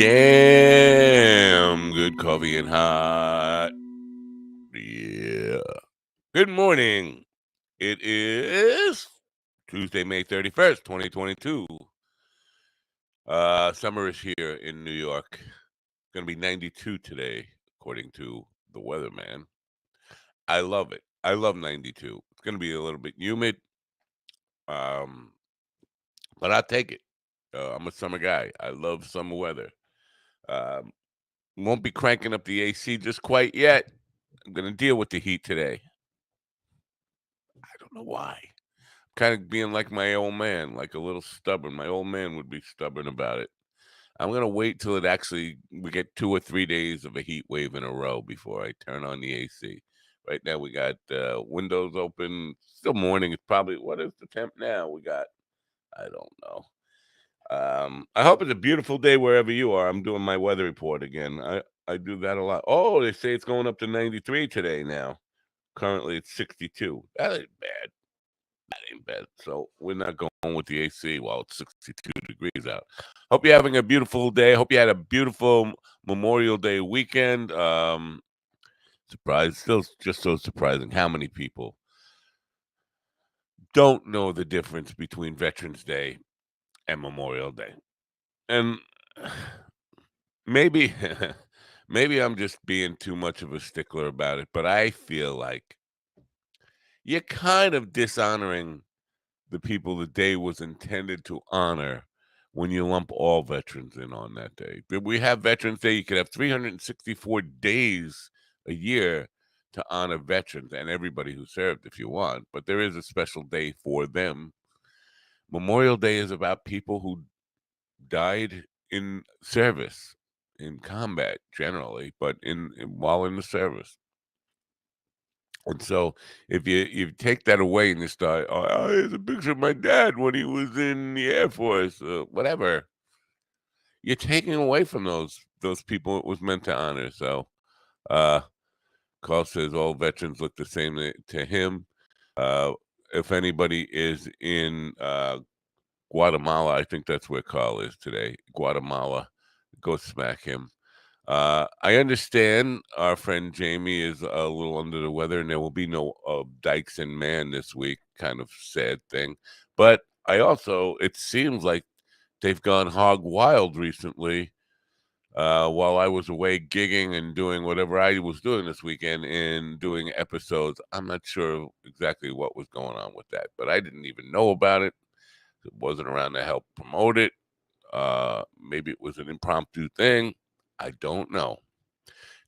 damn good coffee and hot. Yeah. Good morning. It is Tuesday, May 31st, 2022. Summer is here in New York. It's going to be 92 today, according to the weatherman. I love it. I love 92. It's going to be a little bit humid, um, but I'll take it. I'm a summer guy. I love summer weather. Um, won't be cranking up the AC just quite yet. I'm going to deal with the heat today. I don't know why. Kind of being like my old man, like a little stubborn. My old man would be stubborn about it. I'm going to wait till we get 2 or 3 days of a heat wave in a row before I turn on the AC. Right now we got windows open. Still morning. It's probably, what is the temp now? I don't know. I hope it's a beautiful day wherever you are. I'm doing my weather report again. I do that a lot. Oh, they say it's going up to 93 today now. Currently it's 62. That ain't bad. That ain't bad. So we're not going with the AC while it's 62 degrees out. Hope you're having a beautiful day. Hope you had a beautiful Memorial Day weekend. Still just so surprising how many people don't know the difference between Veterans Day and Memorial Day. And maybe maybe I'm just being too much of a stickler about it, but I feel like you're kind of dishonoring the people the day was intended to honor when you lump all veterans in on that day. We have Veterans Day. You could have 364 days a year to honor veterans and everybody who served if you want, but there is a special day for them. Memorial Day is about people who died in service, in combat generally, but while in the service. And so if you take that away and you start, here's a picture of my dad when he was in the Air Force, whatever, you're taking away from those people it was meant to honor. So uh, Carl says all veterans look the same to him. Uh, if anybody is in Guatemala, I think that's where Carl is today, Guatemala, go smack him. I understand our friend Jamie is a little under the weather, and there will be no Dykes and Man this week. Kind of sad thing, but it seems like they've gone hog wild recently. While I was away gigging and doing whatever I was doing this weekend and doing episodes, I'm not sure exactly what was going on with that, but I didn't even know about it. It wasn't around to help promote it. Maybe it was an impromptu thing. I don't know.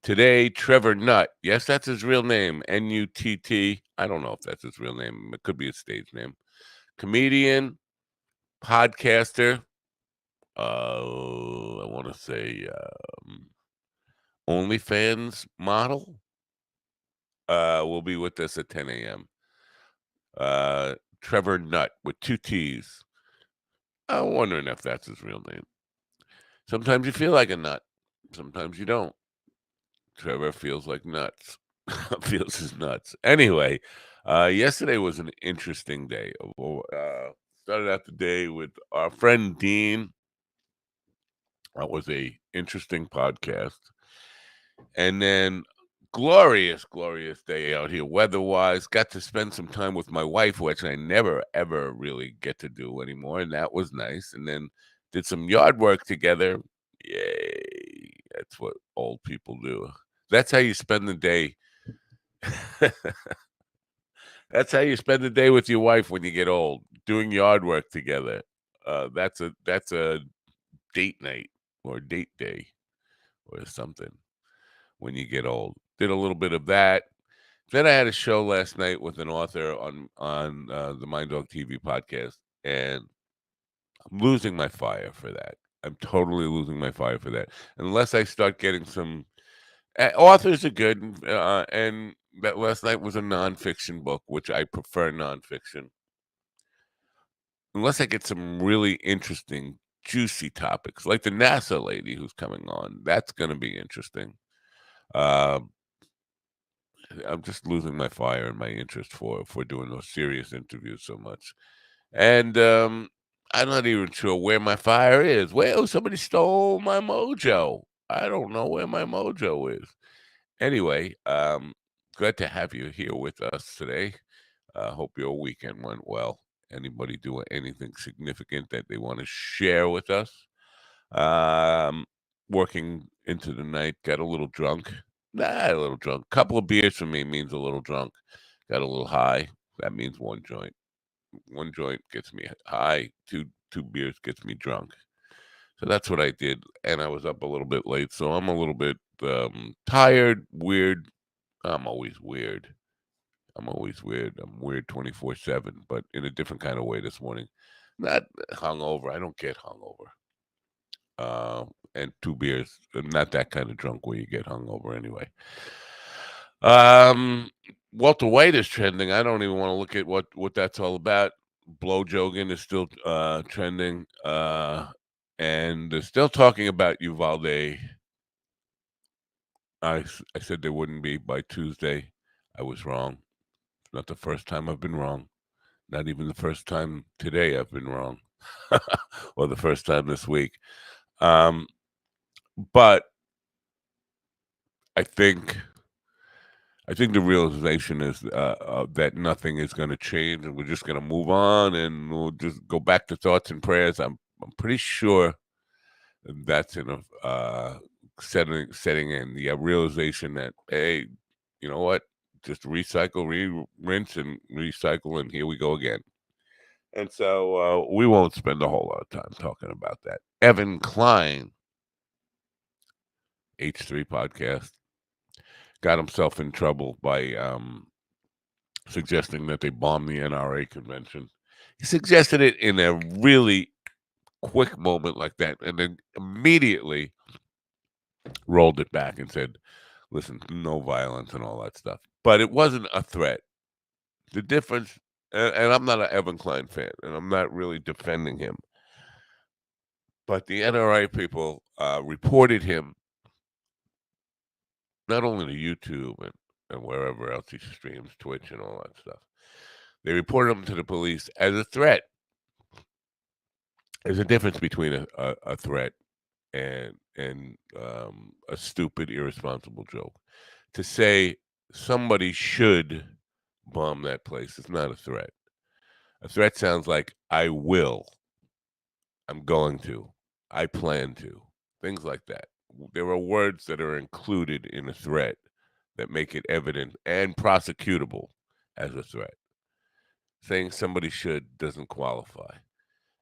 Today, Trevor Nutt. Yes, that's his real name. Nutt. I don't know if that's his real name. It could be a stage name. Comedian, podcaster. I want to say OnlyFans model. Will be with us at 10 a.m. Trevor Nutt with 2 T's. I'm wondering if that's his real name. Sometimes you feel like a nut. Sometimes you don't. Trevor feels like nuts. Feels his nuts. Anyway, yesterday was an interesting day. Started out the day with our friend Dean. That was a interesting podcast. And then glorious, glorious day out here weather-wise. Got to spend some time with my wife, which I never, ever really get to do anymore. And that was nice. And then did some yard work together. Yay. That's what old people do. That's how you spend the day. That's how you spend the day with your wife when you get old, doing yard work together. That's a date night or date day or something when you get old. Did a little bit of that. Then I had a show last night with an author on the Mind Dog TV podcast, and I'm losing my fire for that. I'm totally losing my fire for that. Unless I start getting some authors are good, and that last night was a nonfiction book, which I prefer nonfiction. Unless I get some really interesting, juicy topics, like the NASA lady who's coming on, that's going to be interesting. Uh, I'm just losing my fire and my interest for doing those serious interviews so much. And I'm not even sure where my fire is. Well, somebody stole my mojo. I don't know where my mojo is. Anyway, glad to have you here with us today. Hope your weekend went well. Anybody do anything significant that they want to share with us? Um, Working into the night, got a little drunk. Nah, a little drunk. Couple of beers for me means a little drunk. Got a little high. That means one joint. One joint gets me high. Two beers gets me drunk. So that's what I did, and I was up a little bit late, so I'm a little bit tired, weird. I'm always weird. I'm always weird. I'm weird 24/7, but in a different kind of way this morning. Not hungover. I don't get hungover. And two beers, not that kind of drunk where you get hungover anyway. Um, Walter White is trending. I don't even want to look at what that's all about. Blow jogging is still trending, and they're still talking about Uvalde. I said there wouldn't be by Tuesday. I was wrong. It's not the first time I've been wrong. Not even the first time today I've been wrong, or the first time this week. Um, but I think I think the realization is that nothing is going to change, and we're just going to move on, and we'll just go back to thoughts and prayers. I'm pretty sure that's in a setting in the realization that, hey, you know what? Just recycle, rinse, and recycle, and here we go again. And so we won't spend a whole lot of time talking about that. Evan Klein, H3 podcast, got himself in trouble by suggesting that they bomb the NRA convention. He suggested it in a really quick moment like that, and then immediately rolled it back and said, listen, no violence and all that stuff. But it wasn't a threat. The difference, and I'm not an Evan Klein fan, and I'm not really defending him, but the NRA people reported him not only to YouTube and wherever else he streams, Twitch and all that stuff. They reported him to the police as a threat. There's a difference between a threat and a stupid, irresponsible joke. To say somebody should bomb that place is not a threat. A threat sounds like I will, I'm going to, I plan to, things like that. There are words that are included in a threat that make it evident and prosecutable as a threat. Saying somebody should doesn't qualify.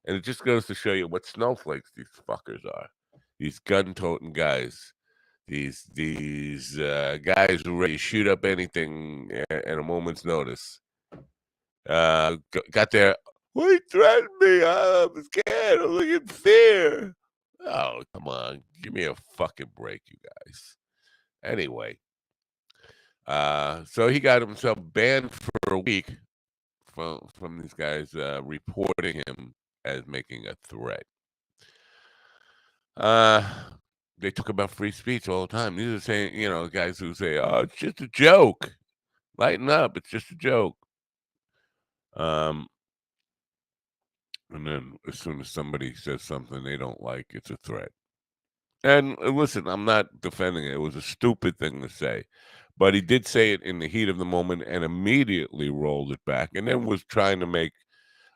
And it just goes to show you what snowflakes these fuckers are. These gun-toting guys. These guys who are ready to shoot up anything at a moment's notice. Got there. Well, he threatened me. I'm scared. I'm looking in fear. Oh, come on. Give me a fucking break, you guys. Anyway, so he got himself banned for a week from these guys reporting him as making a threat. They talk about free speech all the time. These are saying, guys who say, "Oh, it's just a joke. Lighten up. It's just a joke." Um, and then as soon as somebody says something they don't like, it's a threat. And listen, I'm not defending it. It was a stupid thing to say, but he did say it in the heat of the moment and immediately rolled it back, and then was trying to make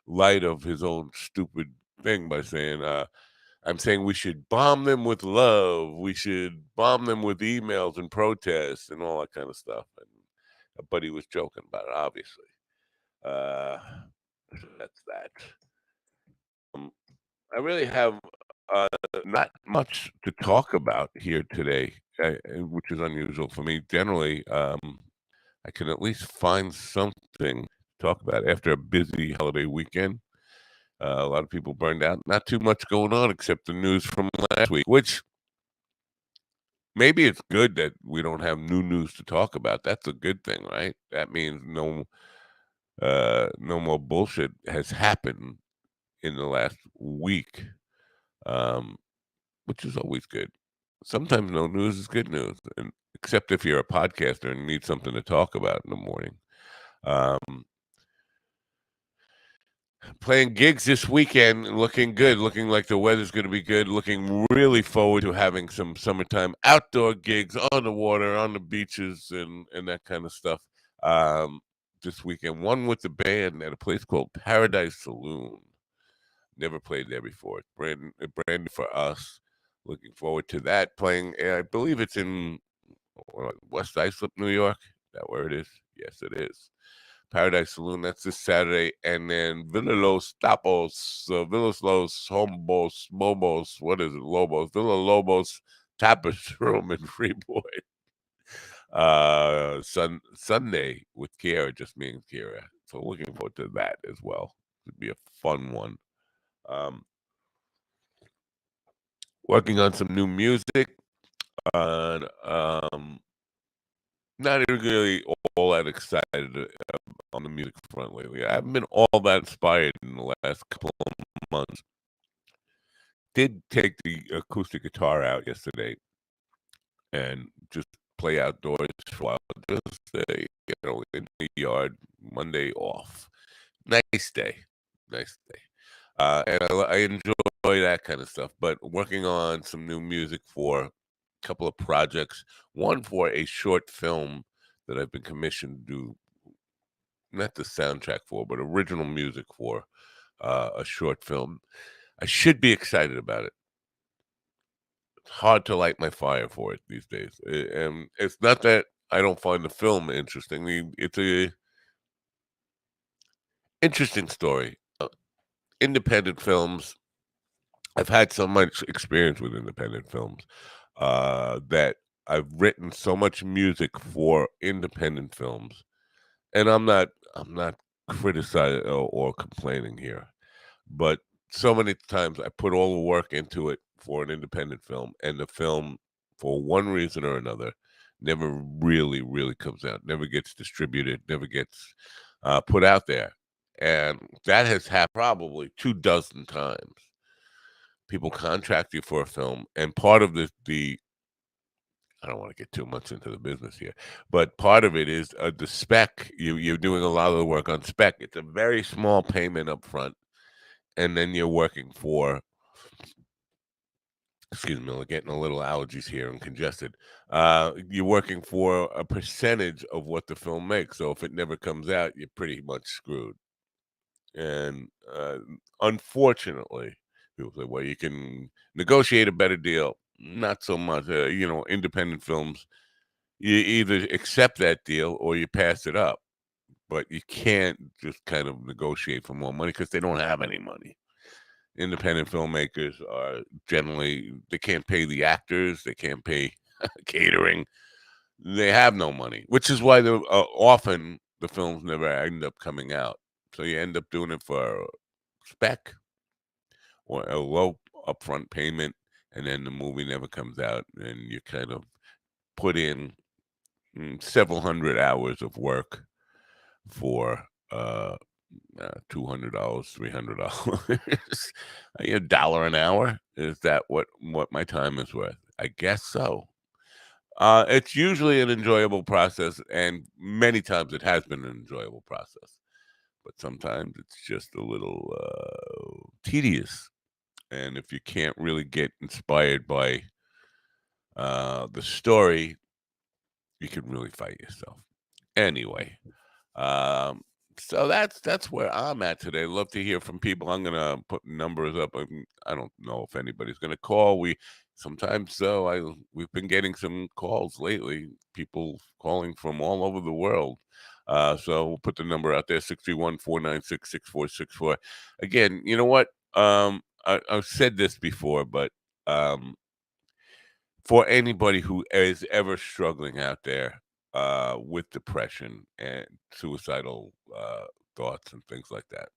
light of his own stupid thing by saying, I'm saying we should bomb them with love. We should bomb them with emails and protests and all that kind of stuff. But he was joking about it, obviously. Uh, that's that. Um, I really have uh, not much to talk about here today, which is unusual for me. Generally, I can at least find something to talk about after a busy holiday weekend. A lot of people burned out. Not too much going on except the news from last week, which maybe it's good that we don't have new news to talk about. That's a good thing, right? That means no more bullshit has happened in the last week, um, which is always good. Sometimes no news is good news, and except if you're a podcaster and need something to talk about in the morning. Um, Playing gigs this weekend, looking good, looking like the weather's gonna be good, looking really forward to having some summertime outdoor gigs on the water, on the beaches, and that kind of stuff, um, this weekend. One with the band at a place called Paradise Saloon. Never played there before. It's brand new for us. Looking forward to that. Playing, I believe it's in West Islip, New York. Is that where it is? Yes, it is. Paradise Saloon. That's this Saturday, and then Villa Los Tapos, Villas Los Hombos, Momos. What is it? Lobos, Villa Lobos Tapas Room in Freeport. Sunday with Kiera, just me and Kiera. So looking forward to that as well. It'd be a fun one. Um, Working on some new music. On Not really all that excited on the music front lately. I haven't been all that inspired in the last couple of months. Did take the acoustic guitar out yesterday and just play outdoors for a while. Just in the yard. Monday off. Nice day, nice day. And I enjoy that kind of stuff. But working on some new music for a couple of projects. One for a short film that I've been commissioned to do, not the soundtrack for, but original music for a short film. I should be excited about it. It's hard to light my fire for it these days. And it's not that I don't find the film interesting. It's a interesting story. Independent films. I've had so much experience with independent films that I've written so much music for independent films, and I'm not criticizing or complaining here. But so many times I put all the work into it for an independent film, and the film, for one reason or another, never really, really comes out, never gets distributed, never gets put out there. And that has happened probably 2 dozen times. People contract you for a film, and part of the I don't want to get too much into the business here, but part of it is the spec. You're doing a lot of the work on spec. It's a very small payment up front, and then you're working for, excuse me, I'm getting a little allergies here and congested. You're working for a percentage of what the film makes. So if it never comes out, you're pretty much screwed. And unfortunately, people say, well, you can negotiate a better deal. Not so much. Independent films, you either accept that deal or you pass it up. But you can't just kind of negotiate for more money because they don't have any money. Independent filmmakers are generally, they can't pay the actors, they can't pay catering. They have no money, which is why they're often the films never end up coming out. So you end up doing it for spec or a low upfront payment, and then the movie never comes out, and you kind of put in several hundred hours of work for $200, $300, a dollar an hour. Is that what my time is worth? I guess so. It's usually an enjoyable process, and many times it has been an enjoyable process. But sometimes it's just a little tedious. And if you can't really get inspired by the story, you can really fight yourself. Anyway, um, so that's where I'm at today. Love to hear from people. I'm gonna put numbers up. I don't know if anybody's gonna call. We sometimes so we've been getting some calls lately. People calling from all over the world. So we'll put the number out there: 631-496-6464. Again, you know what? I've said this before, but um, for anybody who is ever struggling out there with depression and suicidal thoughts and things like that,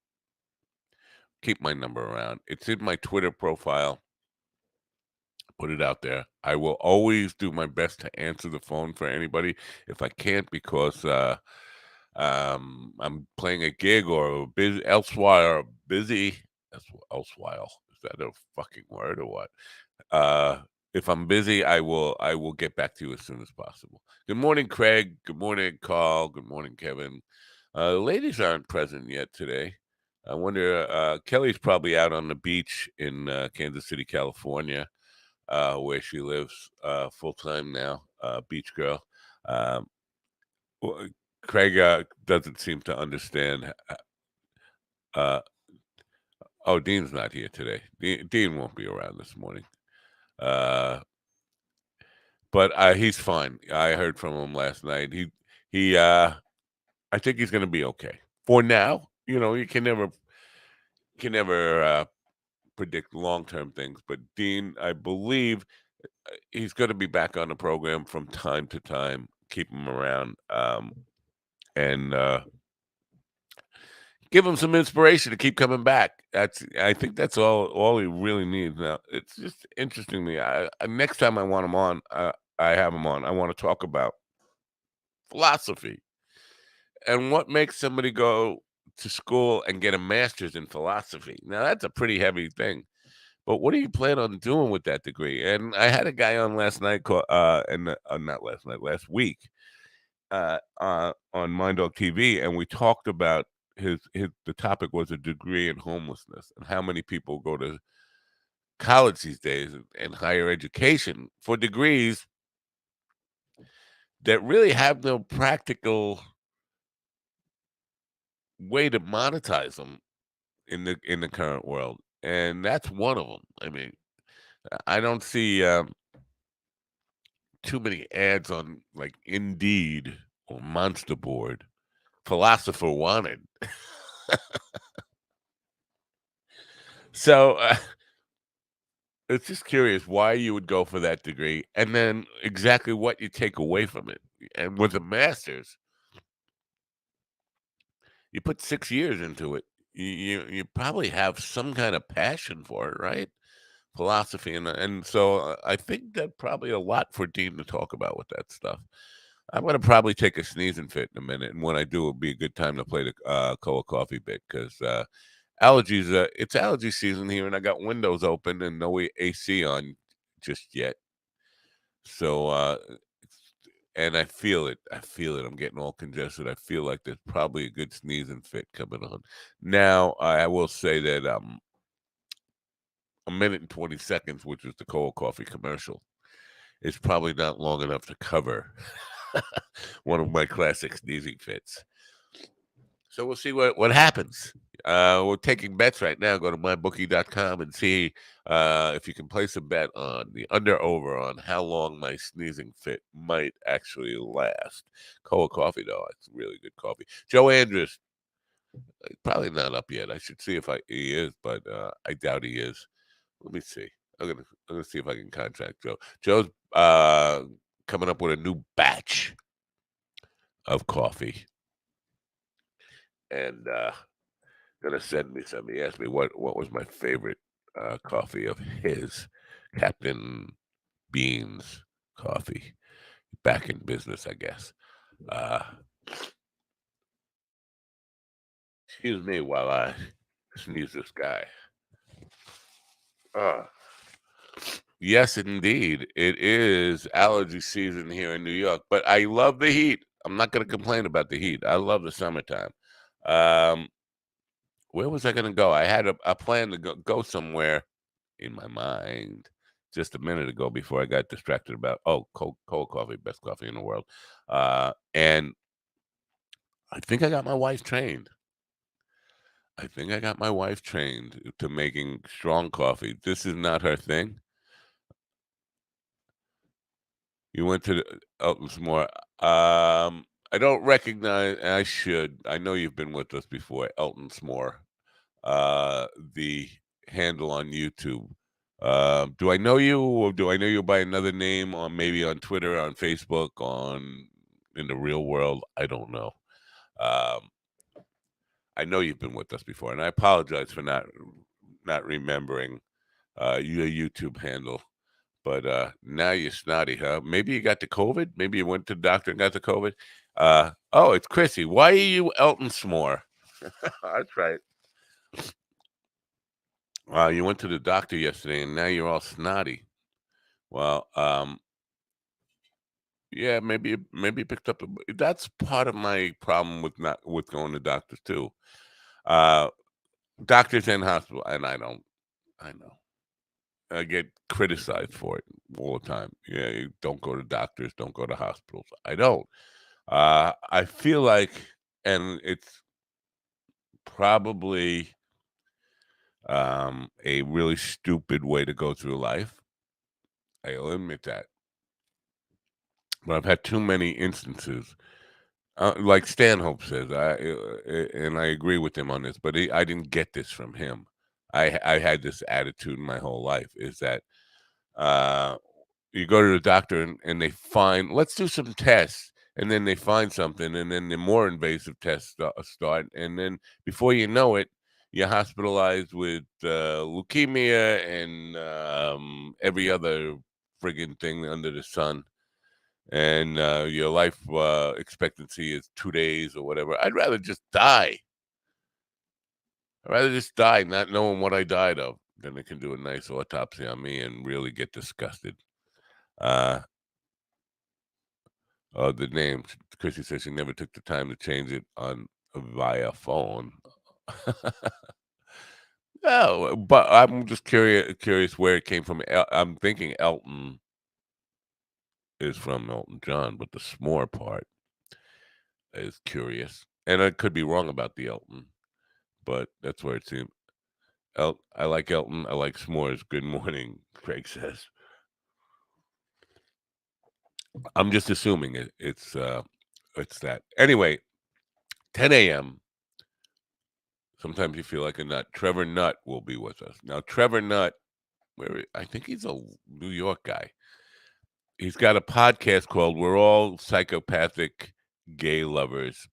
keep my number around. It's in my Twitter profile. Put it out there. I will always do my best to answer the phone for anybody. If I can't, because I'm playing a gig or busy elsewhere, or busy. Elsewhile. Is that a fucking word or what? Uh, if I'm busy, I will get back to you as soon as possible. Good morning, Craig. Good morning, Carl. Good morning, Kevin. The ladies aren't present yet today. I wonder, Kelly's probably out on the beach in Kansas City, California, where she lives full time now, beach girl. Um, well, Craig doesn't seem to understand. Uh, oh, Dean's not here today. Dean won't be around this morning. Uh, but he's fine. I heard from him last night. He I think he's going to be okay for now. You know, you can never predict long term things. But Dean, I believe he's going to be back on the program from time to time. Keep him around, and give him some inspiration to keep coming back. I think that's all he really needs now. It's just interesting to me. Next time I want him on, I have him on. I want to talk about philosophy and what makes somebody go to school and get a master's in philosophy. Now that's a pretty heavy thing. But what do you plan on doing with that degree? And I had a guy on last night called, and not last night, last week, on Mind Dog TV, and we talked about his. The topic was a degree in homelessness and how many people go to college these days and higher education for degrees that really have no practical way to monetize them in the current world, and that's one of them. I mean, I don't see too many ads on like Indeed or Monster Board. Philosopher wanted. So it's just curious why you would go for that degree, and then exactly what you take away from it. And with a master's, you put 6 years into it. You probably have some kind of passion for it, right? Philosophy, and so I think that probably a lot for Dean to talk about with that stuff. I'm gonna probably take a sneezing fit in a minute, and when I do, it'll be a good time to play the Koa Coffee bit because allergies. It's allergy season here, and I got windows open and no AC on just yet. So, and I feel it. I feel it. I'm getting all congested. I feel like there's probably a good sneezing fit coming on. Now, I will say that a minute and 20 seconds, which was the Koa Coffee commercial, is probably not long enough to cover one of my classic sneezing fits. So we'll see what happens. We're taking bets right now. Go to mybookie.com and see if you can place a bet on the under over on how long my sneezing fit might actually last. Koa coffee, though, it's really good coffee. Joe Andrews, probably not up yet. I should see if he is, but I doubt he is. Let me see. I'm gonna see if I can contact Joe. Joe's coming up with a new batch of coffee, and gonna send me some. He asked me what was my favorite coffee of his, Captain Beans coffee. Back in business, I guess. Uh, Excuse me while I sneeze this guy. Uh, yes, indeed, it is allergy season here in New York, but I love the heat. I'm not gonna complain about the heat. I love the summertime. Um, where was I gonna go? I had a plan to go somewhere in my mind just a minute ago before I got distracted about cold coffee, best coffee in the world. And I think I got my wife trained. I think I got my wife trained to making strong coffee. This is not her thing. You went to the Elton's more. I don't recognize. I should. I know you've been with us before. Elton's more. The handle on YouTube. Do I know you, or do I know you by another name, or maybe on Twitter, on Facebook, on in the real world? I don't know. Um, I know you've been with us before, and I apologize for not remembering your YouTube handle. But now you're snotty, huh? Maybe you got the COVID. Maybe you went to the doctor and got the COVID. Oh, it's Chrissy. Why are you Elton S'more? That's right. Wow, you went to the doctor yesterday, and now you're all snotty. Well, yeah, maybe you picked up. That's part of my problem with not with going to doctors too. Uh, doctors and hospital, and I know. I get criticized for it all the time. Yeah, you don't go to doctors, don't go to hospitals. I don't. I feel like, and it's probably a really stupid way to go through life. I'll admit that. But I've had too many instances. Like Stanhope says, and I agree with him on this, but I didn't get this from him. I had this attitude my whole life is that uh, you go to the doctor and they find, let's do some tests, and then they find something, and then the more invasive tests start, and then before you know it, you're hospitalized with leukemia and every other friggin' thing under the sun, and your life expectancy is 2 days or whatever. I'd rather just die. I'd rather just die not knowing what I died of than they can do a nice autopsy on me and really get disgusted. Uh, the name, Chrissy says she never took the time to change it on via phone. No, but I'm just curious where it came from. I'm thinking Elton is from Elton John, but the s'more part is curious. And I could be wrong about the Elton, but that's where it seemed. I like Elton. I like s'mores. Good morning, Craig says. I'm just assuming it's that. Anyway, 10 a.m. Sometimes you feel like a nut. Trevor Nutt will be with us. Now, Trevor Nutt, I think he's a New York guy. He's got a podcast called We're All Psychopathic Gay Lovers.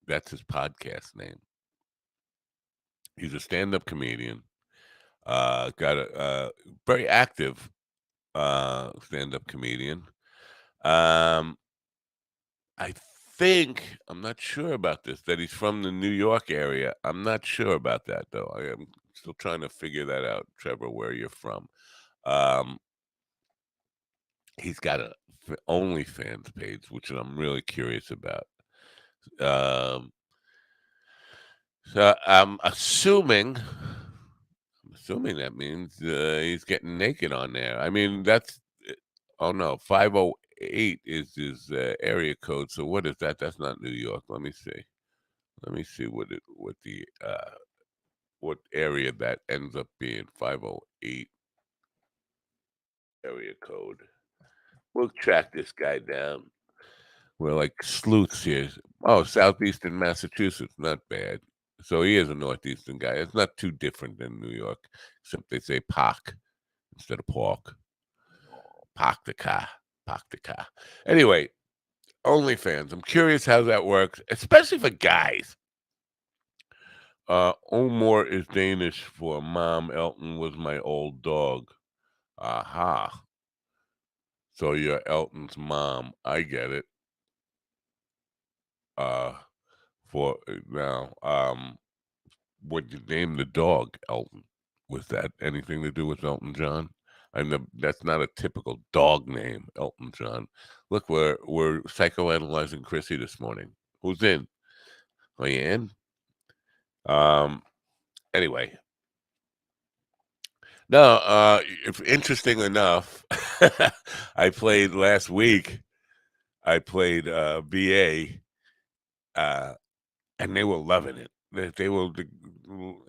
That's his podcast name. He's a stand-up comedian. Got a very active stand-up comedian. Um, I think I'm not sure about this, that he's from the New York area. I'm not sure about that though. I am still trying to figure that out, Trevor, where you're from. Um, he's got a OnlyFans page, which I'm really curious about. Um, so I'm assuming that means he's getting naked on there. I mean, oh no, 508 is his area code. So what is that? That's not New York. Let me see. Let me see what area that ends up being. 508 area code. We'll track this guy down. We're like sleuths here. Oh, southeastern Massachusetts, not bad. So he is a northeastern guy. It's not too different than New York, except they say park instead of pork. Park the car. Park the car. Anyway, OnlyFans. I'm curious how that works, especially for guys. Omar is Danish for mom. Elton was my old dog. Aha. So you're Elton's mom. I get it. Uh, for now, what you name the dog Elton? Was that anything to do with Elton John? That's not a typical dog name, Elton John. Look, we're psychoanalyzing Chrissy this morning. Who's in? Are you in? Um. Anyway, no. If interesting enough, I played last week. I played BA, uh, and they were loving it. They were,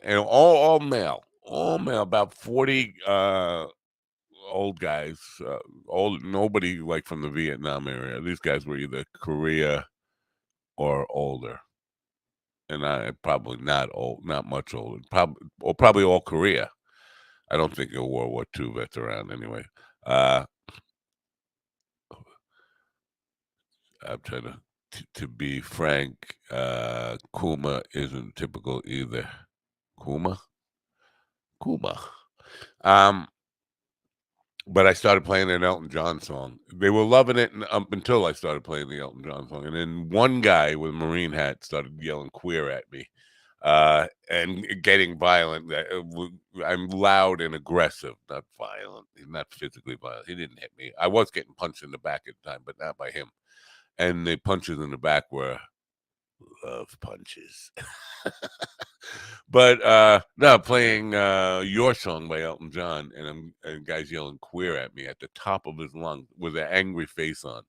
and all male, about 40 old guys, old nobody like from the Vietnam area. These guys were either Korea or older, and I probably not old, not much older, probably all Korea. I don't think a World War II vets around anyway. Uh, I'm trying to be frank. Kuma isn't typical either. Kuma, Kuma. Um, But I started playing an Elton John song. They were loving it up until I started playing the Elton John song, and then one guy with a Marine hat started yelling "queer" at me, and getting violent. I'm loud and aggressive, not violent. He's not physically violent. He didn't hit me. I was getting punched in the back at the time, but not by him. And the punches in the back were love punches. But no, playing Your Song by Elton John, and guys yelling queer at me at the top of his lungs with an angry face on.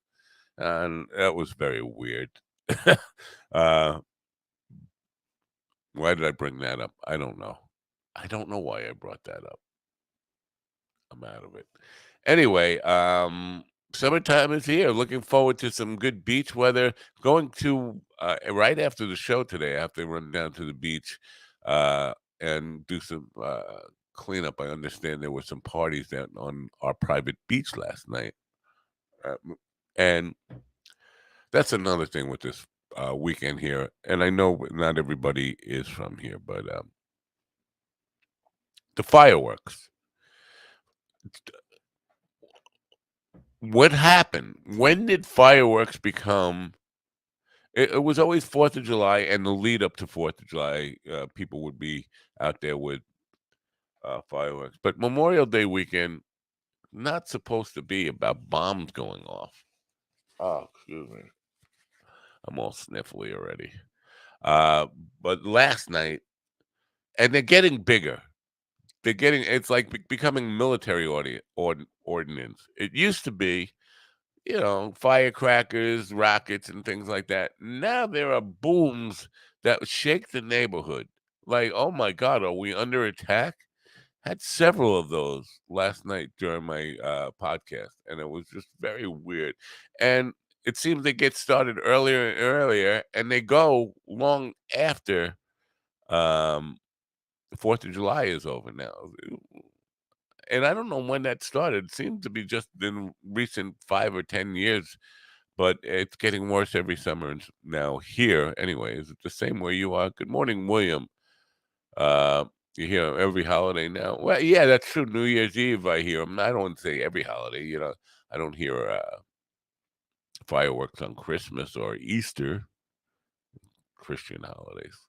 And that was very weird. uh, why did I bring that up? I don't know. I don't know why I brought that up. I'm out of it. Anyway, summertime is here. Looking forward to some good beach weather. Going to right after the show today. I have to run down to the beach uh, and do some cleanup. I understand there were some parties down on our private beach last night, and that's another thing with this weekend here. And I know not everybody is from here, but the fireworks. What happened? When did fireworks become? It was always 4th of July and the lead up to 4th of July. People would be out there with fireworks. But Memorial Day weekend, not supposed to be about bombs going off. Oh, excuse me. I'm all sniffly already. Uh, but last night, and they're getting bigger. It's like becoming military ordinance. It used to be, firecrackers, rockets, and things like that. Now there are booms that shake the neighborhood. Like, oh my God, are we under attack? Had several of those last night during my podcast, and it was just very weird. And it seems they get started earlier and earlier, and they go long after um, the 4th of July is over now. And I don't know when that started. It seems to be just in recent 5 or 10 years, but it's getting worse every summer now here. Anyway, is it the same where you are? Good morning, William. Uh, you hear every holiday now. Well, yeah, that's true. New Year's Eve, I hear 'em. I don't say every holiday. I don't hear fireworks on Christmas or Easter, Christian holidays.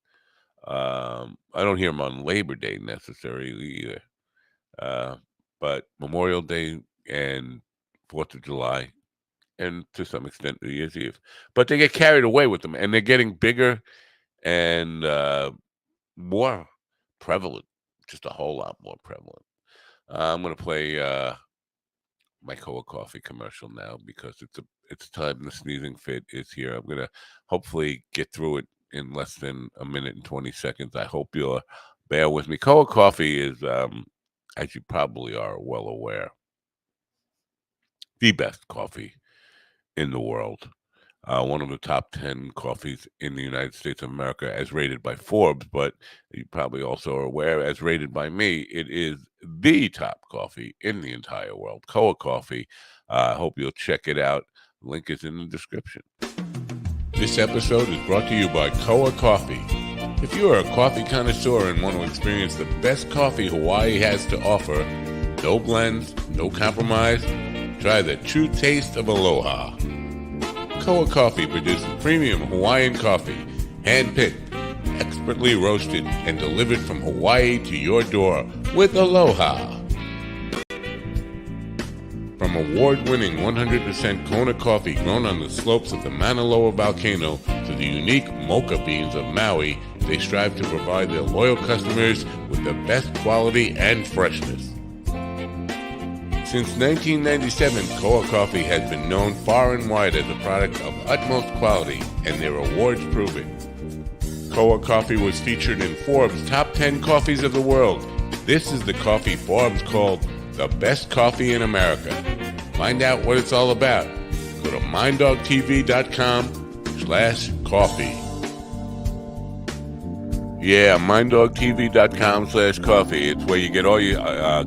I don't hear them on Labor Day necessarily either. Uh, but Memorial Day and 4th of July, and to some extent New Year's Eve. But they get carried away with them, and they're getting bigger and more prevalent, just a whole lot more prevalent. I'm going to play my Koa Coffee commercial now because it's time the sneezing fit is here. I'm going to hopefully get through it in less than a minute and 20 seconds. I hope you'll bear with me. Koa Coffee is, as you probably are well aware, the best coffee in the world. One of the top 10 coffees in the United States of America, as rated by Forbes, but you probably also are aware, as rated by me, it is the top coffee in the entire world. Koa Coffee. I hope you'll check it out. Link is in the description. This episode is brought to you by Koa Coffee. If you are a coffee connoisseur and want to experience the best coffee Hawaii has to offer, no blends, no compromise, try the true taste of Aloha. Koa Coffee produces premium Hawaiian coffee, hand-picked, expertly roasted, and delivered from Hawaii to your door with Aloha. From award-winning 100% Kona coffee grown on the slopes of the Mauna Loa volcano to the unique mocha beans of Maui, they strive to provide their loyal customers with the best quality and freshness. Since 1997, Koa Coffee has been known far and wide as a product of utmost quality, and their awards prove it. Koa Coffee was featured in Forbes' Top 10 Coffees of the World. This is the coffee Forbes called the best coffee in America. Find out what it's all about. Go to minddogtv.com/coffee. Yeah, minddogtv.com/coffee. It's where you get all your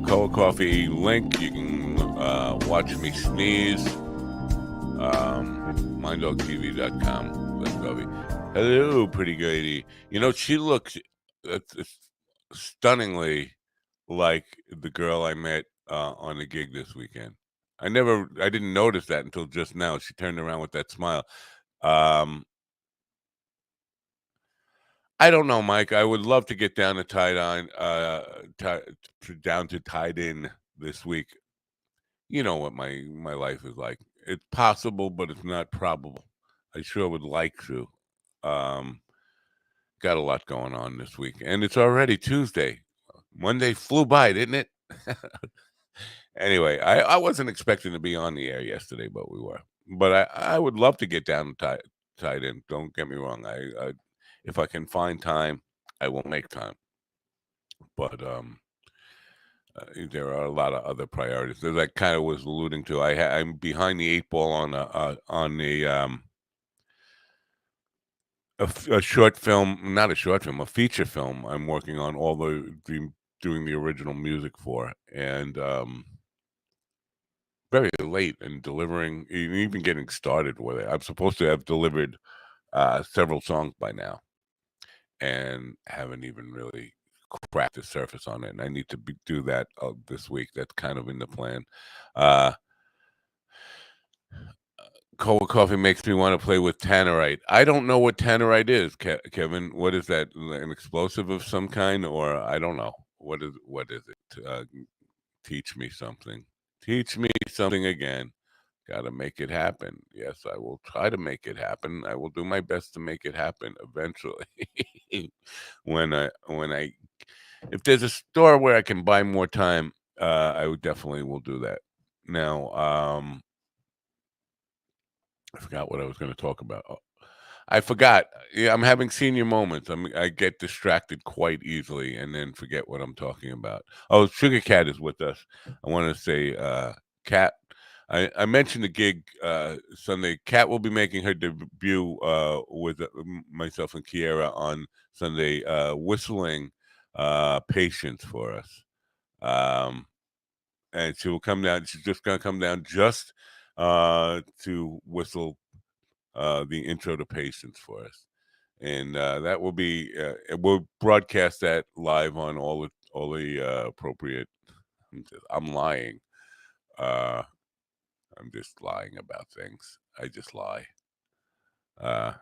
Koa Coffee link. You can watch me sneeze. Minddogtv.com/coffee. Hello, pretty lady. She looks stunningly like the girl I met on the gig this weekend. I didn't notice that until just now. She turned around with that smile. I don't know, Mike. I would love to get down to tied in this week. You know what my life is like. It's possible, but it's not probable. I sure would like to. Um, got a lot going on this week, and it's already Tuesday. Monday flew by, didn't it? Anyway, I wasn't expecting to be on the air yesterday, but we were. But I would love to get down and tied in. Don't get me wrong. I if I can find time, I will make time. But there are a lot of other priorities. As I kind of was alluding to, I'm behind the eight ball on the a short film, not a short film, a feature film. I'm working on all the doing the original music for, and very late in delivering, even getting started with it. I'm supposed to have delivered several songs by now, and haven't even really cracked the surface on it. And I need to do that this week. That's kind of in the plan. Uh, Koa Coffee makes me want to play with tannerite. I don't know what tannerite is, Kevin. What is that? An explosive of some kind, or I don't know. What is it? Teach me something. Teach me something again. Got to make it happen. Yes, I will try to make it happen. I will do my best to make it happen eventually. when I if there's a store where I can buy more time, I would definitely will do that. Now, I forgot what I was going to talk about. Oh, I forgot. Yeah, I'm having senior moments. I get distracted quite easily and then forget what I'm talking about. Oh, Sugar Cat is with us. I want to say, Cat. I mentioned the gig Sunday. Cat will be making her debut with myself and Kiera on Sunday, whistling "Patience" for us. Um, and she will come down. She's just going to come down just to whistle the intro to Patience for us, and that will be we'll broadcast that live on all the appropriate. I'm lying. Uh, I'm just lying about things. I just lie. Uh,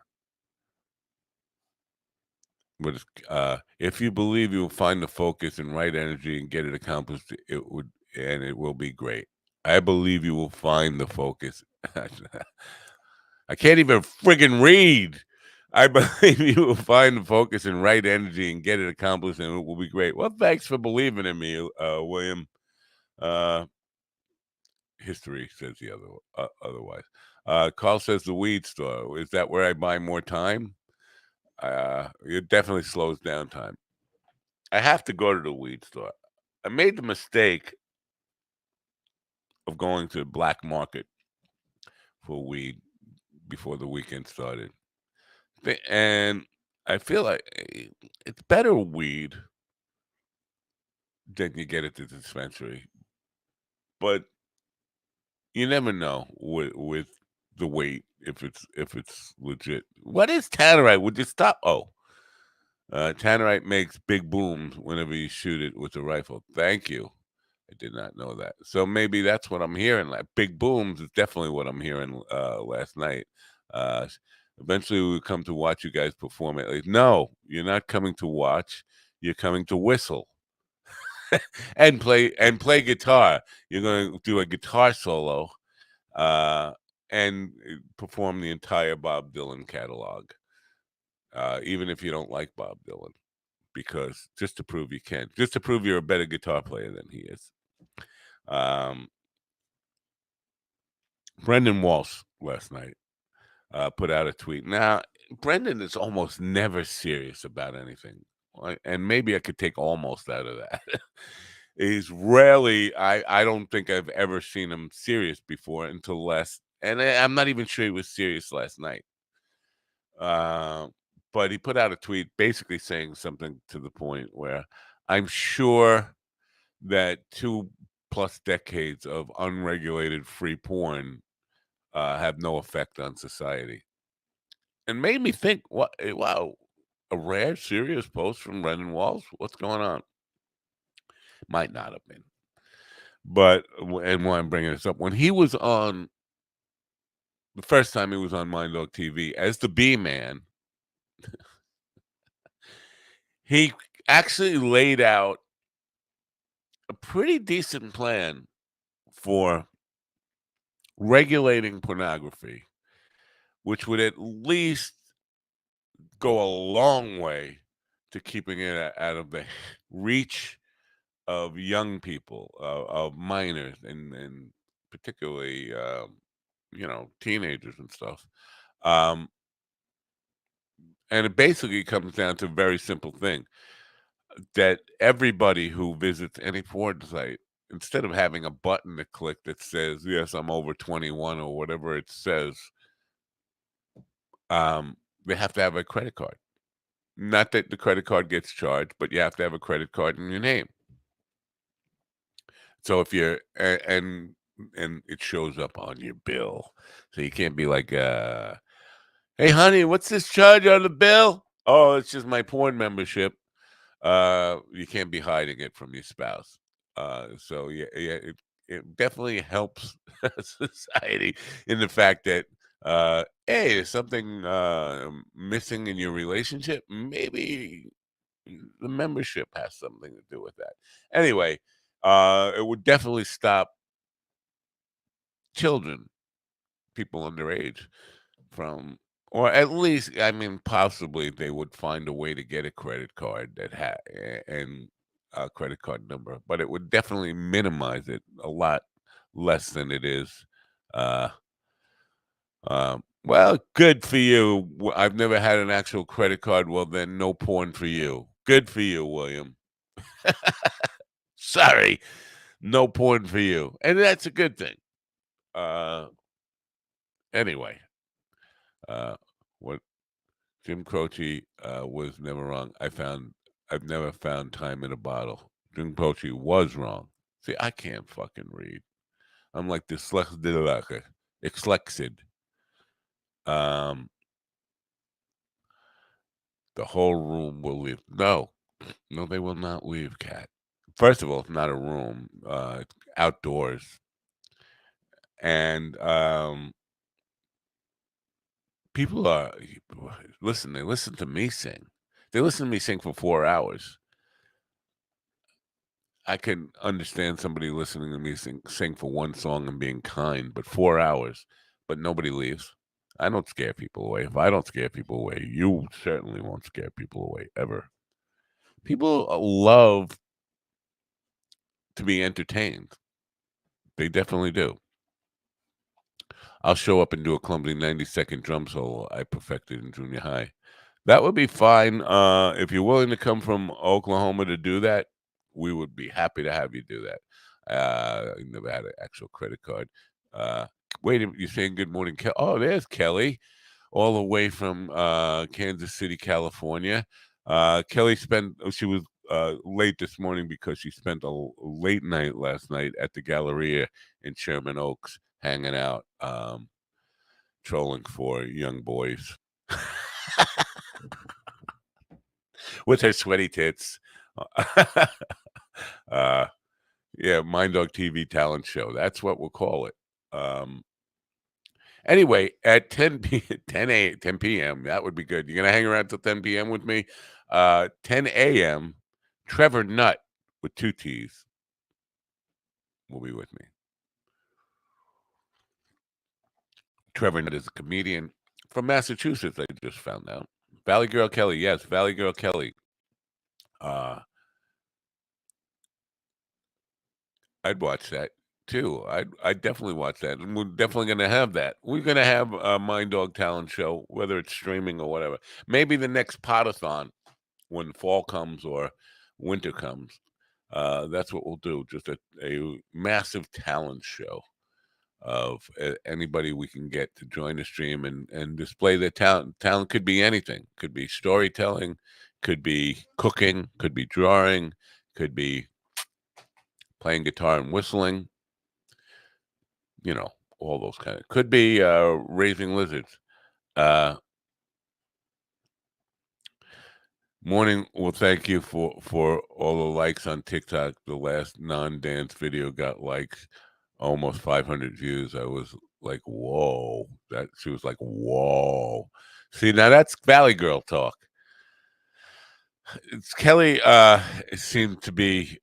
if you believe you will find the focus and right energy and get it accomplished, it will be great. I believe you will find the focus. I can't even friggin' read. I believe you will find the focus and right energy and get it accomplished, and it will be great. Well, thanks for believing in me, William. Uh, History says the otherwise. Carl says the weed store. Is that where I buy more time? It definitely slows down time. I have to go to the weed store. I made the mistake of going to the black market for weed before the weekend started. And I feel like it's better weed than you get at the dispensary, but you never know with the weight if it's legit. What is tannerite? Would you stop? Oh, tannerite makes big booms whenever you shoot it with a rifle. Thank you. I did not know that. So maybe that's what I'm hearing. Like big booms is definitely what I'm hearing last night. Uh, Eventually we'll come to watch you guys perform it. Like, no, you're not coming to watch. You're coming to whistle and play guitar. You're going to do a guitar solo uh, and perform the entire Bob Dylan catalog, even if you don't like Bob Dylan, because just to prove you can, just to prove you're a better guitar player than he is. Um, Brendan Walsh last night put out a tweet. Now, Brendan is almost never serious about anything, and maybe I could take almost out of that. He's rarely. I don't think I've ever seen him serious before until last, and I'm not even sure he was serious last night. Uh, but he put out a tweet basically saying something to the point where I'm sure that 2+ decades of unregulated free porn have no effect on society, and made me think, what? Wow, a rare, serious post from Brendan Walsh. What's going on? Might not have been, but and why I'm bringing this up, when he was on the first time he was on Mind Dog TV as the B Man, he actually laid out a pretty decent plan for regulating pornography, which would at least go a long way to keeping it out of the reach of young people, of minors, and particularly, teenagers and stuff. Um, and it basically comes down to a very simple thing that everybody who visits any porn site, instead of having a button to click that says, yes, I'm over 21 or whatever it says, um, they have to have a credit card. Not that the credit card gets charged, but you have to have a credit card in your name. So if you're and it shows up on your bill. So you can't be like, "Hey honey, what's this charge on the bill?" "Oh, it's just my porn membership." You can't be hiding it from your spouse. So yeah, it definitely helps society in the fact that hey, there's something missing in your relationship. Maybe the membership has something to do with that. Anyway, it would definitely stop children, people underage, from, or at least, I mean, possibly they would find a way to get a credit card that and a credit card number, but it would definitely minimize it a lot less than it is. Uh, well, good for you. I've never had an actual credit card. Well, then no porn for you. Good for you, William. Sorry, no porn for you, and that's a good thing. Uh, anyway, what Jim Croce was never wrong. I've never found time in a bottle. Jim Croce was wrong. See, I can't fucking read. I'm like dyslexic. Um, the whole room will leave. No, no, they will not leave, Cat. First of all, it's not a room. It's outdoors, and people are listen. They listen to me sing. They listen to me sing for 4 hours. I can understand somebody listening to me sing for one song and being kind, but 4 hours, but nobody leaves. I don't scare people away. If I don't scare people away, you certainly won't scare people away ever. People love to be entertained. They definitely do. I'll show up and do a clumsy 90-second drum solo I perfected in junior high. That would be fine. If you're willing to come from Oklahoma to do that, we would be happy to have you do that. I never had an actual credit card. Uh, wait, you're saying good morning, Oh, there's Kelly, all the way from Kansas City, California. Kelly she was late this morning because she spent a late night last night at the Galleria in Sherman Oaks, hanging out, trolling for young boys. With her sweaty tits. uh, yeah, Mind Dog TV talent show. That's what we'll call it. Um, anyway, at 10 p.m., that would be good. You're gonna hang around till 10 p.m. with me. 10 a.m. Trevor Nutt with two T's will be with me. Trevor Nutt is a comedian from Massachusetts. I just found out. Valley Girl Kelly, yes, Valley Girl Kelly. Uh, I'd watch that too. I'd definitely watch that, and we're definitely gonna have that. We're gonna have a Mind Dog talent show, whether it's streaming or whatever. Maybe the next potathon when fall comes or winter comes. That's what we'll do. Just a massive talent show of anybody we can get to join the stream and display their talent. Talent could be anything. Could be storytelling, could be cooking, could be drawing, could be playing guitar and whistling, you know, all those kind of, could be raising lizards. Uh, Morning. Well, thank you for all the likes on TikTok. The last non-dance video got likes, almost 500 views. I was like, whoa. That She was like, whoa. See, now that's Valley Girl talk. It's Kelly. Seemed to be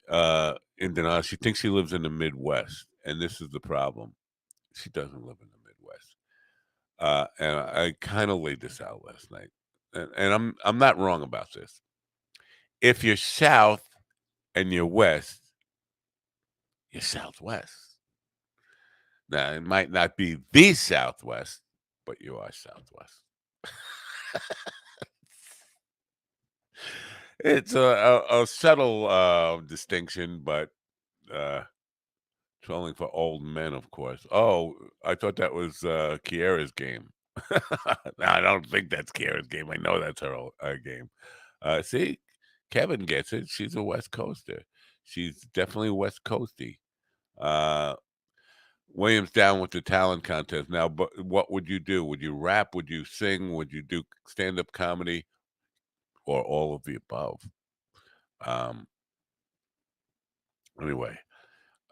in denial. She thinks she lives in the Midwest, and this is the problem. She doesn't live in the Midwest. And I kind of laid this out last night. and I'm not wrong about this. If you're south and you're west, you're southwest. Now it might not be the southwest, but you are southwest. It's a subtle distinction, but uh, it's only for old men, of course. Oh, I thought that was Kiera's game. No, I don't think that's Kiera's game. I know that's her game. See, Kevin gets it. She's a West Coaster. She's definitely West Coasty. Uh, Williams down with the talent contest now. But what would you do? Would you rap? Would you sing? Would you do stand-up comedy, or all of the above? Um, anyway,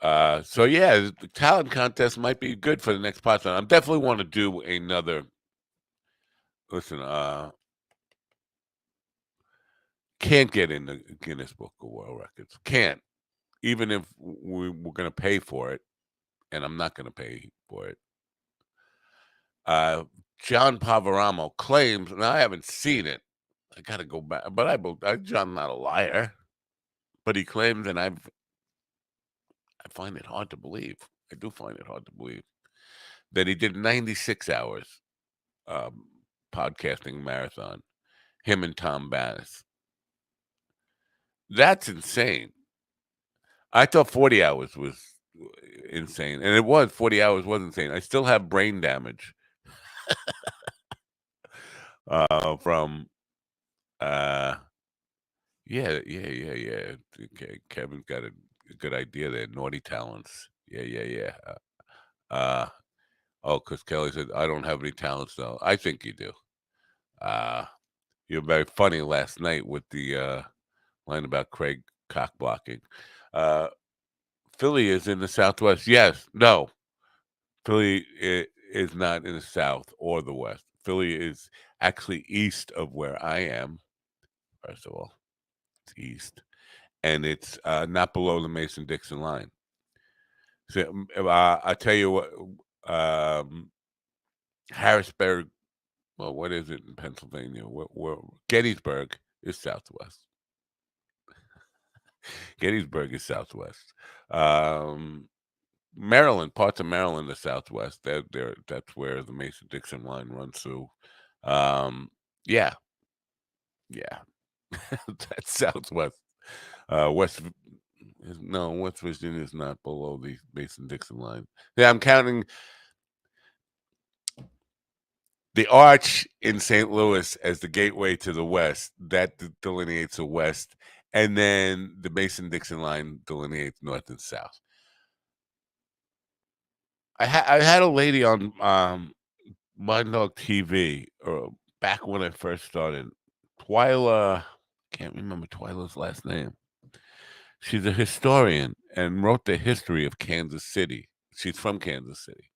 so yeah, the talent contest might be good for the next podcast. I definitely want to do another. Listen, can't get in the Guinness Book of World Records. Can't, even if we're going to pay for it, and I'm not going to pay for it. Uh, John Pavaramo claims, and I haven't seen it. I got to go back, but John's not a liar, but he claims, and I find it hard to believe. I do find it hard to believe that he did 96 hours um, podcasting marathon. Him and Tom Bass. That's insane. I thought 40 hours was insane, and it was 40 hours was insane. I still have brain damage from uh yeah. Okay, Kevin's got a good idea there. Naughty talents. Yeah. Uh oh, because Kelly said I don't have any talents though. I think you do. Uh you're very funny last night with the line about Craig cock blocking. Uh Philly is in the Southwest. Yes, no. Philly is not in the South or the West. Philly is actually east of where I am. First of all, it's east, and it's not below the Mason-Dixon line. So I tell you what, um, Harrisburg. Well, what is it in Pennsylvania? Where Gettysburg is Southwest. Gettysburg is Southwest. Um, Maryland, parts of Maryland are Southwest. That's where the Mason-Dixon line runs through. Um, yeah, yeah, that's Southwest. West, no, West Virginia is not below the Mason-Dixon line. Yeah, I'm counting the Arch in St. Louis as the gateway to the West. That delineates the West, and then the Mason-Dixon line delineates North and South. I had a lady on Mind Dog TV back when I first started. Twyla, can't remember Twyla's last name. She's a historian and wrote the history of Kansas City. She's from Kansas City.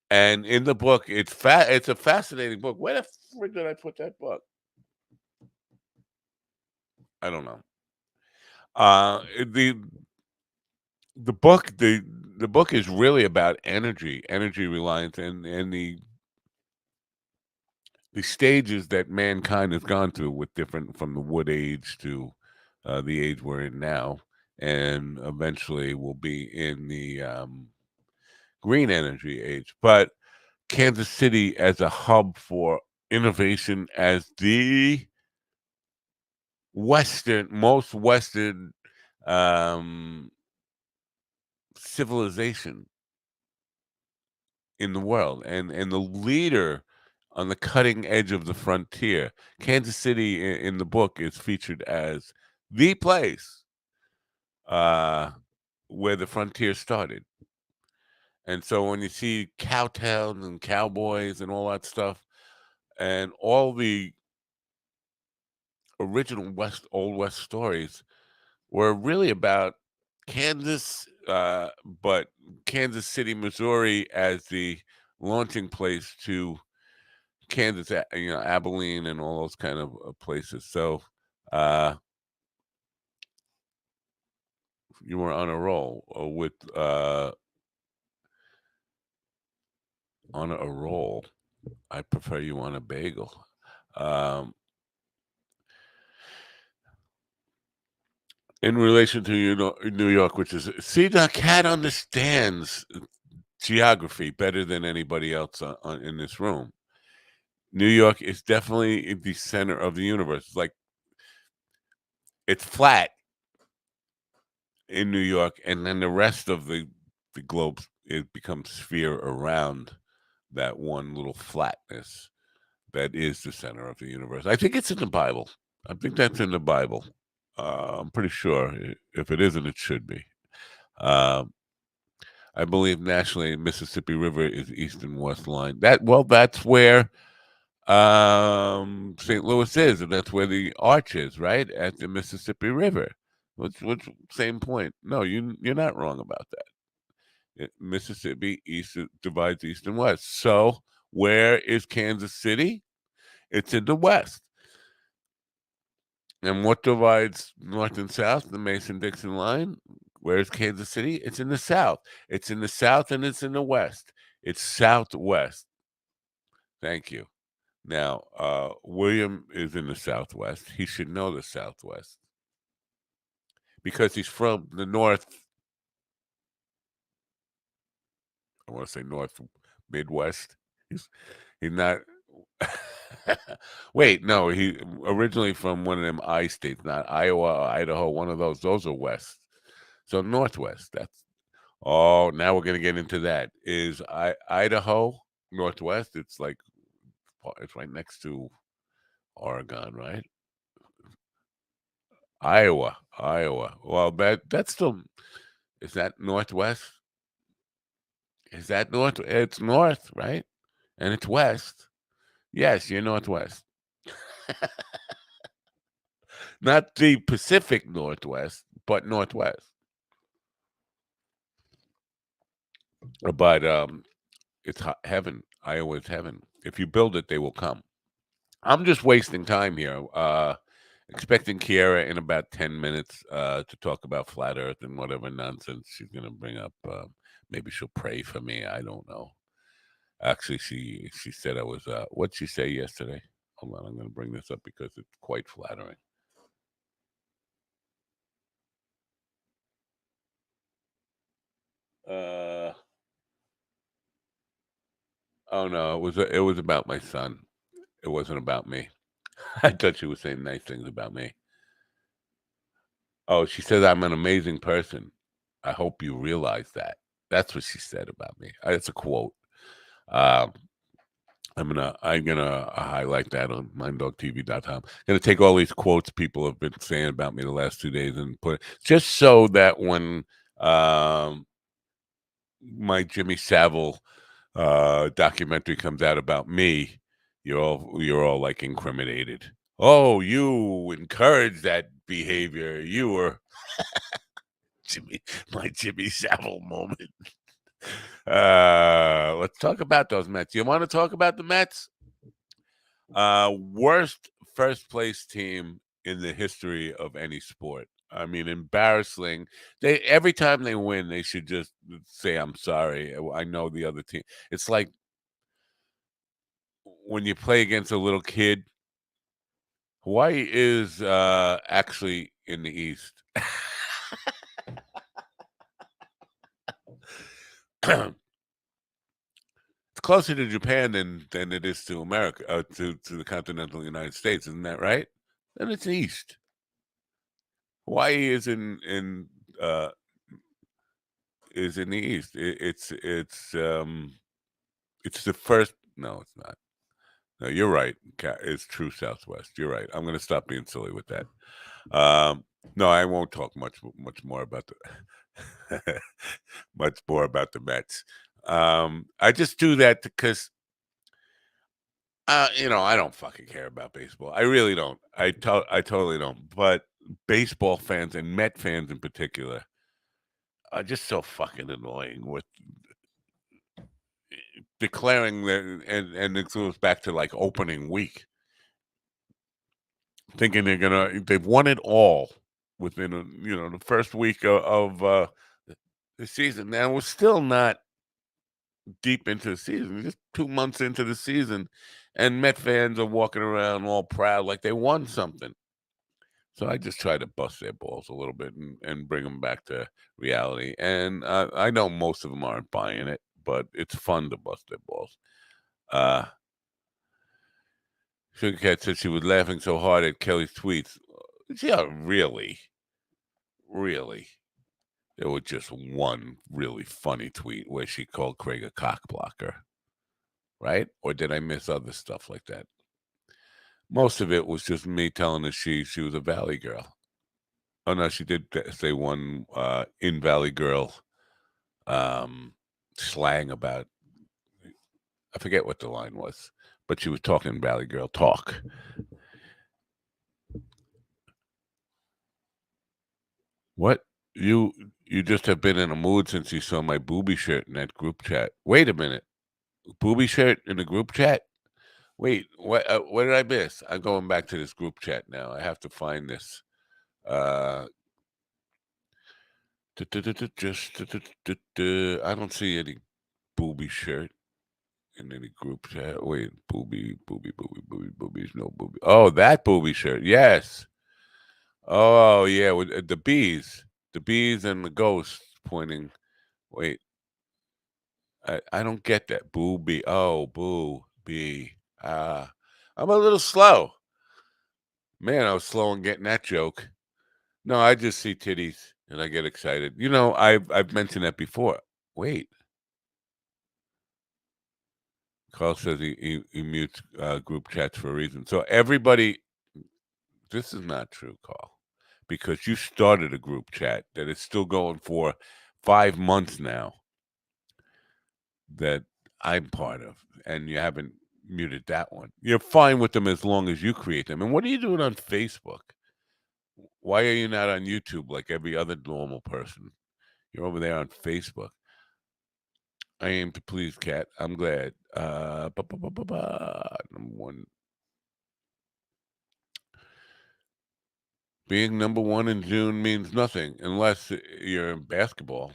And in the book, it's a fascinating book. Where the frick did I put that book? I don't know. The book the book is really about energy reliance, and the stages that mankind has gone through with different from the wood age to the age we're in now, and eventually we'll be in the green energy age. But Kansas City as a hub for innovation, as the most Western um, civilization in the world, and the leader on the cutting edge of the frontier. Kansas City in the book is featured as the place uh, where the frontier started. And so when you see cowtowns and cowboys and all that stuff, and all the original Old West stories were really about Kansas, but Kansas City, Missouri, as the launching place to Kansas, Abilene, and all those kind of places. So uh, you were on a roll with on a roll. I prefer you on a bagel. Um, in relation to New York, which is see the cat understands geography better than anybody else in this room. New York is definitely the center of the universe. It's like it's flat in New York, and then the rest of the globe it becomes sphere around that one little flatness that is the center of the universe. I think it's in the Bible. I think that's in the Bible. I'm pretty sure. If it isn't, it should be. Um, I believe nationally, Mississippi River is east and west line. That's where St. Louis is, and that's where the arch is, right at the Mississippi River. Which same point? No, you're not wrong about that. Mississippi divides east and west. So where is Kansas City? It's in the west. And what divides north and south? The Mason-Dixon line. Where's Kansas City? It's in the south. It's in the south and it's in the west. It's southwest. Thank you. Now, William is in the southwest. He should know the southwest because he's from the north. I want to say north Midwest. He's not. Wait, no, he originally from one of them I states, not Iowa or Idaho, one of those. Those are west. So northwest. That's now we're gonna get into that. Is Idaho northwest? It's like it's right next to Oregon, right? Iowa. Well, that's still is that northwest? Is that north? It's north, right? And it's west. Yes, you're northwest. Not the Pacific Northwest, but northwest. But it's heaven. Iowa's heaven. If you build it, they will come. I'm just wasting time here. Expecting Kiera in about 10 minutes to talk about flat Earth and whatever nonsense she's going to bring up. Maybe she'll pray for me. I don't know. Actually, she said I was. What'd she say yesterday? Hold on, I'm going to bring this up because it's quite flattering. Uh, oh no, it was about my son. It wasn't about me. I thought she was saying nice things about me. Oh, she said I'm an amazing person. I hope you realize that. That's what she said about me. It's a quote. Um, I'm gonna highlight that on minddogtv.com. Gonna take all these quotes people have been saying about me the last 2 days and put just so that when um, my Jimmy Savile documentary comes out about me, you're all like incriminated. Oh, you encourage that behavior. You were Jimmy, my Jimmy Savile moment. Let's talk about those Mets. You want to talk about the Mets? Worst first place team in the history of any sport. I mean, embarrassing. They every time they win, they should just say, "I'm sorry. I know the other team." It's like when you play against a little kid. Hawaii is actually in the East. It's closer to Japan than it is to America, to the continental United States, isn't that right? And it's east. Hawaii uh is in the east. It's the first. No, it's not. No, you're right. It's true Southwest. You're right. I'm going to stop being silly with that. Um, no, I won't talk much more about the much more about the Mets. I just do that because I don't fucking care about baseball. I really don't. I totally don't. But baseball fans and Met fans in particular are just so fucking annoying with declaring that, and it goes back to like opening week, thinking they've won it all within the first week of the season. Now we're still not. deep into the season, just 2 months into the season, and Met fans are walking around all proud like they won something. So I just try to bust their balls a little bit and bring them back to reality. And I know most of them aren't buying it, but it's fun to bust their balls. Uh, Sugar Cat said she was laughing so hard at Kelly's tweets. Yeah, really, really. There was just one really funny tweet where she called Craig a cock blocker, right? Or did I miss other stuff like that? Most of it was just me telling her she was a Valley girl. Oh no, she did say one in Valley girl um, slang about, I forget what the line was, but she was talking Valley girl talk. What? You you just have been in a mood since you saw my booby shirt in that group chat. Wait a minute. Booby shirt in the group chat? Wait, what did I miss? I'm going back to this group chat now. I have to find this. Uh I don't see any booby shirt in any group chat. Wait, boobies, no booby. Oh, that booby shirt. Yes. Oh, yeah, with the bees and the ghosts pointing. Wait, I don't get that. Booby. Oh, boo, bee. I'm a little slow. Man, I was slow in getting that joke. No, I just see titties and I get excited. I've mentioned that before. Wait, Carl says he mutes group chats for a reason. So everybody, this is not true, Carl, because you started a group chat that is still going for 5 months now that I'm part of, and you haven't muted that one. You're fine with them as long as you create them. And what are you doing on Facebook? Why are you not on YouTube like every other normal person? You're over there on Facebook. I aim to please, Cat. I'm glad. Number one, being number one in June means nothing unless you're in basketball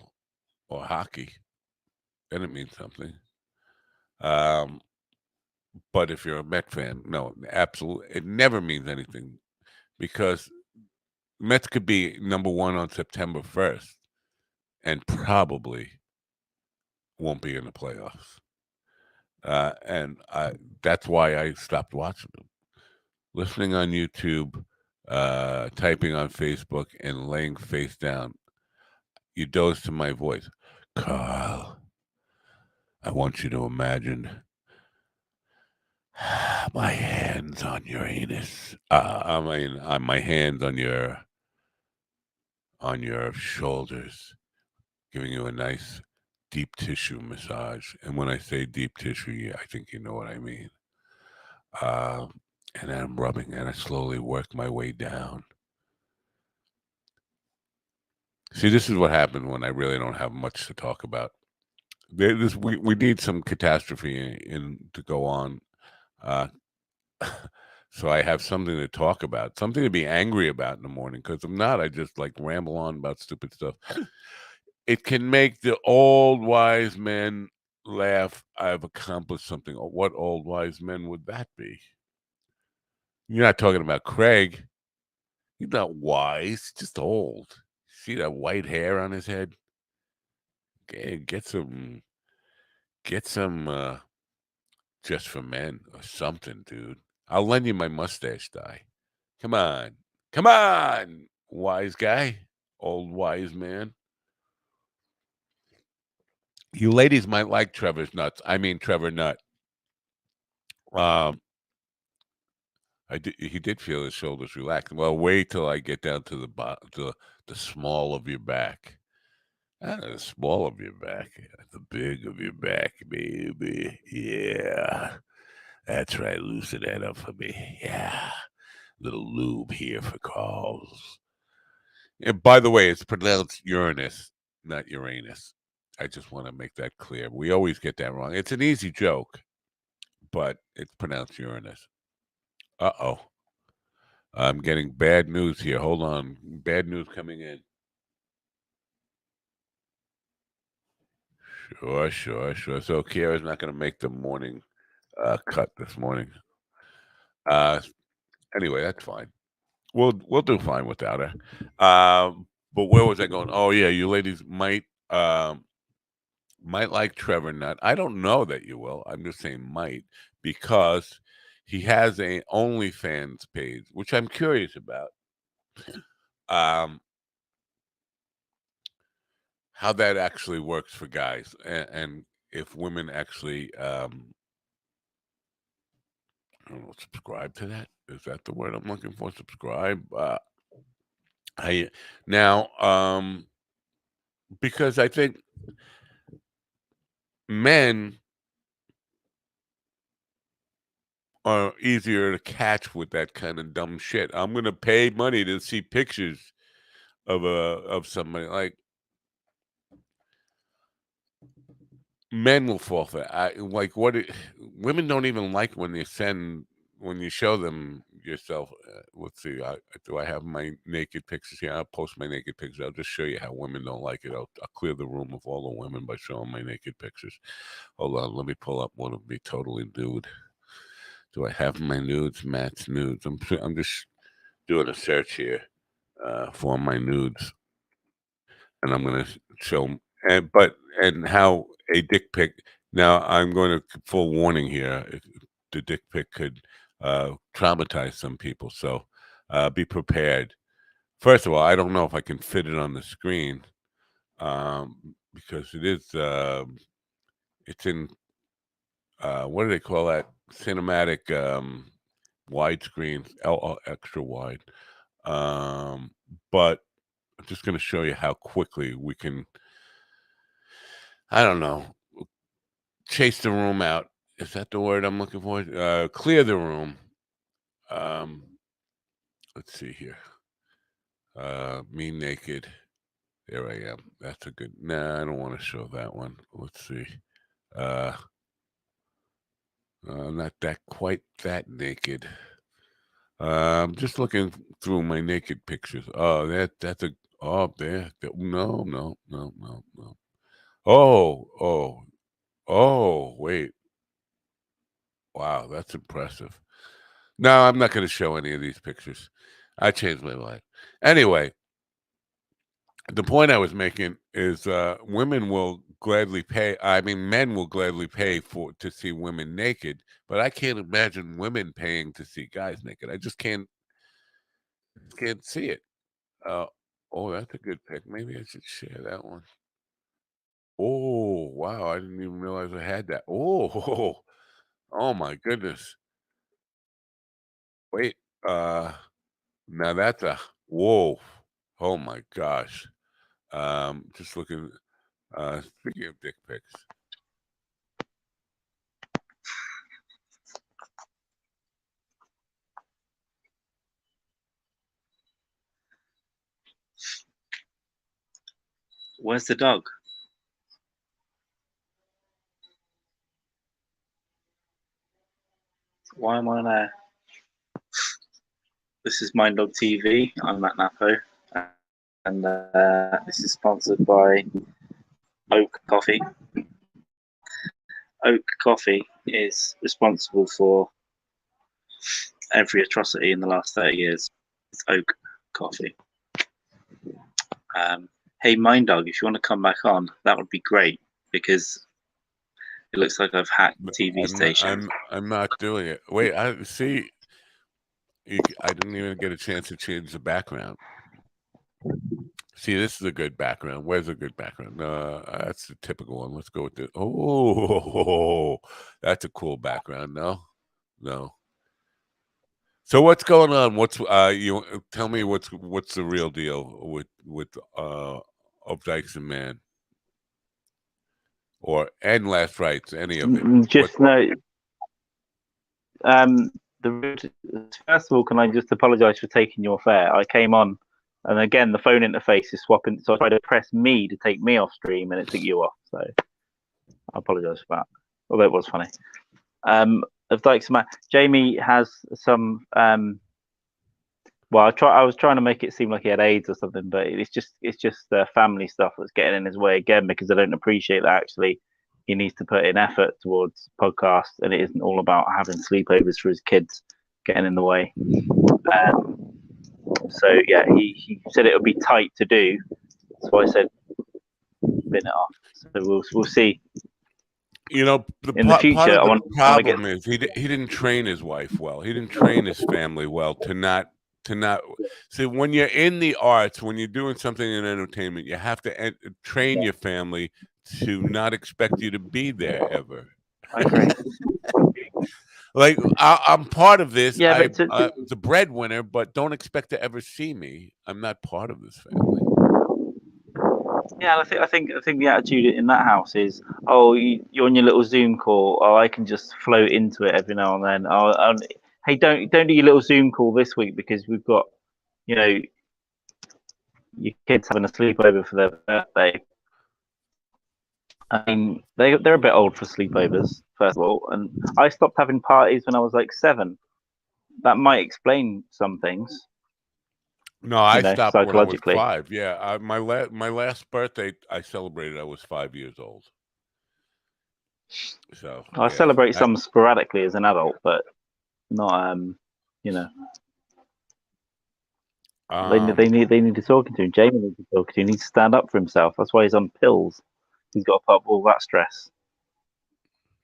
or hockey. Then it means something. Um, but if you're a Met fan, no, absolutely, it never means anything because Mets could be number one on September 1st and probably won't be in the playoffs. And that's why I stopped watching them. Listening on YouTube, typing on Facebook, and laying face down. You doze to my voice. Carl, I want you to imagine my hands on your anus. On my hands on your shoulders, giving you a nice deep tissue massage. And when I say deep tissue, yeah, I think you know what I mean. And then I'm rubbing, and I slowly work my way down. See, this is what happened when I really don't have much to talk about. We need some catastrophe to go on, uh, so I have something to talk about, something to be angry about in the morning. Because if not, I just like ramble on about stupid stuff. It can make the old wise men laugh. I've accomplished something. What old wise men would that be? You're not talking about Craig. He's not wise, just old. See that white hair on his head? Get some just for men or something, dude. I'll lend you my mustache dye. Come on. Come on, wise guy, old wise man. You ladies might like Trevor's nuts. I mean Trevor Nut. Um, he did feel his shoulders relax. Well, wait till I get down to the small of your back. The small of your back, the big of your back, baby. Yeah, that's right. Loosen that up for me. Yeah, little lube here for calls. And by the way, it's pronounced Uranus, not Uranus. I just want to make that clear. We always get that wrong. It's an easy joke, but it's pronounced Uranus. Uh-oh. I'm getting bad news here. Hold on. Bad news coming in. Sure. So Kiara's not going to make the morning cut this morning. Anyway, that's fine. We'll do fine without her. But where was I going? Oh yeah, you ladies might like Trevor Nutt. I don't know that you will. I'm just saying might because he has a OnlyFans page, which I'm curious about. How that actually works for guys, and if women actually, I don't know, subscribe to that. Is that the word I'm looking for? Subscribe. I now, because I think men are easier to catch with that kind of dumb shit. I'm gonna pay money to see pictures of somebody. Like men will fall for it. Like women don't even like when you show them yourself. Let's see. Do I have my naked pictures here? I'll post my naked pictures. I'll just show you how women don't like it. I'll clear the room of all the women by showing my naked pictures. Hold on, let me pull up one of me totally nude. Do I have my nudes? Matt's nudes. I'm just doing a search here for my nudes, and I'm going to show and how a dick pic. Now I'm going to full warning here. The dick pic could traumatize some people, so be prepared. First of all, I don't know if I can fit it on the screen because it's in what do they call that? Cinematic widescreen, extra wide. But I'm just going to show you how quickly we can, I don't know, chase the room out. Is that the word I'm looking for? Clear the room. Um, let's see here. Me naked. There I am. That's a good. Nah, I don't want to show that one. Let's see. Uh, not that quite that naked. I'm just looking through my naked pictures. Oh, that's a. Oh, there. No. Oh. Wait. Wow, that's impressive. No, I'm not going to show any of these pictures. I changed my mind. Anyway, the point I was making is women will gladly pay. I mean, men will gladly pay to see women naked, but I can't imagine women paying to see guys naked. I just can't see it. Uh, oh, that's a good pick. Maybe I should share that one. Oh, wow! I didn't even realize I had that. Oh, oh my goodness! Wait, uh, now that's a whoa! Oh my gosh! Just looking. Speaking of dick pics, Where's the dog? Why am I on air? This is Mind Dog TV. I'm Matt Napo, and this is sponsored by Oak Coffee. Oak Coffee is responsible for every atrocity in the last 30 years. It's Oak Coffee. Hey, Mind Dog, if you want to come back on, that would be great because it looks like I've hacked the TV station. I'm not doing it. Wait, I see. I didn't even get a chance to change the background. See, this is a good background. Where's a good background? That's the typical one. Let's go with the. Oh, that's a cool background. No. So what's going on? What's you tell me what's the real deal with of Dykes and Man and Last Rites, any of it? Just no. First of all, can I just apologise for taking your fare? I came on, and again the phone interface is swapping, so I tried to press me to take me off stream, and it took you off. So I apologise for that. Although it was funny. Of Dykes and Man, Jamie has some Well, I was trying to make it seem like he had AIDS or something, but it's just family stuff that's getting in his way again, because I don't appreciate that actually he needs to put in effort towards podcasts, and it isn't all about having sleepovers for his kids getting in the way. So yeah, he said it would be tight to do, so I said bin it off. So we'll see. You know, In the part future, of I the want to get. problem is he didn't train his wife well. He didn't train his family well to not see, when you're in the arts, when you're doing something in entertainment, you have to train your family to not expect you to be there ever. I agree. Like I'm part of this. Yeah, I but the breadwinner, but don't expect to ever see me. I'm not part of this family. yeah, I think the attitude in that house is, oh, you're on your little Zoom call. Oh, I can just float into it every now and then. Oh, hey, don't do your little Zoom call this week because we've got, you know, your kids having a sleepover for their birthday. I mean, they're a bit old for sleepovers, first of all, and I stopped having parties when I was like 7. That might explain some things, No, I stopped when I was psychologically. 5. Yeah, my last birthday I celebrated. I was 5 years old. So I yeah, celebrate some sporadically as an adult, but not, you know. They need to talking to him. Jamie needs to talk to him. He needs to stand up for himself. That's why he's on pills. He's got to put up all that stress.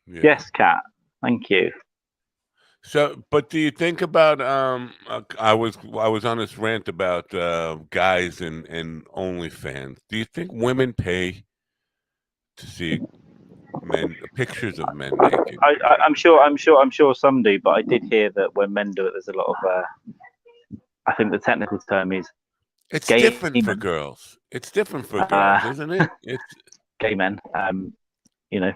yeah. Yes, Kat. Thank you. So, but do you think about I was on this rant about guys and OnlyFans. Do you think women pay to see pictures of men naked? I'm sure some do, but I did hear that when men do it, there's a lot of. I think the technical term is It's gay different for men. girls. It's different for girls, isn't it? It's gay men. You know.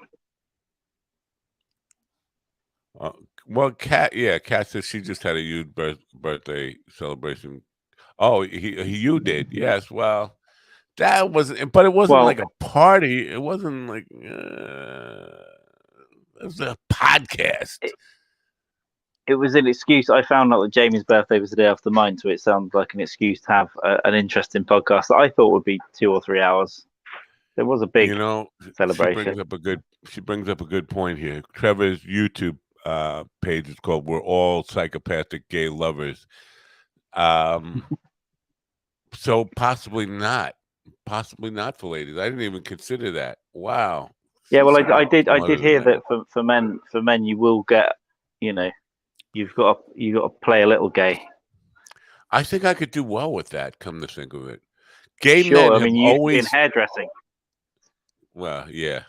well, Kat says she just had a huge birthday celebration. Oh, you did, yes. Well, that wasn't, but it wasn't like a party. It wasn't like it was a podcast. It was an excuse. I found out that Jamie's birthday was the day after mine, so it sounds like an excuse to have an interesting podcast that I thought would be 2 or 3 hours. It was a big celebration. She brings up a good point here. Trevor's YouTube page is called "We're All Psychopathic Gay Lovers." So possibly not for ladies. I didn't even consider that. Wow. Yeah, well, I did hear that for men you will get, you know, you've got to play a little gay. I think I could do well with that. Come to think of it, gay sure, men I mean, have you always in hairdressing. Well, yeah.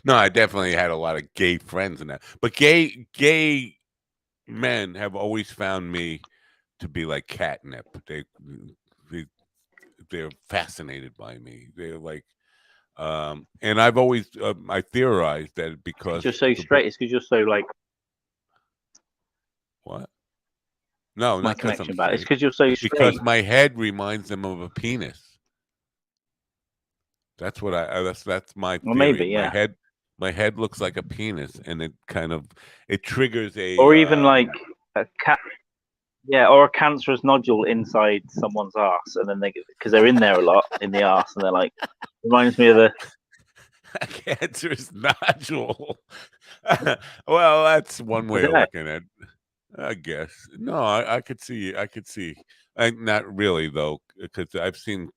No, I definitely had a lot of gay friends in that, but gay men have always found me to be like catnip. They're fascinated by me. They're like, and I've always I theorized that because you're so straight, it's because you're so like. What? No, my not because I'm connection back. It's straight. because you're so straight. Because my head reminds them of a penis. That's what that's my theory. Well, maybe, yeah. My head looks like a penis, and it triggers a. Or even like a cat. Yeah, or a cancerous nodule inside someone's ass, and then because they're in there a lot in the ass, and they're like, reminds me of the a cancerous nodule. Well, that's one way of looking at it, I guess. No, I could see. Not really though, because I've seen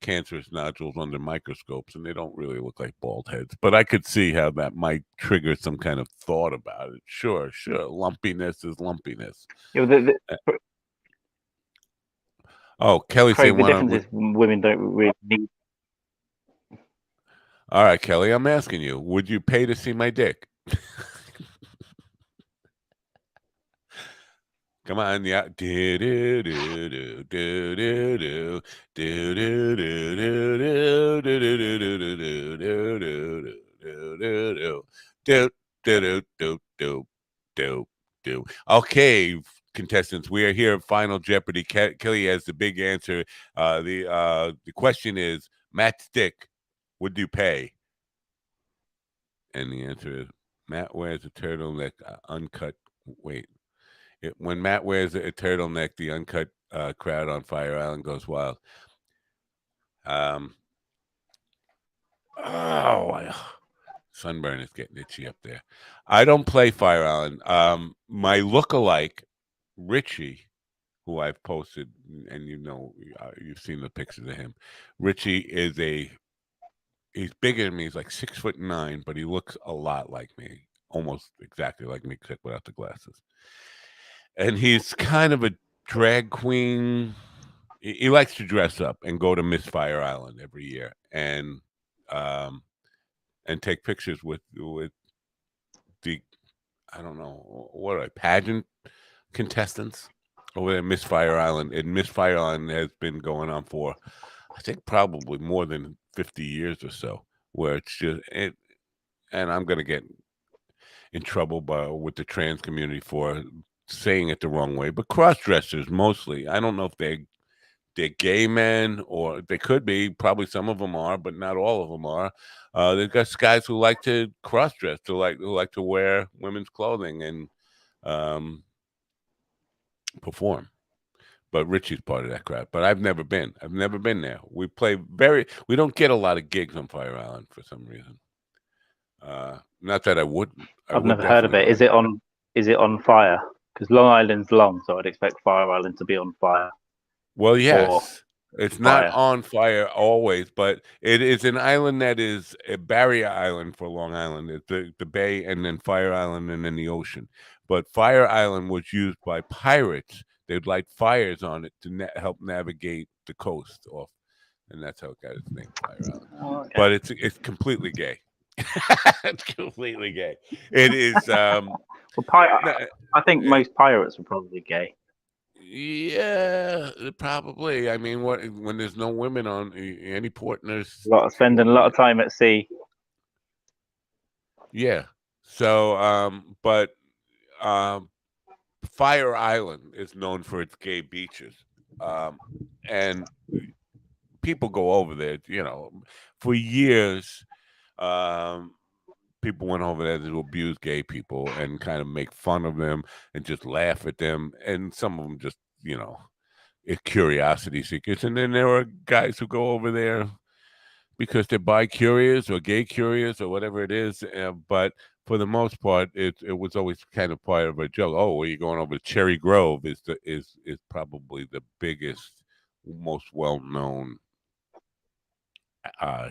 cancerous nodules under microscopes, and they don't really look like bald heads. But I could see how that might trigger some kind of thought about it. Sure. Lumpiness is lumpiness. Oh, Kelly saying, the difference is women don't really need. All right, Kelly, I'm asking you, would you pay to see my dick? Come on, yeah. Okay, contestants, we are here at Final Jeopardy. Kelly has the big answer. The question is, Matt's dick, would you pay? And the answer is, Matt wears a turtleneck, uncut. Wait. When Matt wears a turtleneck, the uncut crowd on Fire Island goes wild. Um, sunburn is getting itchy up there. I don't play Fire Island. My lookalike, Richie, who I've posted, and you've seen the pictures of him. Richie he's bigger than me. He's like 6'9", but he looks a lot like me, almost exactly like me, except without the glasses. And he's kind of a drag queen. He likes to dress up and go to Miss Fire Island every year, um, and take pictures with the, I don't know, what are they, pageant contestants over there at Miss Fire Island. And Miss Fire Island has been going on for, I think, probably more than 50 years or so, where it's just it. And I'm gonna get in trouble with the trans community for saying it the wrong way, but cross dressers mostly. I don't know if they're gay men, or they could be. Probably some of them are, but not all of them are. They've got guys who like to cross dress, who like to wear women's clothing and um, perform. But Richie's part of that crowd. But I've never been. I've never been there. We don't get a lot of gigs on Fire Island for some reason. Not that I would I've never heard of definitely it. like. Is it on fire? Because Long Island's long, so I'd expect Fire Island to be on fire Well, or yes. It's not fire. on fire always, but it is an island that is a barrier island for Long Island. It's the bay, and then Fire Island, and then the ocean. But Fire Island was used by pirates. They'd light fires on it to help navigate the coast off, and that's how it got its name, Fire Island. Oh, okay. But it's completely gay. It's completely gay. It is. Well, I think eh, most pirates are probably gay. Yeah, probably. I mean, when there's no women on any port, and there's Spending a lot of time at sea. yeah. So, but Fire Island is known for its gay beaches, and people go over there. For years, um, people went over there to abuse gay people and kind of make fun of them and just laugh at them, and some of them just curiosity seekers. And then there are guys who go over there because they're bi curious or gay curious or whatever it is. But for the most part, it was always kind of part of a joke. Oh, are you going over to Cherry Grove? Is probably the biggest, most well known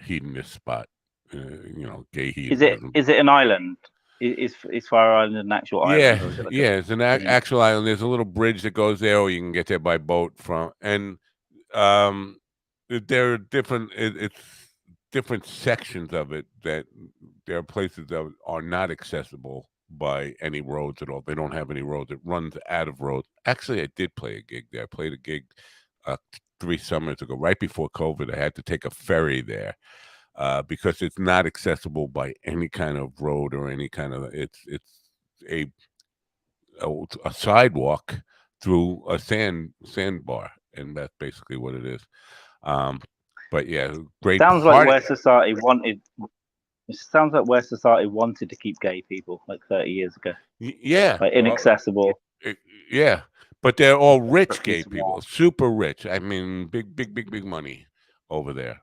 hedonist spot. Gay hedonism. Is it an island? Is Fire Island an actual island, Yeah, or is it like yeah. It's an actual island. There's a little bridge that goes there, or you can get there by boat from. And um, there are different. It's different sections of it that there are places that are not accessible by any roads at all. They don't have any roads. It runs out of roads. Actually, I did play a gig there. I played a gig 3 summers ago, right before COVID. I had to take a ferry there. Because it's not accessible by any kind of road or any kind of it's a a sidewalk through a sandbar, and that's basically what it is. Um, but yeah, great sounds like party. where society wanted. It sounds like where society wanted to keep gay people like 30 years ago. Yeah, Like inaccessible. yeah, but they're all rich gay people, super rich. I mean, big money over there.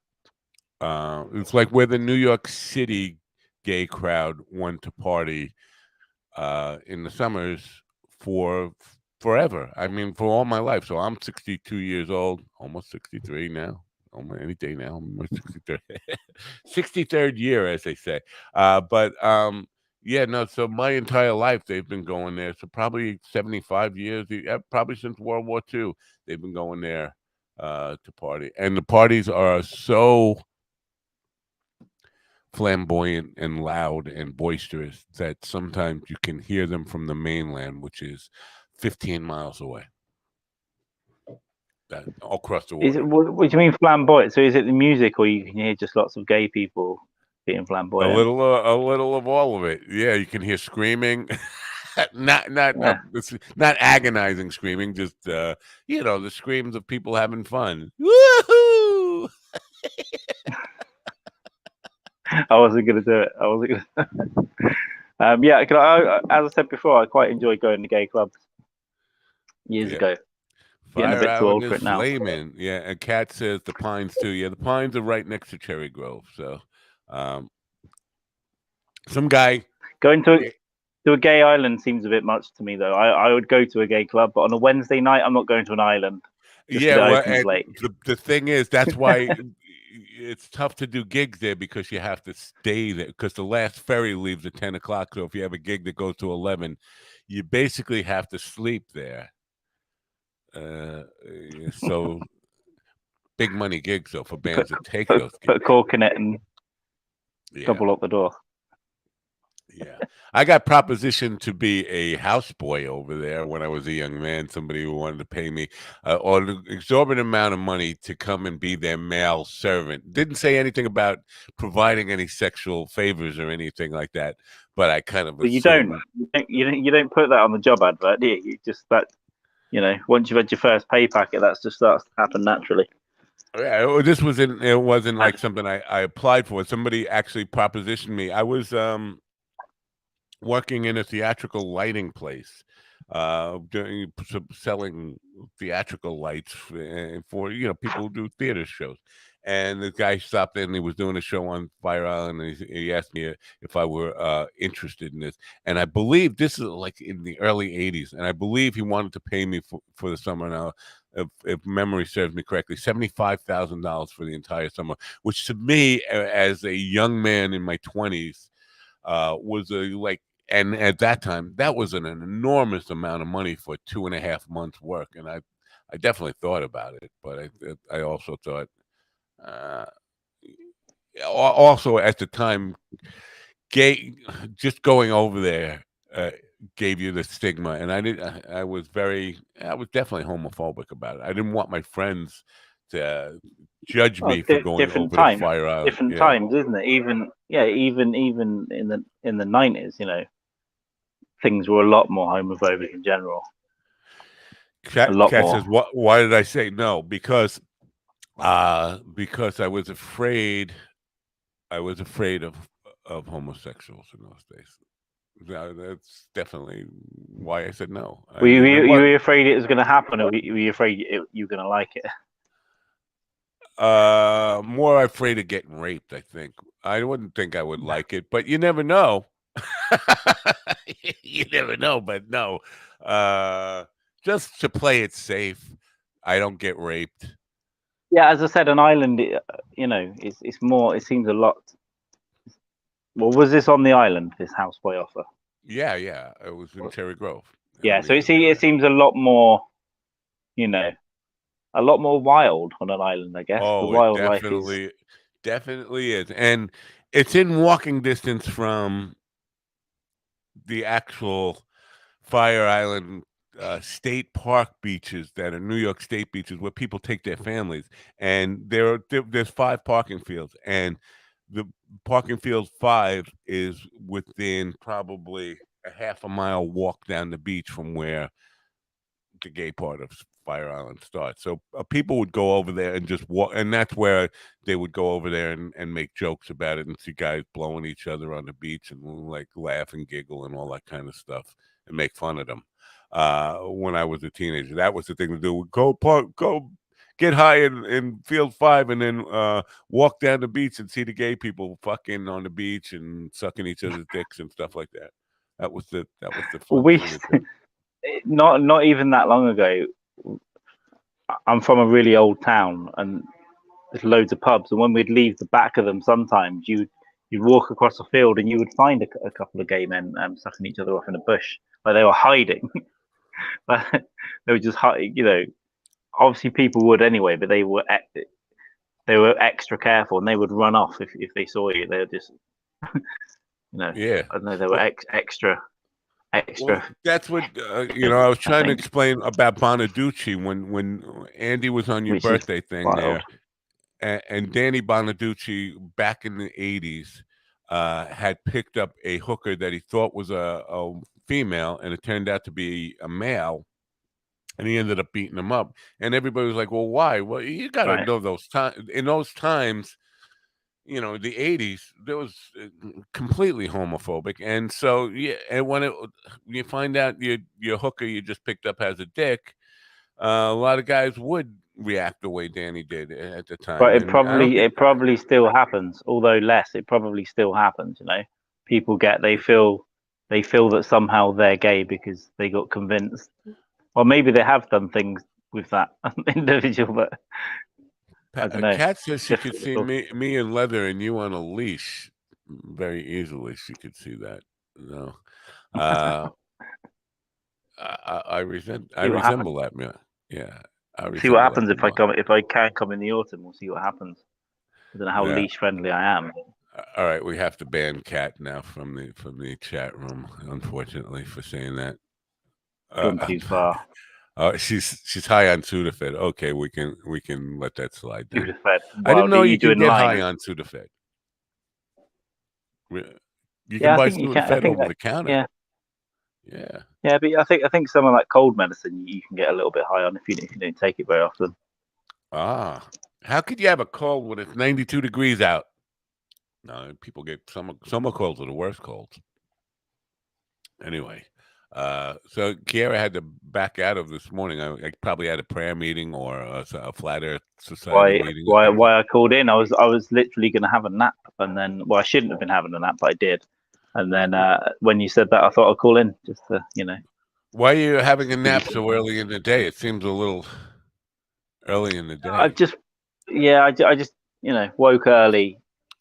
It's like where the New York City gay crowd went to party in the summers for forever. I mean, for all my life. So I'm 62 years old, almost 63 now. Almost any day now. I'm 63rd, 63rd year, as they say. But yeah, no. So my entire life they've been going there. So probably 75 years. Probably since World War II, they've been going there to party, and the parties are so flamboyant and loud and boisterous that sometimes you can hear them from the mainland, which is 15 miles away. All across the water. What do you mean flamboyant? So is it the music, or you can hear just lots of gay people being flamboyant? A little of all of it. Yeah, you can hear screaming. It's not agonizing screaming, just the screams of people having fun. Woohoo! I wasn't going to do it. I wasn't going to. Yeah, as I said before, I quite enjoy going to gay clubs. years Yeah. ago. Getting a Fire bit too Island old for is it now. flaming. Yeah, and Kat says the Pines too. Yeah, the Pines are right next to Cherry Grove. So, um, some guy. Going to a gay island seems a bit much to me, though. I would go to a gay club, but on a Wednesday night, I'm not going to an island just Yeah, because it well, opens and late. the thing is, that's why it's tough to do gigs there because you have to stay there because the last ferry leaves at 10 o'clock. So if you have a gig that goes to 11, you basically have to sleep there. So big money gigs though for Put bands that take put those put a gigs. cork in it and Yeah. double lock the door. Yeah. I got propositioned to be a houseboy over there when I was a young man. Somebody who wanted to pay me an exorbitant amount of money to come and be their male servant. Didn't say anything about providing any sexual favors or anything like that, but I kind of But you don't assumed. you don't put that on the job advert, do you? You just that once you've had your first pay packet, that's just starts to happen naturally. Yeah, this wasn't. It wasn't And like something I applied for. Somebody actually propositioned me. I was working in a theatrical lighting place, selling theatrical lights for people who do theater shows. And the guy stopped in. And he was doing a show on Fire Island. And he asked me if I were interested in this. And I believe this is like in the early '80s. And I believe he wanted to pay me for the summer. Now, if memory serves me correctly, $75,000 for the entire summer, which to me, as a young man in my 20s, was a like and at that time that was an enormous amount of money for 2.5 months work, and I definitely thought about it, but I also thought uh also at the time gay just going over there uh gave you the stigma, and I was definitely homophobic about it. I didn't want my friends to judge well, me for going different over to time, Fire Island. different Yeah. times, isn't it? Even in the 90s, things were a lot more homophobic in general. A lot Cat more. says, "What? Why did I say no? Because I was afraid. I was afraid of homosexuals in those days. That's definitely why I said no. I mean, there You was were afraid it was going to happen, or were you afraid you were going to like it? more afraid of getting raped. I think I wouldn't think I would like it, but you never know. You never know, but no. Uh, just to play it safe, I don't get raped. Yeah, as I said, an island, it's more. It seems a lot. Well, was this on the island? This houseboy offer? Yeah, yeah. It was in Cherry Grove Yeah, on so the it seems a lot more, you know, a lot more wild on an island. I guess the Oh, it wildlife is definitely is, and it's in walking distance from the actual Fire Island state park beaches that are New York State beaches where people take their families, and there's 5 parking fields, and the parking field 5 is within probably a half a mile walk down the beach from where the gay part of Fire Island starts. So people would go over there and just walk, and that's where they would go over there and make jokes about it and see guys blowing each other on the beach and like laugh and giggle and all that kind of stuff and make fun of them. When I was a teenager, that was the thing to do. Go park, go get high in field 5 and then walk down the beach and see the gay people fucking on the beach and sucking each other's dicks and stuff like that. That was the well, fun we thing to do. not even that long ago. I'm from a really old town, and there's loads of pubs. And when we'd leave the back of them, sometimes you'd walk across a field and you would find a couple of gay men sucking each other off in a bush, like they were hiding. They were just hiding. Obviously people would anyway, but they were extra careful and they would run off if they saw you. They were just, Yeah. I don't know, they were Well, extra. that's what I was I trying to think, explain about Bonaducci when Andy was on your which is birthday thing wild. there, and Danny Bonaducci back in the '80s had picked up a hooker that he thought was a female, and it turned out to be a male, and he ended up beating him up, and everybody was like, "Well, why?" Well, you got to Right. know those times. In those times, the '80s, there was completely homophobic, and so yeah, and when you find out your hooker you just picked up has a dick, a lot of guys would react the way Danny did at the time, But and I don't think. it probably still happens, although less. It probably still happens. You know, people they feel that somehow they're gay because they got convinced, or maybe they have done things with that individual, but I don't know. Kat says she could Difficult see to me in leather and you on a leash very easily. She could see that. No, uh, I see what happens. resemble that man. Yeah, I See what resemble that happens remark. if I can come in the autumn. We'll see what happens. I don't know how Yeah. leash friendly I am. All right, we have to ban Kat now from the chat room, unfortunately, for saying that. Gone too far. She's high on Sudafed. Okay, we can let that slide You then. just said, I "Wow, didn't are know you you could doing get lying?" high on Sudafed. You can Yeah, I buy think you can. I Sudafed think over that. the counter. Yeah, Yeah. yeah, but I think some of that cold medicine you can get a little bit high on if you don't take it very often. Ah, how could you have a cold when it's 92 degrees out? No, people get summer colds are the worst colds. Anyway, so Kiara had to back out of this morning. I probably had a prayer meeting or a Flat Earth Society meeting or something. Why I called in? I was literally going to have a nap, and then I shouldn't have been having a nap, but I did. And then when you said that, I thought I'd call in just to Why are you having a give you nap some. so early in the day? It seems a little early in the I day. just I just woke early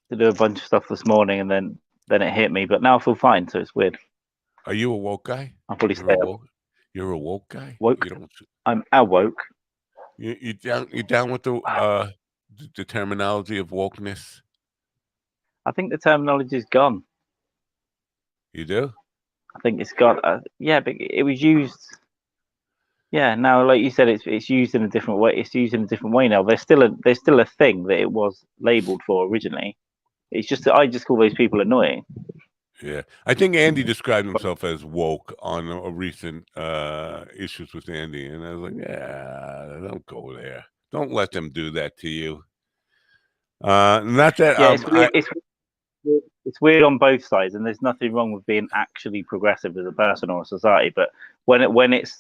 to do a bunch of stuff this morning, and then it hit me. But now I feel fine, so it's weird. Are you a woke guy? I'll probably You're a stay up. woke. You're a woke guy. Woke. You don't. I'm awoke. You down with the terminology of wokeness? I think the terminology is gone. You do? I think it's got yeah, but it was used. Yeah, now like you said, it's used in a different way. It's used in a different way now. There's still a thing that it was labelled for originally. It's just that I just call those people annoying. Yeah, I think Andy described himself as woke on a recent issues with Andy, and I was like, yeah, don't go there. Don't let them do that to you. Not that Yeah, it's weird. It's weird on both sides, and there's nothing wrong with being actually progressive as a person or a society. But when it's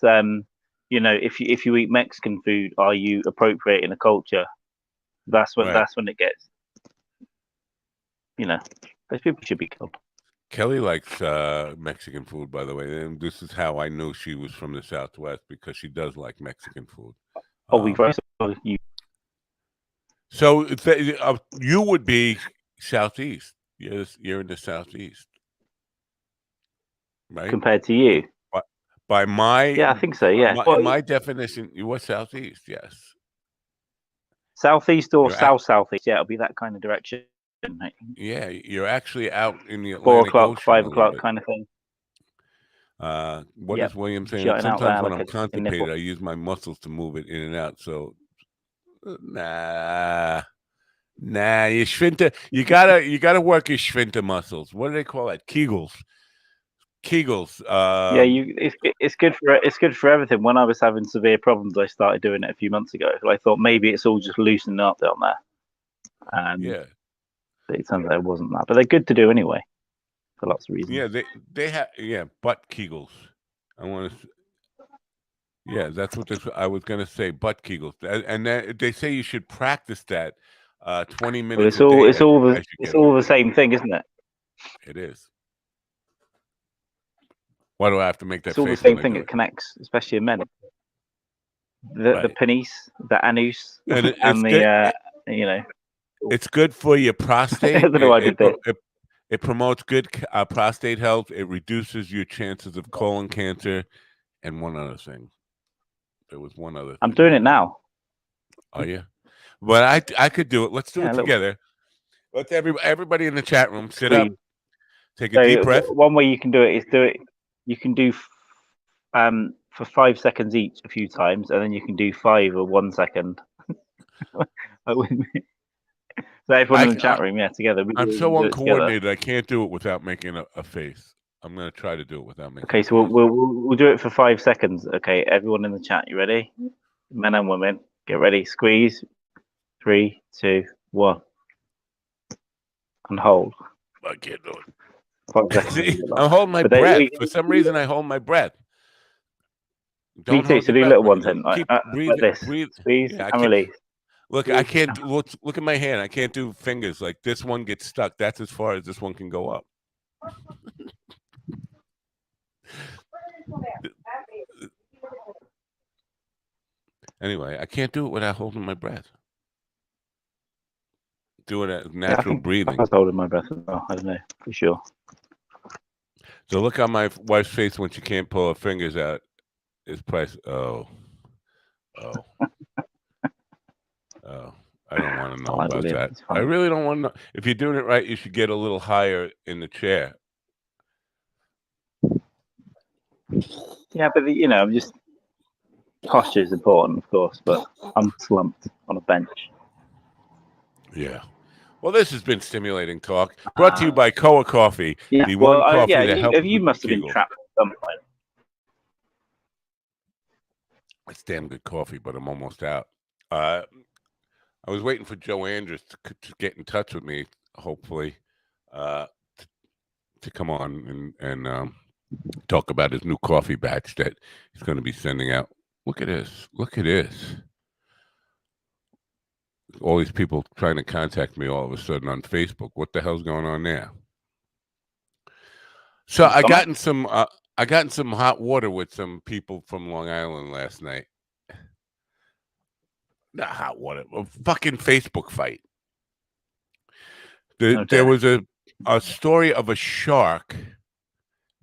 if you eat Mexican food, are you appropriating a culture? That's right. when it gets those people should be killed. Kelly likes Mexican food, by the way, and this is how I knew she was from the Southwest because she does like Mexican food. Oh, we you So you would be Southeast. You're in the Southeast, right? compared to you. By, by my Yeah, I think so. Yeah, in my definition, you were Southeast. Yes, southeast or you're at, southeast. Yeah, it'll be that kind of direction. Mate. yeah, you're actually out in the 4 Atlantic o'clock, Ocean a 5 little o'clock bit. kind of thing. What Yep, is William saying? jutting out Sometimes there when like I'm a nipple. constipated, I use my muscles to move it in and out. So, nah, you Schwinter, you gotta work your Schwinter muscles. What do they call that? Kegels. Kegels. Yeah, it's good for everything. When I was having severe problems, I started doing it a few months ago. I thought maybe it's all just loosening up down there, and Yeah, it turns out it wasn't that. But they're good to do anyway for lots of reasons. yeah. They have butt Kegels. I want to. Yeah, that's what I was gonna say. Butt Kegels, and they say you should practice that 20 Well, minutes a day as you it's get all the older. same thing, isn't it? It is. Why do I have to make that It's all the face when same I thing. do It it? connects, especially in men. The Right. penis, the anus, And it's and good. It's good for your I prostate. don't know why I did that. It promotes good prostate health. It reduces your chances of colon cancer, and one other thing. There was one other I'm thing. doing it now. Oh yeah, but I could do it. Let's do Yeah, it a little together. Let's everybody in the chat room sit up, squeeze. take a deep So breath. one way you can do it is do it. You can do for 5 seconds each a few times, and then you can do 5 or 1 second. So everyone in the chat room, yeah, together. We I'm so do it together. uncoordinated. I can't do it without making a face. I'm gonna try to do it without making. Okay, a so face. we'll do it for 5 seconds. Okay, everyone in the chat, you ready? Men and women, get ready. Squeeze. 3, 2, 1, and hold. I can't do 5 it. seconds. See, I'm holding my But breath. For some reason, I hold my breath. Don't Me too. hold So your do breath. little ones then, Keep like this. breathe. Squeeze Yeah, I and can't. release. Look, I Squeeze can't. Look at my hand. I can't do fingers. Like this one gets stuck. That's as far as this one can go up. Anyway, I can't do it without holding my breath. Do it at natural breathing. I was holding my breath as well. I don't know for sure. So look on my wife's face when she can't pull her fingers out. It's price. Oh. I don't want to know about that. I really don't want to know. If you're doing it right, you should get a little higher in the chair. Yeah, but I'm just posture is important, of course, but I'm slumped on a bench. Yeah. Well, this has been Stimulating Talk, brought to you by Koa Coffee, the one coffee that helps you with must the have been Kegels. trapped at some point. It's damn good coffee, but I'm almost out. I was waiting for Joe Andrews to get in touch with me, hopefully, to come on and talk about his new coffee batch that he's going to be sending out. Look at this. Look at this. All these people trying to contact me all of a sudden on Facebook. What the hell's going on there? So I got in some hot water with some people from Long Island last night. Not hot water, a fucking Facebook fight. There was a story of a shark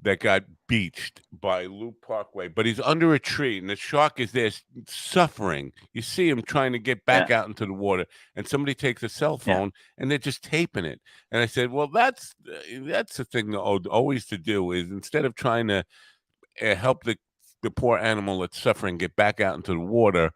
that got beached by Loop Parkway, but he's under a tree, and the shark is there suffering. You see him trying to get back out into the water, and somebody takes a cell phone, and they're just taping it. And I said, well, that's the thing always to do is instead of trying to help the poor animal that's suffering get back out into the water,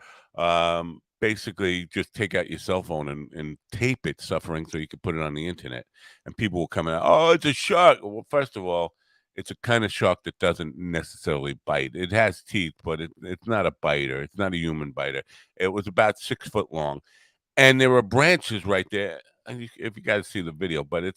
basically just take out your cell phone and tape it suffering so you can put it on the internet. And people will come out, oh, it's a shark. Well, first of all, it's a kind of shark that doesn't necessarily bite. It has teeth, but it's not a biter. It's not a human biter. It was about 6 foot long. And there were branches right there. If you guys see the video, but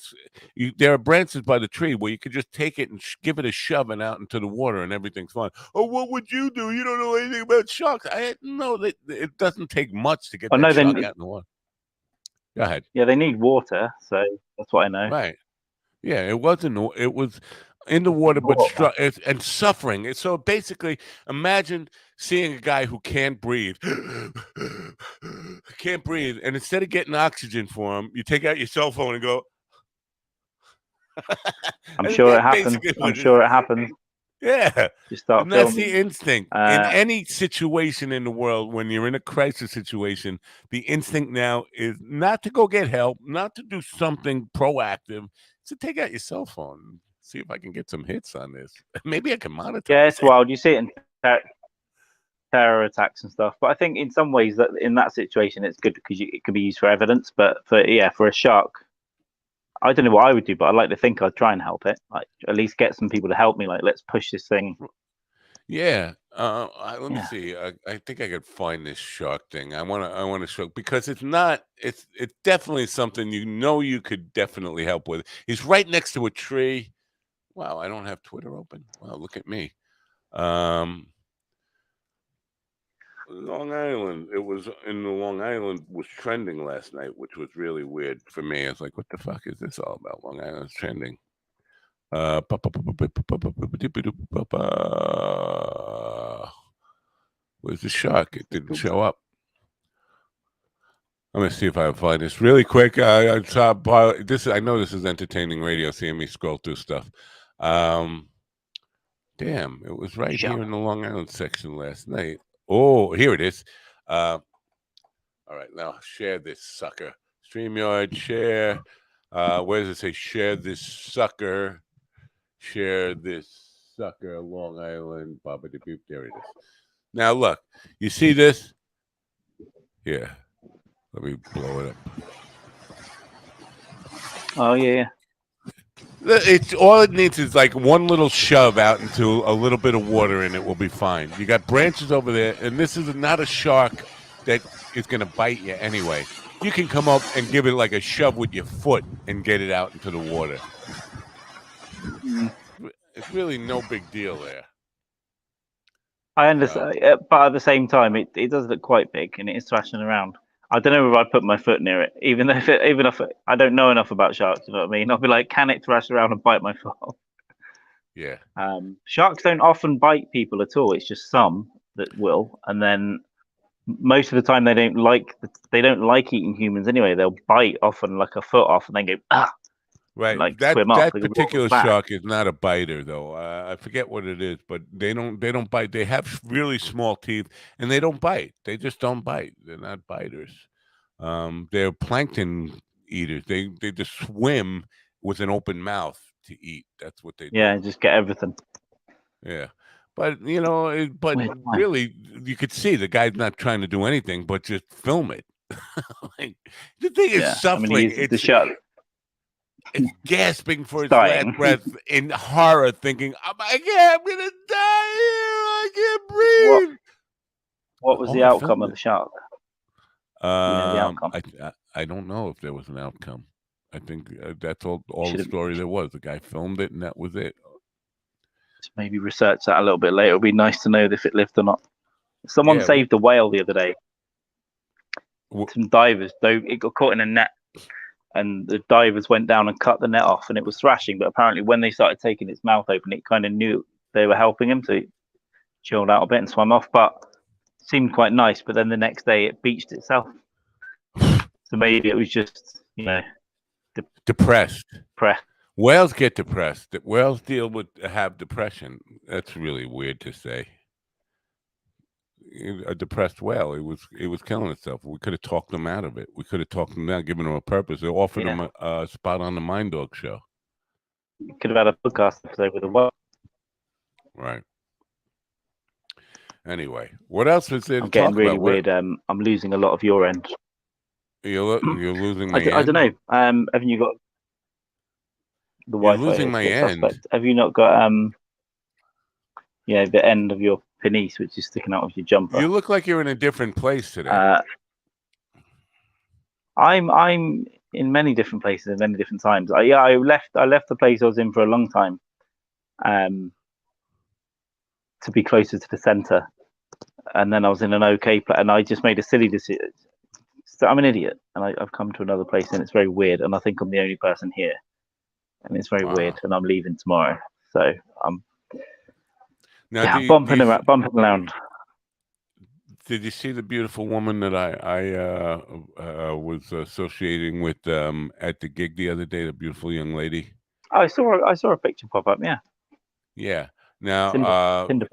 there are branches by the tree where you could just take it and give it a shove and out into the water and everything's fine. Oh, what would you do? You don't know anything about sharks. I know that it doesn't take much to get that shark out in the water. Go ahead. Yeah, they need water, so that's what I know. Right. Yeah, it was in the water, but and suffering. So basically, imagine seeing a guy who can't breathe, and instead of getting oxygen for him, you take out your cell phone and go. I'm sure it happens. Yeah, just start and filming. That's the instinct in any situation in the world. When you're in a crisis situation, the instinct now is not to go get help, not to do something proactive. To take out your cell phone, see if I can get some hits on this. Maybe I can monetize. Yeah, it's wild. You see it in terror attacks and stuff. But I think in some ways that in that situation it's good because it can be used for evidence. But for a shark, I don't know what I would do, but I'd like to think I'd try and help it. Like at least get some people to help me. Like let's push this thing. Yeah. Let me see. I think I could find this shark thing. I want to show because it's definitely something you could definitely help with. He's right next to a tree. Wow, I don't have Twitter open. Wow, look at me. Long Island. It was in the Long Island was trending last night, which was really weird for me. I was like, what the fuck is this all about? Long Island's trending. Where's the shark? It didn't show up. I'm gonna see if I can find this really quick. I saw this. I know this is entertaining radio. Seeing me scroll through stuff. Damn, it was right here in the Long Island section last night. Oh, here it is. All right, now share this sucker. StreamYard share. Where does it say share this sucker? Share this sucker, Long Island, Baba de Boop. There it is. Now look, you see this? Here, let me blow it up. Oh yeah. It's all it needs is like one little shove out into a little bit of water, and it will be fine. You got branches over there, and this is not a shark that is going to bite you anyway. You can come up and give it like a shove with your foot and get it out into the water. It's really no big deal there. I So understand, but at the same time, it does look quite big and it is thrashing around. I don't know if I put my foot near it, even if I don't know enough about sharks. You know what I mean? I'll be like, can it thrash around and bite my foot off? yeah, Sharks don't often bite people at all. It's just some that will, and then most of the time they don't like eating humans anyway. They'll bite often like a foot off and then go and right. like That swim off. that They go particular back. shark is not a biter, though. I forget what it is, but they don't bite. They have really small teeth, and they don't bite. They just don't bite. They're not biters. They're plankton eaters. They just swim with an open mouth to eat. That's what they Yeah, do. just get everything. Yeah. But but Weird. Why? really, you could see the guy's not trying to do anything but just film it. Like, the thing is Yeah, I mean, suffering. he's the shark. It's gasping for It's its last dying. breath in horror, thinking, I can't, I'm gonna die here. I can't what breathe. What was Oh, the I outcome filmed of it. the shark? You know the outcome. I don't know if there was an outcome. I think that's You all should the have story there was. The guy filmed it, and that was it. maybe researched that a little bit later. It'd be nice to know if it lived or not. Someone Yeah. saved a whale the other day. w- Some divers, though, it got caught in a net, and the divers went down and cut the net off, and it was thrashing. But apparently, when they started taking its mouth open, it kind of knew they were helping him, so it chilled out a bit and swam off. But it seemed quite nice. But then the next day, it beached itself. So maybe it was just, Depressed. depressed. Whales get depressed. Whales have depression. That's really weird to say. A depressed whale. It was killing itself. We could have talked them out of it. We could have talked them down, given them a purpose. They offered Yeah, them a spot on the Mind Dog show. could have had a podcast episode with a whale. Right. Anyway, what else is there to I'm getting talk really about? What weird. I'm losing a lot of your end. you're losing my I don't end. know. Haven't you got the You're Wi-Fi losing here is my a bit end. suspect? Have you not got the end of your penis which is sticking out of your jumper? You look like you're in a different place today. I'm in many different places at many different times. I left the place I was in for a long time, to be closer to the centre, and then I was in an okay place, and I just made a silly decision. So I'm an idiot, and I've come to another place, and it's very weird, and I think I'm the only person here, and it's very weird, Wow. and I'm leaving tomorrow, so I'm Now, bumping around. did you see the beautiful woman that I was associating with at the gig the other day? The beautiful young lady. Oh, I saw a picture pop up. Yeah, Yeah. Now, Tinder. Tinder.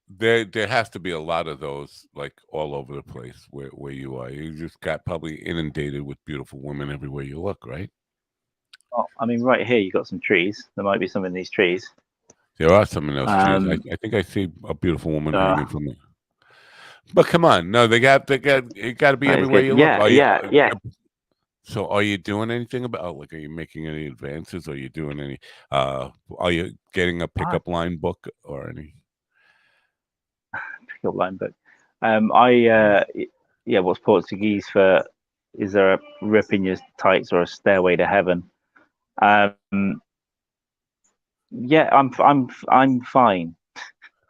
there has to be a lot of those, like, all over the place where you are. You just got probably inundated with beautiful women everywhere you look, right? Oh, I mean, right here you got some trees. There might be some in these trees. There are some in those trees. I Um, think I see a beautiful woman uh, hanging from it. But come on, no, it got to be that is everywhere good. you look. Yeah, yeah, yeah. So are you doing anything about, like, are you making any advances? Are you doing any are you getting a Ah, pickup line book or any? pick up line book. Yeah. What's Portuguese for? Is there a rip in your tights or a stairway to heaven? Yeah, I'm fine.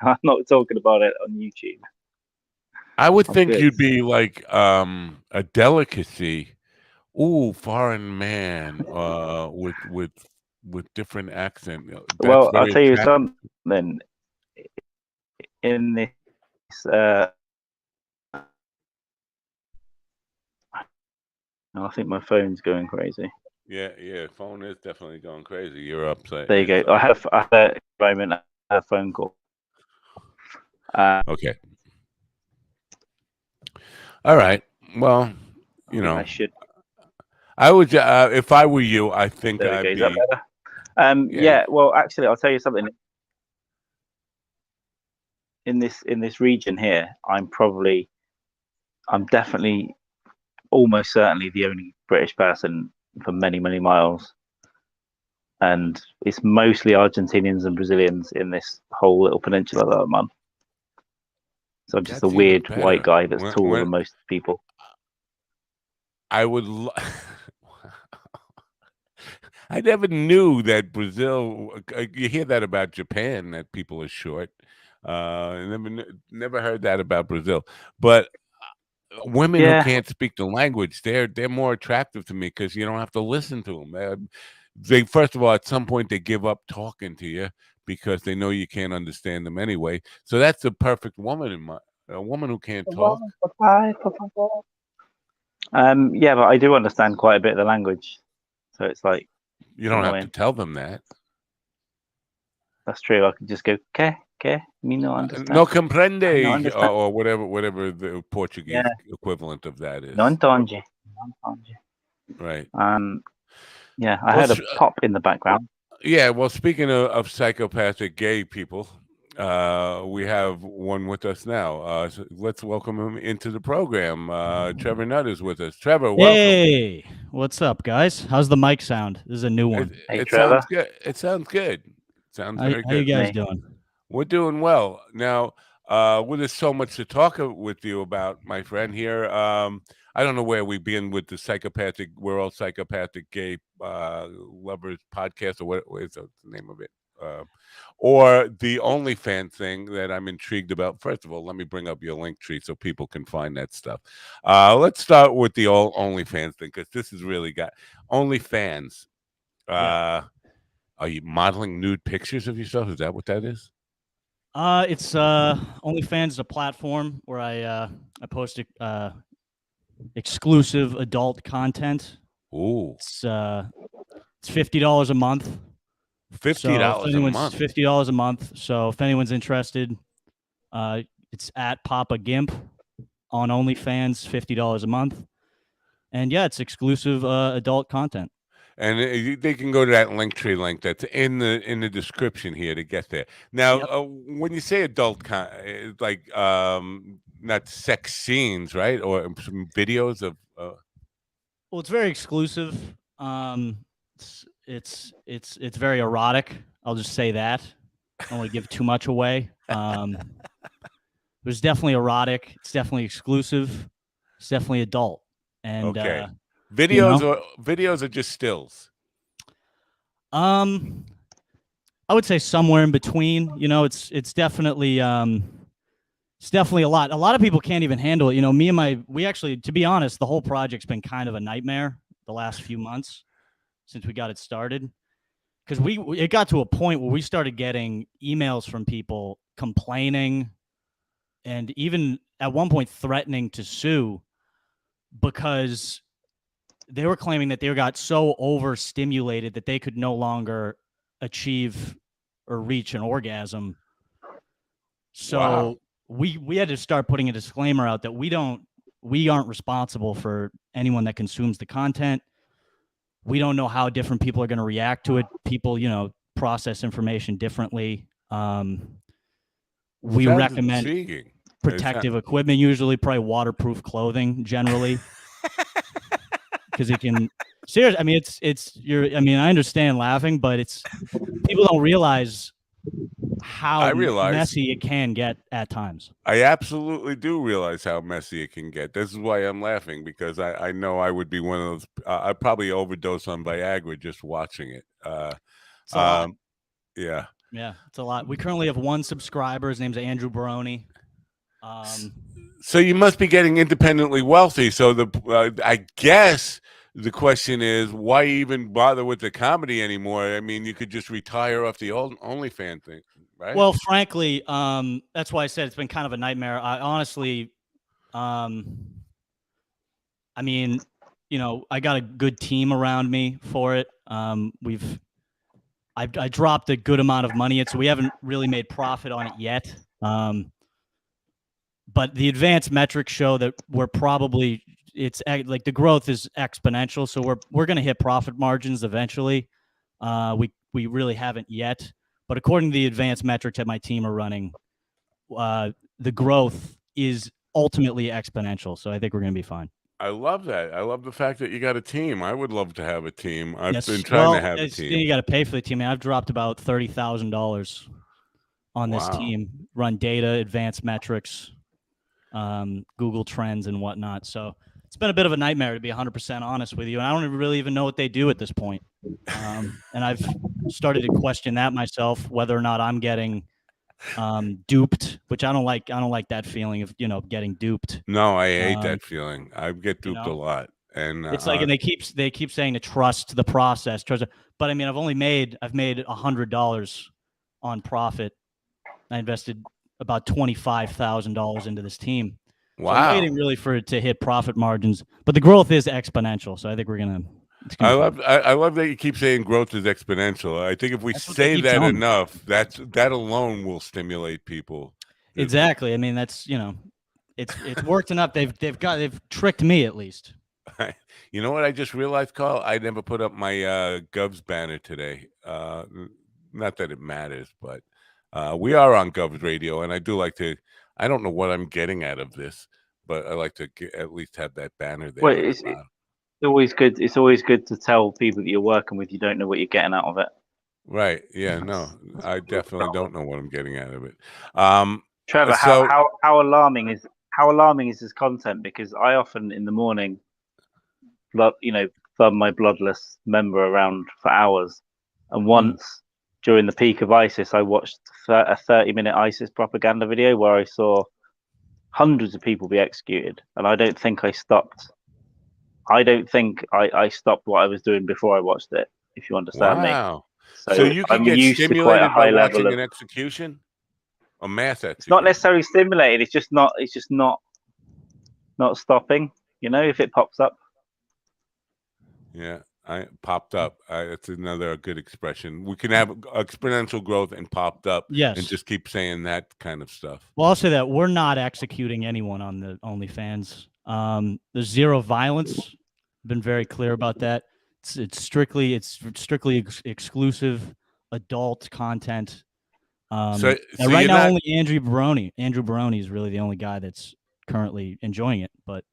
I'm not talking about it on YouTube. I would I'm think good. you'd be like a delicacy. Ooh, foreign man with different accent. That's Well, I'll very tell you attractive. something. In this, I think my phone's going crazy. Yeah, phone is definitely going crazy. You're upset. There you go. I had a moment, a phone call. Okay. All right. Well, I think I should. I would if I were you, I think There we go. I'd Is that be better? yeah. Well, actually, I'll tell you something. In this region here, I'm definitely, almost certainly the only British person for many, many miles, and it's mostly Argentinians and Brazilians in this whole little peninsula that I'm on. So I'm just a That's even weird white better. guy that's taller than most people. I would I never knew that Brazil. You hear that about Japan, that people are short. Never heard that about Brazil. But women who Yeah. can't speak the language, they're more attractive to me because you don't have to listen to them. They first of all, at some point, they give up talking to you because they know you can't understand them anyway. So that's the perfect woman a woman who can't talk. Yeah, but I do understand quite a bit of the language, so it's like You it's don't have to annoying. tell them that. That's true. I could just go, "Que? Me no No understand. I no comprende, understand." or whatever the Portuguese Yeah. equivalent of that is. No entende. No entende. Right. Yeah, I Well, heard a pop in the background. yeah. Well, speaking of psychopathic gay people, we have one with us now. So let's welcome him into the program. Trevor Nutt is with us. Trevor, welcome. Hey, what's up, guys? How's the mic sound? This is a new It, one. Hey, it Trevor. sounds good. It sounds good. Sounds very How you good. guys Me. doing? We're doing well now. With us so much to talk with you about, my friend here. I don't know where we begin with the psychopathic. We're all psychopathic gay lovers podcast, or what is the name of it? Or the OnlyFans thing that I'm intrigued about. First of all, let me bring up your link tree so people can find that stuff. Let's start with the OnlyFans thing because this has really got OnlyFans. Yeah. Are you modeling nude pictures of yourself? Is that what that is? It's OnlyFans is a platform where I post exclusive adult content. Ooh, It's $50 a month. $50 a month. $50 a month. So if anyone's interested, it's at Papa Gimp on OnlyFans, $50 a month. And yeah, it's exclusive adult content. And they can go to that Linktree link that's in the description here to get there. Now, Yep. when you say adult, like not sex scenes, right, or some videos of. Well, it's very exclusive. It's very erotic. I'll just say that. I don't want to give too much away. It was definitely erotic. It's definitely exclusive. It's definitely adult. And Okay, videos are just stills. I would say somewhere in between. It's definitely it's definitely a lot. A lot of people can't even handle it. We actually, to be honest, the whole project's been kind of a nightmare the last few months since we got it started. Because it got to a point where we started getting emails from people complaining and even at one point threatening to sue because they were claiming that they got so overstimulated that they could no longer achieve or reach an orgasm. So Wow. we had to start putting a disclaimer out that we aren't responsible for anyone that consumes the content. We don't know how different people are going to react to it. People, process information differently. We Sounds recommend intriguing. protective equipment, usually probably waterproof clothing generally. Because it can seriously, I mean, I understand laughing, but people don't realize how messy it can get at times. I absolutely do realize how messy it can get. This is why I'm laughing, because I know I would be one of those. I'd probably overdose on Viagra just watching it. It's a lot. Yeah. Yeah, it's a lot. We currently have one subscriber. His name's Andrew Baroni. So you must be getting independently wealthy. So I guess the question is, why even bother with the comedy anymore? I mean, you could just retire off the old OnlyFans thing, right? Well, frankly, that's why I said it's been kind of a nightmare. I honestly, I mean, I got a good team around me for it. I dropped a good amount of money in, so we haven't really made profit on it yet. But the advanced metrics show that it's like the growth is exponential. So we're going to hit profit margins eventually. We really haven't yet, but according to the advanced metrics that my team are running, the growth is ultimately exponential. So I think we're going to be fine. I love that. I love the fact that you got a team. I would love to have a team. I've been trying to have a team. You got to pay for the team. I've dropped about $30,000 on this team. Run data, advanced metrics, Google Trends, and whatnot. So it's been a bit of a nightmare, to be 100% honest with you. And I don't really even know what they do at this point. And I've started to question that myself, whether or not I'm getting duped, which I don't like. I don't like that feeling of getting duped. No, I hate that feeling. I get You duped a know, lot, and it's like, and they keep saying to trust the process, but I mean, I've made $100 on profit. I invested about $25,000 into this team. So I'm wow. waiting really for it to hit profit margins, but the growth is exponential. So I think it's I gonna. love that you keep saying growth is exponential. I think if we That's what they say keep that telling me. enough, that alone will stimulate people. Exactly. I mean, that's it's worked enough. They've tricked me at least. You know what I just realized, Carl? I never put up my Govs banner today. Not that it matters, but we are on Govs Radio, and I do like to. I don't know what I'm getting out of this, but I like to at least have that banner there. Well, it's always good. It's always good to tell people that you're working with you don't know what you're getting out of it. Right. Yeah. No, I definitely don't know what I'm getting out of it. Trevor, So how alarming is this content? Because I often in the morning, thumb my bloodless member around for hours, and once during the peak of ISIS, I watched a 30-minute ISIS propaganda video where I saw hundreds of people be executed, and I don't think I stopped. I don't think I stopped what I was doing before I watched it. If you understand me. wow. So So you can I'm get used to quite a stimulated by high level watching of. an execution, a mass It's not execution. necessarily stimulated. It's just not. It's just not stopping. If it pops up. Yeah, I popped up. It's another good expression. We can have exponential growth and popped up, and Yes. just keep saying that kind of stuff. Well, I'll say that we're not executing anyone on the OnlyFans. There's zero violence. Been very clear about that. It's strictly exclusive adult content. So And right you're now, not only Andrew Baroni. Andrew Baroni is really the only guy that's currently enjoying it. But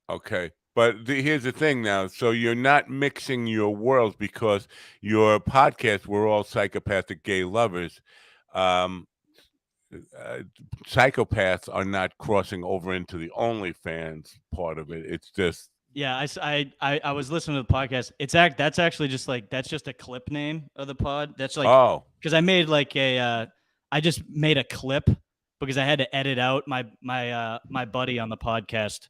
okay. But here's the thing now. So you're not mixing your worlds, because your podcast, we're all psychopathic gay lovers. Um, Psychopaths are not crossing over into the OnlyFans part of it. It's just yeah, I was listening to the podcast. That's actually just that's just a clip name of the pod. That's because I made I just made a clip because I had to edit out my buddy on the podcast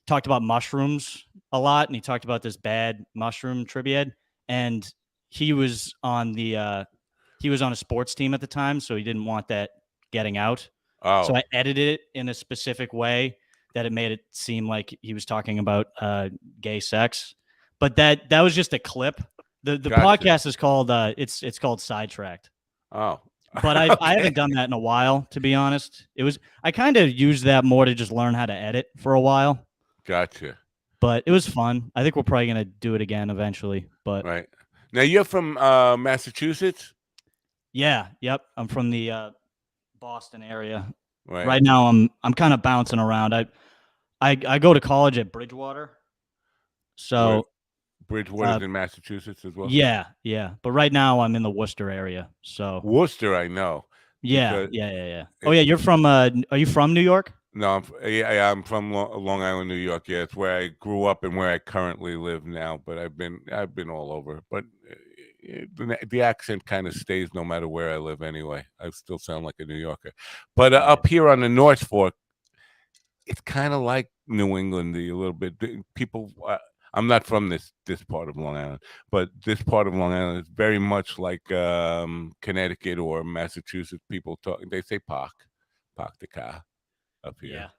talked about mushrooms a lot, and he talked about this bad mushroom trip he had, and he was on a sports team at the time, so he didn't want that getting out. So I edited it in a specific way that it made it seem like he was talking about gay sex. But that was just a clip. The Gotcha. podcast is called it's called Sidetracked. Oh. But I haven't done that in a while, to be honest. I kind of used that more to just learn how to edit for a while. Gotcha. But it was fun. I think we're probably gonna do it again eventually. But right now, you're from Massachusetts. Yeah. Yep. I'm from the Boston area. Right. Right now, I'm kind of bouncing around. I go to college at Bridgewater. So Bridgewater's in Massachusetts as well. Yeah. But right now I'm in the Worcester area. So Worcester, I know. Yeah. Oh yeah, you're from. Are you from New York? No, I'm from Long Island, New York. Yeah, it's where I grew up and where I currently live now. But I've been all over. But the accent kind of stays no matter where I live anyway. I still sound like a New Yorker. But up here on the North Fork, it's kind of like New England a little bit. People, I'm not from this part of Long Island, but this part of Long Island is very much like Connecticut or Massachusetts. People talk. They say park the car up here.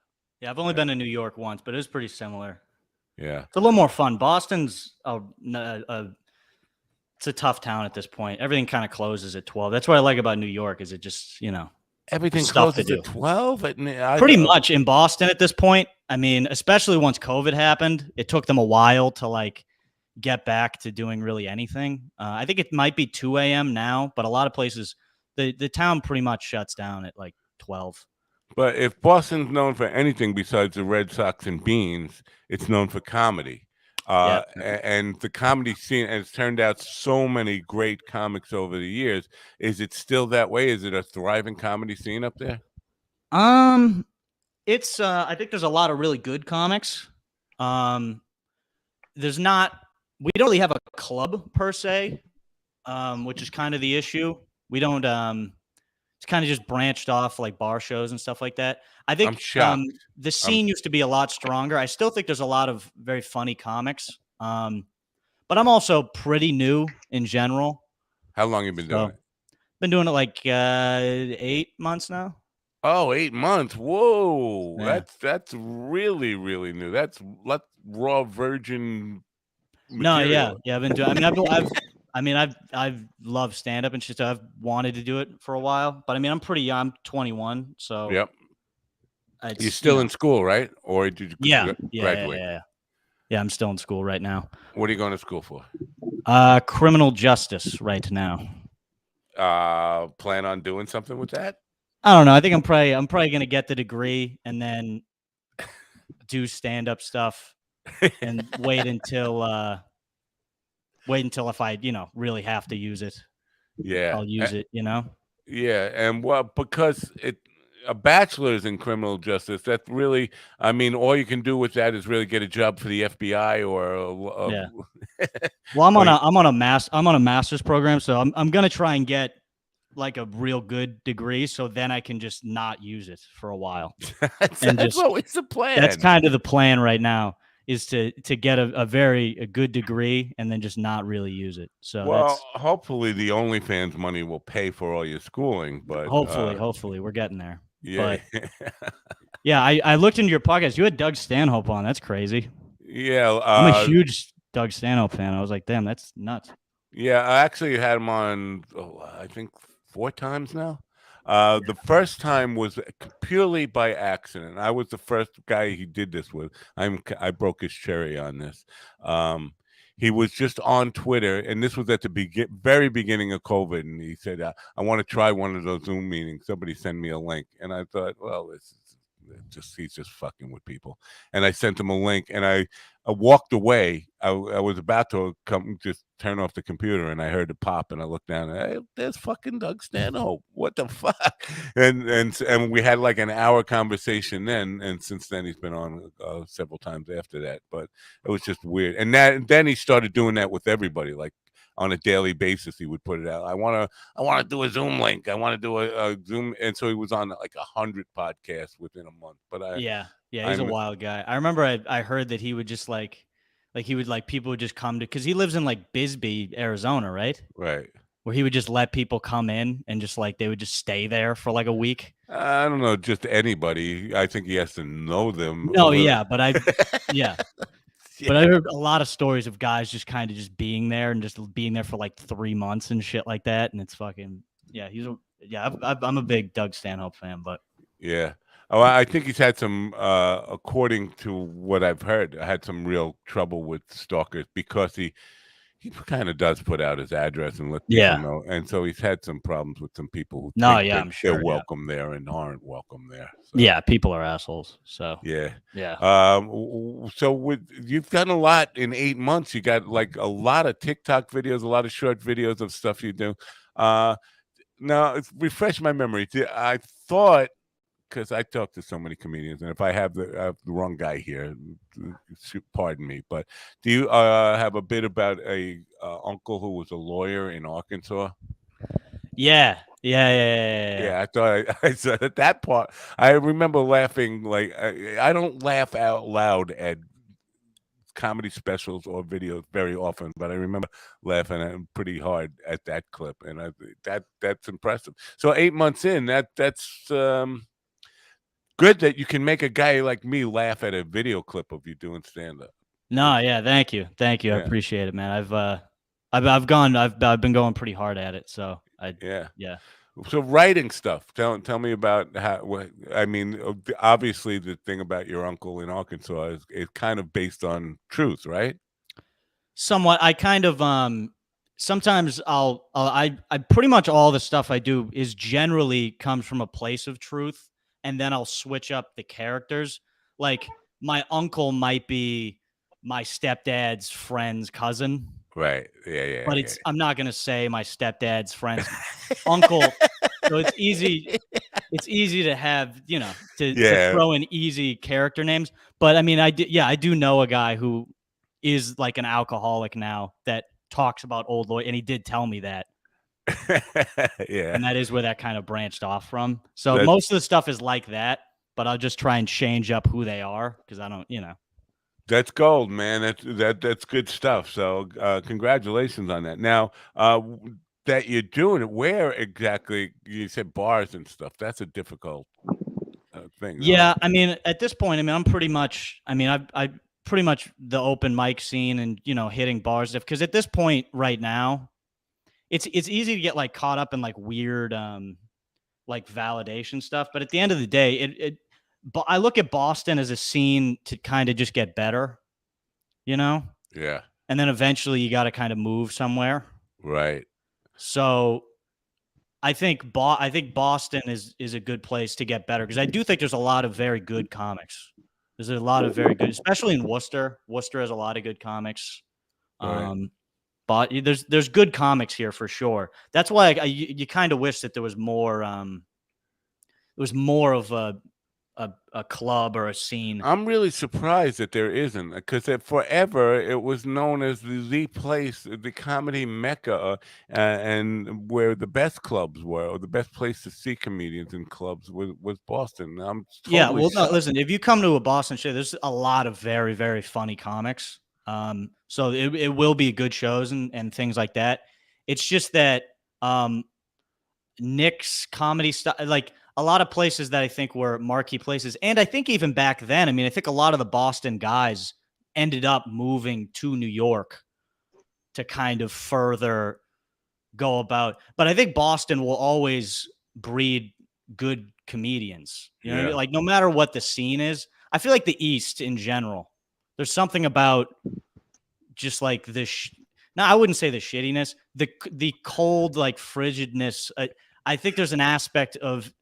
Yeah. I've only been to New York once, but it was pretty similar. Yeah, it's a little more fun. Boston's it's a tough town at this point. Everything kind of closes at 12. That's what I like about New York. Is it just everything closes at 12? Pretty much in Boston at this point. I mean, especially once COVID happened, it took them a while to get back to doing really anything. I think it might be 2 a.m. now, but a lot of places, the town pretty much shuts down at 12. But if Boston's known for anything besides the Red Sox and beans, it's known for comedy. And the comedy scene, and it's turned out so many great comics over the years. Is it still that way? Is it a thriving comedy scene up there? It's I think there's a lot of really good comics. There's not. We don't really have a club per se, which is kind of the issue. We don't. it's kind of just branched off like bar shows and stuff like that. I I'm think shocked. the scene used to be a lot stronger. I still think there's a lot of very funny comics. But I'm also pretty new in general. How long you been doing it? Been doing it like 8 months now. Oh, 8 months. Whoa. Yeah. That's really, really new. That's raw virgin No, yeah, material. yeah. I've been doing. I've loved stand up and shit. So I've wanted to do it for a while. But I mean, I'm pretty young. I'm 21, so Yep. it's, You're still in school, right? Or did you graduate? Yeah, I'm still in school right now. What are you going to school for? Criminal justice right now. Plan on doing something with that? I don't know. I think I'm probably gonna get the degree and then do stand up stuff and wait until if I really have to use it. Yeah. I'll use it. Yeah, and because a bachelor's in criminal justice, that's really, I mean, all you can do with that is really get a job for the FBI or Yeah. Well, I'm on a master's program, so I'm gonna try and get like a real good degree, so then I can just not use it for a while. that's always the plan. That's kind of the plan right now, is to get a good degree and then just not really use it. So well, hopefully the OnlyFans money will pay for all your schooling, but hopefully we're getting there. Yeah. But yeah, I looked into your podcast. You had Doug Stanhope on. That's crazy. Yeah, I'm a huge Doug Stanhope fan. I was like, damn, that's nuts. Yeah, I actually had him on, I think 4 times now. The first time was purely by accident. I was the first guy he did this with. I broke his cherry on this. He was just on Twitter, and this was at the very beginning of COVID, and he said, I want to try one of those Zoom meetings. Somebody send me a link. And I thought, well, he's just fucking with people. And I sent him a link, and I walked away. I was about to just turn off the computer, and I heard it pop, and I looked down, and hey, there's fucking Doug Stanhope. What the fuck? And we had like an hour conversation then, and since then he's been on several times after that. But it was just weird. And then he started doing that with everybody, like on a daily basis. He would put it out. I want to do a Zoom link. I want to do a Zoom. And so he was on like 100 podcasts within a month. But yeah, he's a wild guy. I remember I heard that he would just people would just come to, because he lives in like Bisbee, Arizona, right? Right. Where he would just let people come in and just like they would just stay there for like a week. I don't know, just anybody. I think he has to know them. No, yeah, but yeah. But I heard a lot of stories of guys just kind of just being there and just being there for like 3 months and shit like that. And it's fucking, I'm a big Doug Stanhope fan, but yeah. Oh, I think he's had some, according to what I've heard, had some real trouble with stalkers because he kind of does put out his address and let people know. And so he's had some problems with some people who think I'm sure they're welcome there and aren't welcome there. So. Yeah, people are assholes. So yeah. So you've done a lot in 8 months. You got like a lot of TikTok videos, a lot of short videos of stuff you do. Now, refresh my memory. I thought, because I talk to so many comedians, and if I have the wrong guy here, pardon me, but do you have a bit about a uncle who was a lawyer in Arkansas? Yeah. I thought I said at that part. I remember laughing. Like I don't laugh out loud at comedy specials or videos very often, but I remember laughing pretty hard at that clip, and that's impressive. So 8 months in, that's good that you can make a guy like me laugh at a video clip of you doing stand-up. No, yeah, thank you. Yeah. I appreciate it, man. I've been going pretty hard at it. So yeah. So writing stuff. Tell me about how. I mean, obviously the thing about your uncle in Arkansas is kind of based on truth, right? Somewhat. I kind of sometimes I pretty much all the stuff I do is generally comes from a place of truth. And then I'll switch up the characters. Like my uncle might be my stepdad's friend's cousin. Right. Yeah. But I'm not gonna say my stepdad's friend's uncle. So it's easy. It's easy to have, to throw in easy character names. But I mean, I do know a guy who is like an alcoholic now that talks about old lawyer, and he did tell me that. Yeah. And that is where that kind of branched off from. So That's most of the stuff is like that, but I'll just try and change up who they are because I don't, that's gold, man. That's good stuff. So, congratulations on that. Now, that you're doing it, where exactly you said bars and stuff, that's a difficult, thing, no? Yeah, I mean, at this point, I mean, I'm pretty much, I mean, I pretty much the open mic scene and hitting bars stuff. Because at this point, right now, it's easy to get like caught up in like weird like validation stuff. But at the end of the day, but I look at Boston as a scene to kind of just get better, you know, Yeah, and then eventually you got to kind of move somewhere. right. So I think Boston is a good place to get better because I do think there's a lot of very good comics. There's a lot of very good, especially in Worcester. Worcester has a lot of good comics. Right. But there's good comics here for sure. That's why you kind of wish that there was more. It was more of a club or a scene. I'm really surprised that there isn't, because forever it was known as the place, the comedy mecca, and where the best clubs were, or the best place to see comedians in clubs was Boston. I'm Yeah, totally well, no, shocked. listen, if you come to a Boston show, there's a lot of very, very funny comics. So it will be good shows and things like that. It's just that Nick's comedy stuff, like a lot of places that I think were marquee places, and I think even back then, I mean, I think a lot of the Boston guys ended up moving to New York to kind of further go about. But I think Boston will always breed good comedians. You know what I mean? Yeah, Like no matter what the scene is, I feel like the East in general. There's something about just like this. No, I wouldn't say the shittiness, the cold like frigidness. I think there's an aspect of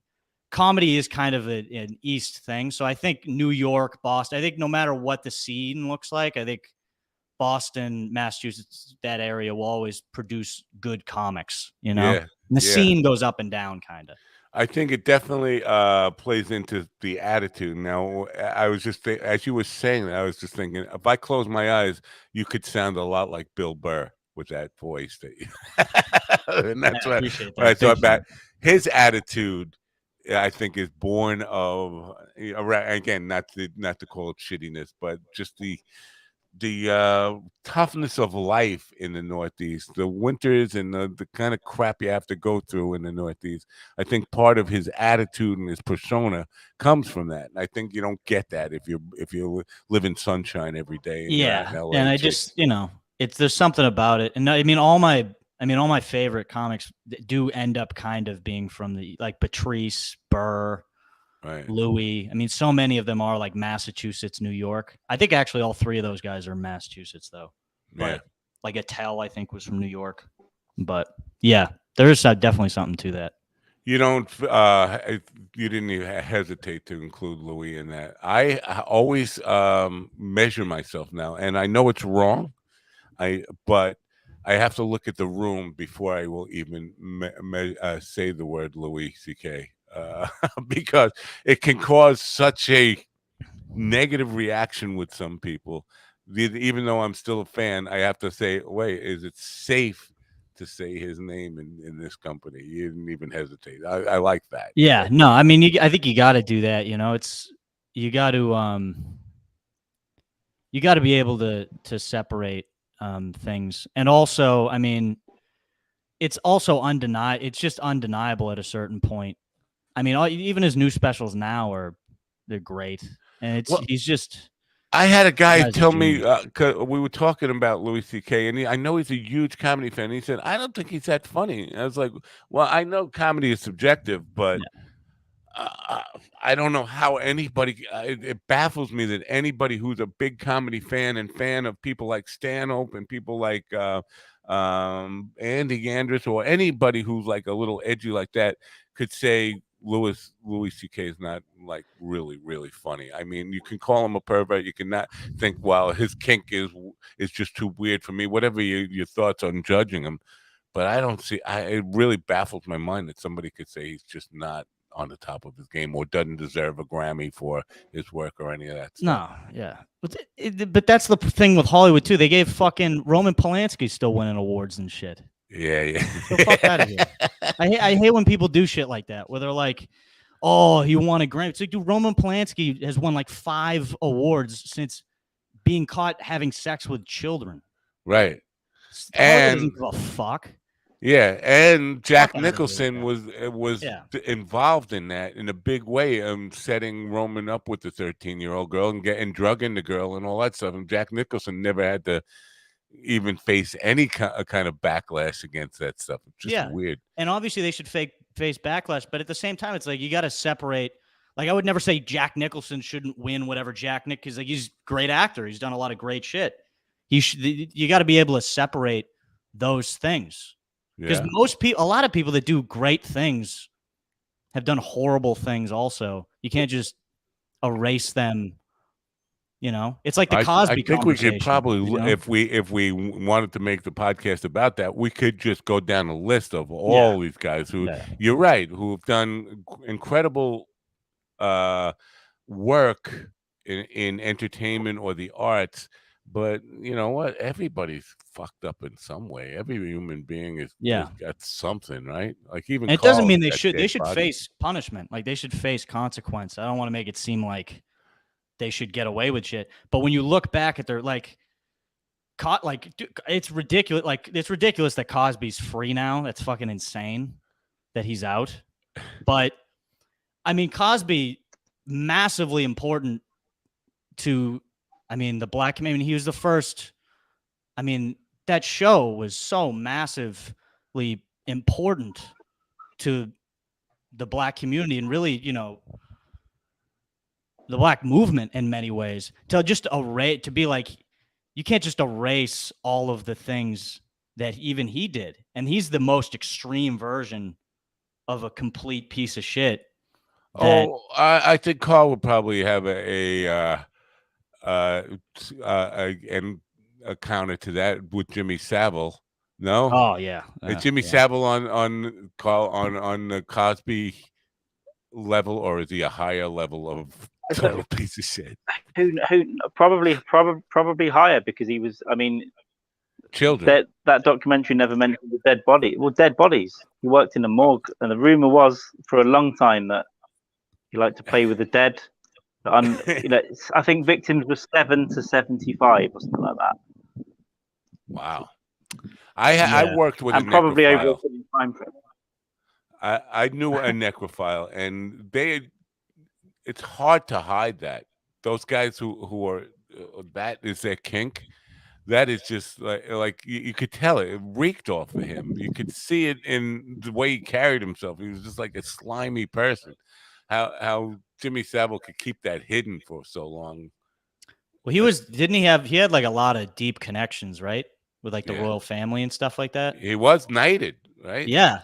comedy is kind of an East thing. So I think New York, Boston. I think no matter what the scene looks like, I think Boston, Massachusetts, that area will always produce good comics, And yeah, the yeah. scene goes up and down kind of. I think it definitely plays into the attitude. Now, I was just as you were saying that, I was just thinking, if I close my eyes, you could sound a lot like Bill Burr with that voice that you and I that's appreciate what I that. thought Thank you. about. His attitude, I think, is born of, again, not to call it shittiness, but just the toughness of life in the Northeast, the winters and the kind of crap you have to go through in the Northeast. I think part of his attitude and his persona comes from that. And I think you don't get that if you live in sunshine every day and you're out in Yeah, LA and I chasing. just it's there's something about it, and all my favorite comics do end up kind of being from the like Patrice, Burr, Right. Louis. I mean, so many of them are like Massachusetts, New York. I think actually all three of those guys are Massachusetts though. Yeah. But like Attell, I think was from New York. But yeah, there is definitely something to that. You don't you didn't even hesitate to include Louis in that. I always measure myself now, and I know it's wrong. But I have to look at the room before I will even say the word Louis C.K. Because it can cause such a negative reaction with some people. Even though I'm still a fan, I have to say, wait, is it safe to say his name in this company? You didn't even hesitate. I like that. Yeah, no, I mean, I think you got to do that. It's you got to be able to separate things, and also, I mean, it's also undeniable. It's just undeniable at a certain point. I mean, even his new specials now they're great, and Well, he's just I had a guy guy's a tell me, genius. 'cause we were talking about Louis C.K. and I know he's a huge comedy fan. He said, "I don't think he's that funny." And I was like, "Well, I know comedy is subjective, but Yeah. uh, I don't know how anybody. It baffles me that anybody who's a big comedy fan and fan of people like Stanhope and people like Andy Andrus or anybody who's like a little edgy like that could say Louis C.K. is not like really funny. I mean, you can call him a pervert. You cannot think, well, his kink is just too weird for me. Whatever your thoughts on judging him, but I don't see. It really baffles my mind that somebody could say he's just not on the top of his game or doesn't deserve a Grammy for his work or any of that stuff. No, yeah, but that's the thing with Hollywood too. They gave fucking Roman Polanski still winning awards and shit. Yeah. The fuck out of here. I hate when people do shit like that, where they're like, "Oh, he won a Grammy." It's like, dude, Roman Polanski has won like 5 awards since being caught having sex with children. Right. Hollywood doesn't And give a fuck. yeah, and Jack Fuck outta here with Nicholson that. was Yeah. involved in that in a big way, setting Roman up with the 13-year-old girl and getting drugging the girl and all that stuff. And Jack Nicholson never had to even face any kind of backlash against that stuff. It's just weird. And obviously they should face backlash, but at the same time, it's like you got to separate. Like, I would never say Jack Nicholson shouldn't win whatever because like he's a great actor. He's done a lot of great shit. You got to be able to separate those things. Because a lot of people that do great things have done horrible things also. You can't just erase them. You know, it's like the Cosby I think we could probably, you know? if we wanted to make the podcast about that, we could just go down a list of all these guys who, you're right, who have done incredible work in entertainment or the arts. But you know what? Everybody's fucked up in some way. Every human being has got something, right? Like even and it doesn't mean they should body. face punishment. Like they should face consequence. I don't want to make it seem like they should get away with shit. But when you look back at their it's ridiculous. Like it's ridiculous that Cosby's free now. That's fucking insane that he's out. But I mean, Cosby, massively important to, the black community. He was the first. That show was so massively important to the black community and really, the black movement in many ways. To be like, you can't just erase all of the things that even he did. And he's the most extreme version of a complete piece of shit. I think Carl would probably have a counter to that with Jimmy Savile. No. Oh yeah. Is Jimmy Savile on the Cosby level, or is he a higher level of total piece of shit? Who probably higher, because he was. Children. That documentary never mentioned the dead body. Well, dead bodies. He worked in a morgue, and the rumor was for a long time that he liked to play with the dead. I think victims were 7 to 75 or something like that. Wow. I worked with and a probably necrophile. over a time frame. I knew a necrophile, and it's hard to hide that. Those guys who are that is their kink. That is just like you could tell it reeked off of him. You could see it in the way he carried himself. He was just like a slimy person. How Jimmy Savile could keep that hidden for so long. Well, he had like a lot of deep connections, right? With like the royal family and stuff like that. He was knighted, right? Yeah.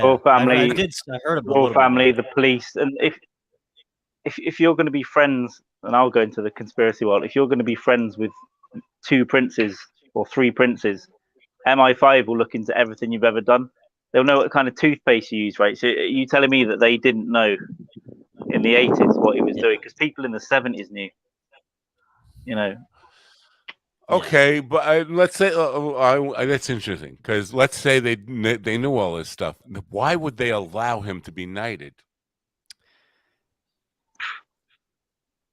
Royal family. I heard about royal family, the police, and if you're going to be friends, and I'll go into the conspiracy world. If you're going to be friends with 2 princes or 3 princes, MI5 will look into everything you've ever done. They'll know what kind of toothpaste you use, right? So are you telling me that they didn't know in the 80s what he was doing? Because people in the 70s knew, Okay, but let's say that's interesting, because let's say they knew all this stuff. Why would they allow him to be knighted?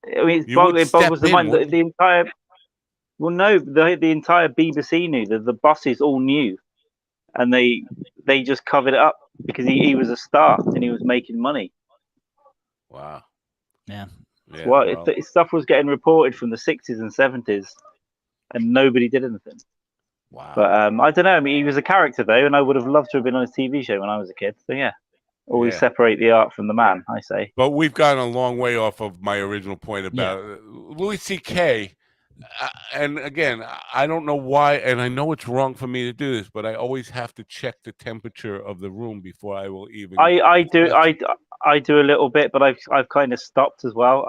It boggles the mind. The entire the entire BBC knew. The bosses all knew, and they just covered it up because he was a star and he was making money. Wow. Yeah. Stuff was getting reported from the 60s and 70s, and nobody did anything. Wow. But I don't know. He was a character though, and I would have loved to have been on a TV show when I was a kid. So yeah. Always separate the art from the man, I say. But we've gone a long way off of my original point about Louis C.K. And again, I don't know why, and I know it's wrong for me to do this, but I always have to check the temperature of the room before I will even. I do a little bit, but I've kind of stopped as well.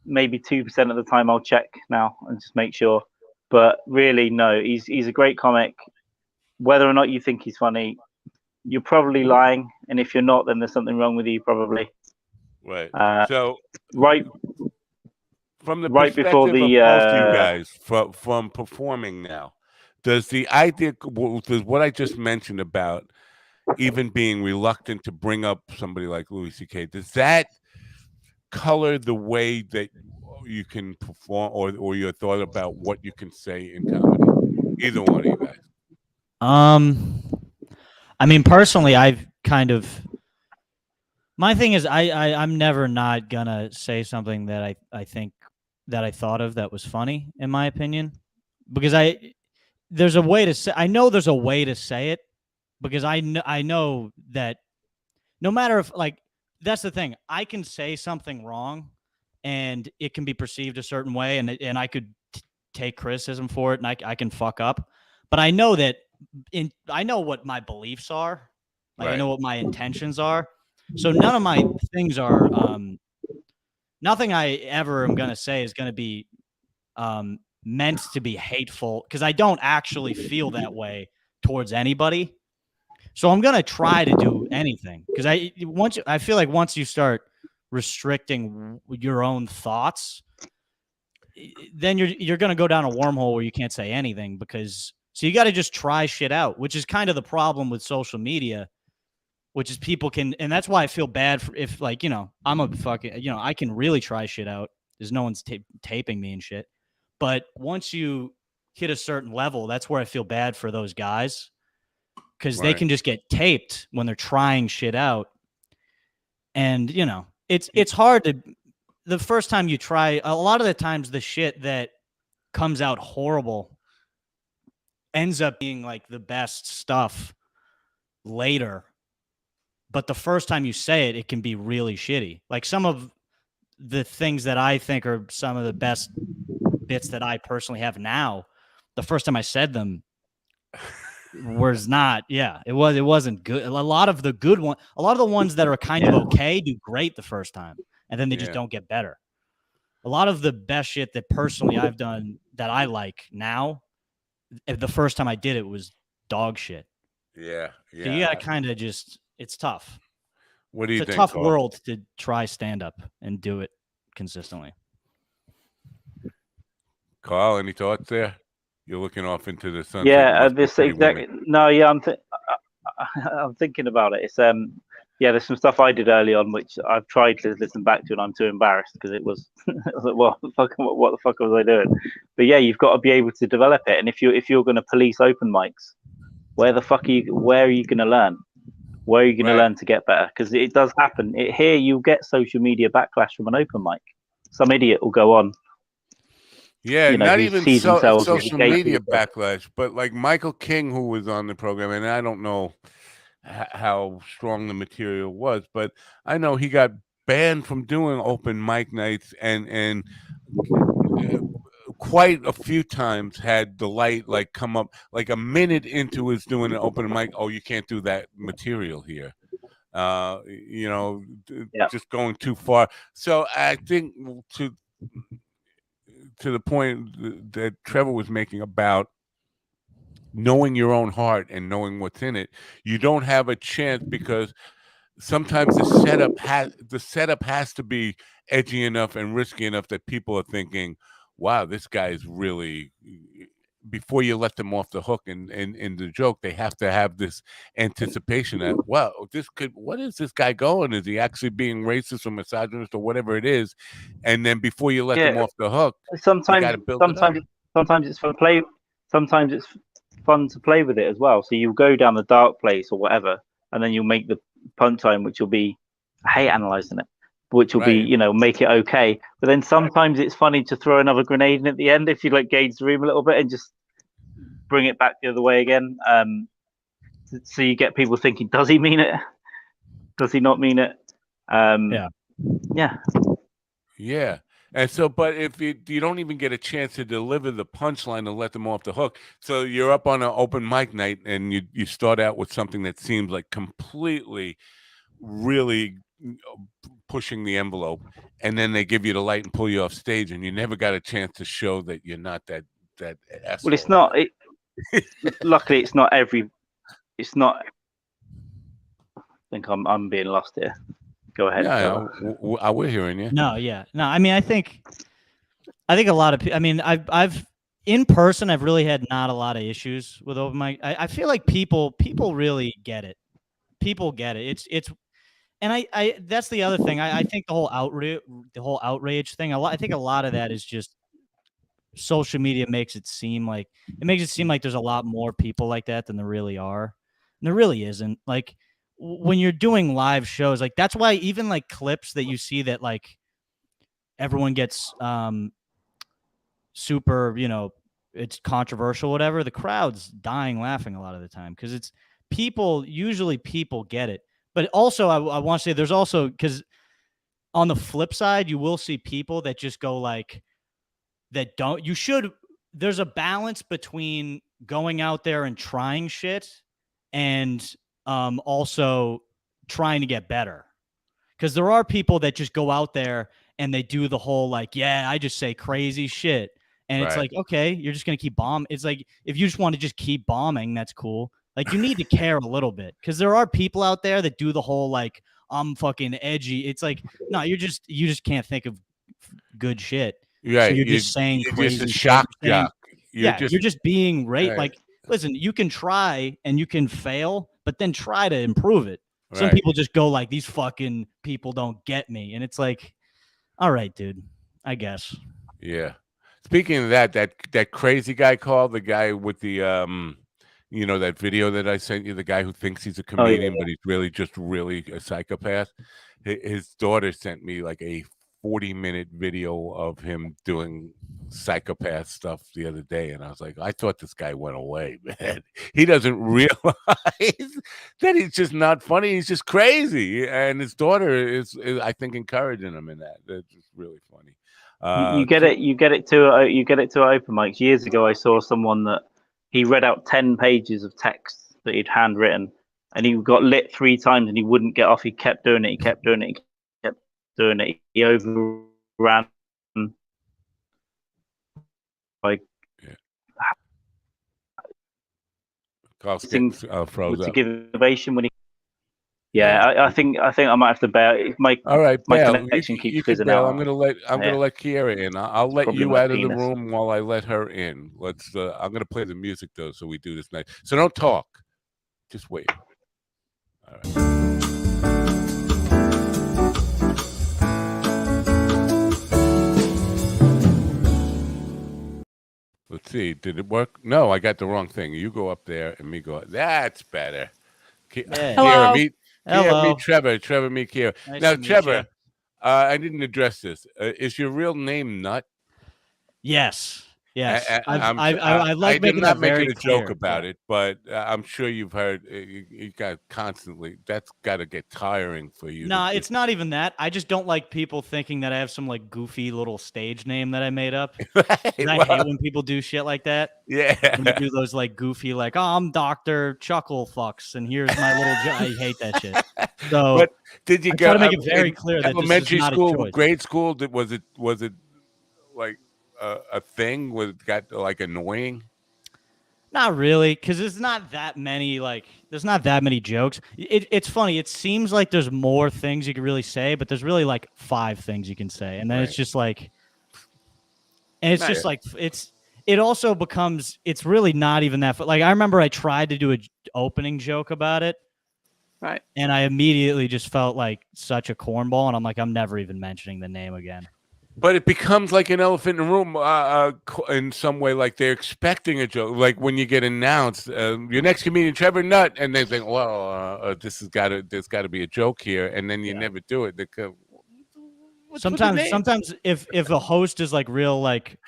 Maybe 2% of the time I'll check now and just make sure. But really, no, he's a great comic. Whether or not you think he's funny, you're probably lying, and if you're not, then there's something wrong with you, probably. Right. From the right perspective before the of both you guys from performing now, Does the idea, does what I just mentioned about even being reluctant to bring up somebody like Louis C.K., does that color the way that you can perform, or your thought about what you can say in comedy? Either one of you guys. I mean, personally, I've kind of my thing is I'm never not gonna say something that I think that I thought of that was funny, in my opinion, because there's a way to say, I know there's a way to say it, because I know that no matter if, like, that's the thing, I can say something wrong and it can be perceived a certain way, and I could take criticism for it, and I can fuck up, but I know that I know what my beliefs are, like I Right. know what my intentions are, so none of my things are nothing I ever am gonna say is gonna be meant to be hateful, because I don't actually feel that way towards anybody. So I'm gonna try to do anything, because I feel like once you start restricting your own thoughts, then you're gonna go down a wormhole where you can't say anything, because so you got to just try shit out, which is kind of the problem with social media, which is people can, and that's why I feel bad for, if, like, I'm a fucking, I can really try shit out. There's no one's taping me and shit. But once you hit a certain level, that's where I feel bad for those guys, because they Right. can just get taped when they're trying shit out. And, it's hard to, the first time you try, a lot of the times the shit that comes out horrible ends up being like the best stuff later. But the first time you say it, it can be really shitty. Like some of the things that I think are some of the best bits that I personally have now, the first time I said them was not, it wasn't good. A lot of the good one, a lot of the ones that are kind of okay do great the first time, and then they just don't get better. A lot of the best shit that personally I've done that I like now, the first time I did it was dog shit. Yeah. So you gotta kind of just, it's tough. What do you It's a think, tough Carl? world to try stand up and do it consistently. Carl, any thoughts there? You're looking off into the sunset. Yeah, Must be this pretty exactly. windy. No, yeah, I'm thinking about it. It's there's some stuff I did early on which I've tried to listen back to, and I'm too embarrassed because it was, I was like, what the fuck was I doing? But yeah, you've got to be able to develop it. And if you're going to police open mics, where are you going to learn? Where are you going to learn to get better? Because it does happen. Here you'll get social media backlash from an open mic. Some idiot will go on. Yeah, not even social media gatekeeper. backlash, but like Michael King, who was on the program, and I don't know how strong the material was, but I know he got banned from doing open mic nights, and quite a few times had the light like come up like a minute into his doing an open mic. Oh, you can't do that material here. Just going too far. So I think to the point that Trevor was making about knowing your own heart and knowing what's in it, you don't have a chance, because sometimes the setup has to be edgy enough and risky enough that people are thinking, wow, this guy's really, before you let them off the hook in the joke, they have to have this anticipation that, wow, what is this guy going? Is he actually being racist or misogynist or whatever it is? And then before you let them off the hook, sometimes it's fun to play. Sometimes it's fun to play with it as well. So you go down the dark place or whatever, and then you'll make the punchline, which will be, I hate analyzing it, which will be, make it okay. But then sometimes it's funny to throw another grenade in at the end if you like gauge the room a little bit and just bring it back the other way again. So you get people thinking, does he mean it? Does he not mean it? Yeah. And so, but if you don't even get a chance to deliver the punchline and let them off the hook, so you're up on an open mic night and you start out with something that seems like completely, really pushing the envelope, and then they give you the light and pull you off stage, and you never got a chance to show that you're not that asshole. Well, it's not. Luckily, it's not every. It's not. I think I'm being lost here. Go ahead. Yeah, we're hearing you. No, yeah, no. I mean, I think a lot of people. I mean, I've in person, I've really had not a lot of issues with open mic. I feel like people really get it. People get it. It's and I that's the other thing. I think the whole outrage thing. I think a lot of that is just social media makes it seem like there's a lot more people like that than there really are. And there really isn't. Like when you're doing live shows, like that's why even like clips that you see that like everyone gets super, it's controversial, whatever, the crowd's dying laughing a lot of the time because it's usually people get it. But also, I want to say there's also, because on the flip side, you will see people that just go like, that don't, there's a balance between going out there and trying shit and also trying to get better. Because there are people that just go out there and they do the whole like, yeah, I just say crazy shit. And it's like, okay, you're just going to keep bombing. It's like, if you just want to just keep bombing, that's cool. Like, you need to care a little bit because there are people out there that do the whole like, I'm fucking edgy. It's like, no, you just can't think of good shit. Right. So you're just saying you're crazy just a shock shit. jock. You're just being right. Like, listen, you can try and you can fail, but then try to improve it. Some Right. people just go like, these fucking people don't get me. And it's like, all right, dude, I guess. Yeah. Speaking of that crazy guy called, the guy with the that video that I sent you, the guy who thinks he's a comedian, but he's really a psychopath. His daughter sent me like a 40-minute video of him doing psychopath stuff the other day, and I was like, I thought this guy went away, man. He doesn't realize that he's just not funny. He's just crazy, and his daughter is I think, encouraging him in that. That's just really funny. You get it to open mics. Years ago, I saw someone that he read out 10 pages of text that he'd handwritten, and he got lit 3 times, and he wouldn't get off. He kept doing it. He kept doing it. He kept doing it. He overran like Carl's froze up. To give innovation when he. Yeah, I think I might have to bail. All right, my bail. connection You keeps can fizzing bail. out. I'm gonna let Kiera in. I'll let you out of the room while I let her in. Let's. I'm gonna play the music though, so we do this night. So don't talk. Just wait. All right. Let's see. Did it work? No, I got the wrong thing. You go up there and me go up. That's better. Hello. Kiera, meet Trevor. Trevor, meet Kiera. Nice Now, to meet Trevor, you. I didn't address this. Is your real name Nut? Yes. Yes. I like making not that very making a clear. joke about it, but I'm sure you've heard you got constantly. That's got to get tiring for you. Nah, it's not even that. I just don't like people thinking that I have some like goofy little stage name that I made up. Right, I hate when people do shit like that. Yeah. When they do those like goofy, like, oh, I'm Dr. Chuckle Fucks, and here's my little. I hate that shit. So, but did you try to make it very clear that elementary this is not school, a choice. grade school? Was it like a thing? Was it got like annoying? Not really, because there's not that many jokes. It's funny. It seems like there's more things you can really say, but there's really like 5 things you can say, and then it's just like, and it's just like it also becomes, it's really not even that. Like I remember I tried to do an opening joke about it, right, and I immediately just felt like such a cornball, and I'm like, I'm never even mentioning the name again. But it becomes like an elephant in the room in some way, like they're expecting a joke. Like when you get announced, your next comedian, Trevor Nutt, and they think, well, there's got to be a joke here, and then you never do it. They go, sometimes if a host is like real, like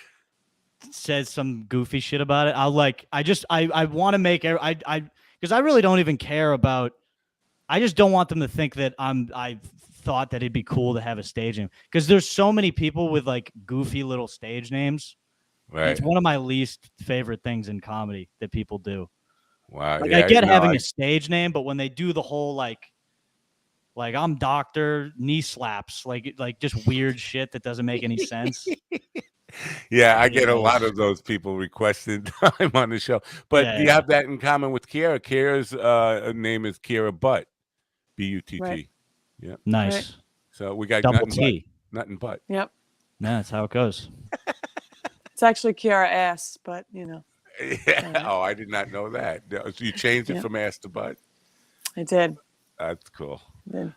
says some goofy shit about it, I'll like, I want to make because I really don't even care about. I just don't want them to think that I thought that it'd be cool to have a stage name, because there's so many people with like goofy little stage names. Right. It's one of my least favorite things in comedy that people do. Wow. Like, I get having a stage name, but when they do the whole like I'm Dr. Knee Slaps, like just weird shit that doesn't make any sense. Yeah, I get a lot of those people requesting time on the show. But do you have that in common with Kiera? Kiera's name is Kiera Butt, B-U-T-T. Right. Yeah. Nice. Right. So we got double T. Nothing but. Yep. Yeah, that's how it goes. It's actually Kiara ass, but Yeah. Oh, I did not know that. So you changed it Yeah. from ass to butt. I did. That's cool. I did.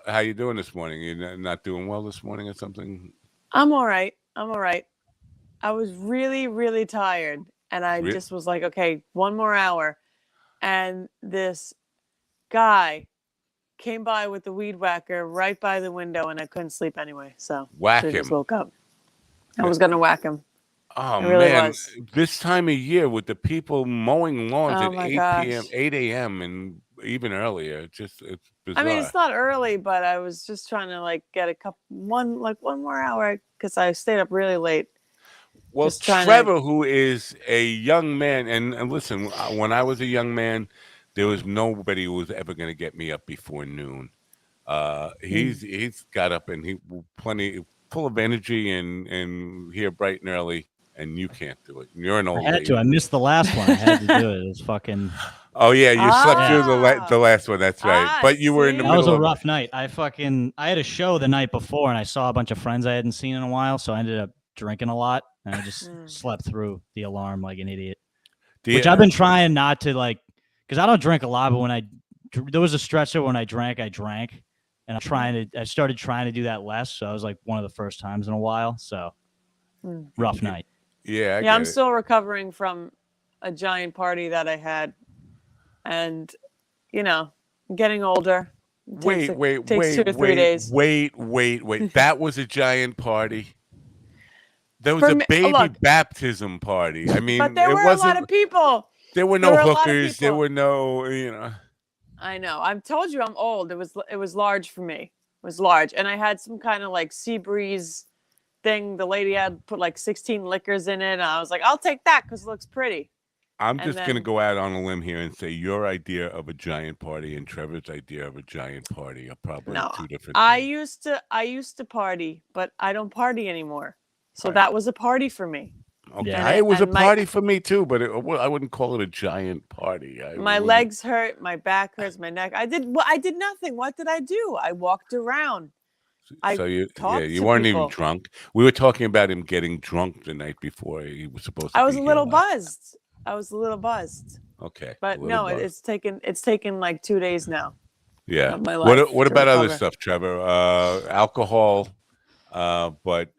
How you doing this morning? You not doing well this morning or something? I'm all right. I was really, really tired, and I Re- just was like, okay, one more hour. And this guy came by with the weed whacker right by the window, and I couldn't sleep anyway. So Whack I just him. woke up. I was gonna whack him. Oh I really man, was. this time of year with the people mowing lawns Oh at my 8 p.m., gosh. 8 a.m. and even earlier, it's I mean, bizarre. it's not early, but I was just trying to like get one more hour because I stayed up really late. Well, Just trying to. Trevor, who is a young man, and listen, when I was a young man, there was nobody who was ever going to get me up before noon. He's got up and he plenty full of energy and here bright and early, and you can't do it. You're an I old had to. lady. I missed the last one. I had to do it. It was fucking. Oh yeah, you slept through Ah. the last one. That's right. Ah, But you were in the see? That was middle a of rough night. I had a show the night before, and I saw a bunch of friends I hadn't seen in a while, so I ended up drinking a lot, and I just slept through the alarm like an idiot. Which I've been trying not to because I don't drink a lot, but when there was a stretch there when I drank, and I started trying to do that less. So I was like one of the first times in a while. So rough night. Yeah, I'm still recovering from a giant party that I had, and getting older. Wait, Takes 2 to 3 days. wait. That was a giant party. There was For a me- baby look. baptism party. I mean, But there it were a wasn't. lot of people. There were There no were a lot of hookers. There people. were no, I know. I've told you I'm old. It was large for me. It was large, and I had some kind of like sea breeze thing. The lady had put like 16 liquors in it, and I was like, I'll take that because it looks pretty. I'm And just going to then- go out on a limb here and say your idea of a giant party and Trevor's idea of a giant party are probably No, two different I things. used to party, but I don't party anymore. So Right. that was a party for me. Okay, Yeah. it was a and my- party for me too, but I wouldn't call it a giant party. My legs hurt, my back hurts, my neck. I did nothing. What did I do? I walked around. So you talked to weren't even people. drunk. We were talking about him getting drunk the night before he was supposed to. I was be a here little last- buzzed. Okay, But a little no, buzzed. it's taken like 2 days now. Yeah. of my life What to about other recover. stuff, Trevor? Alcohol, but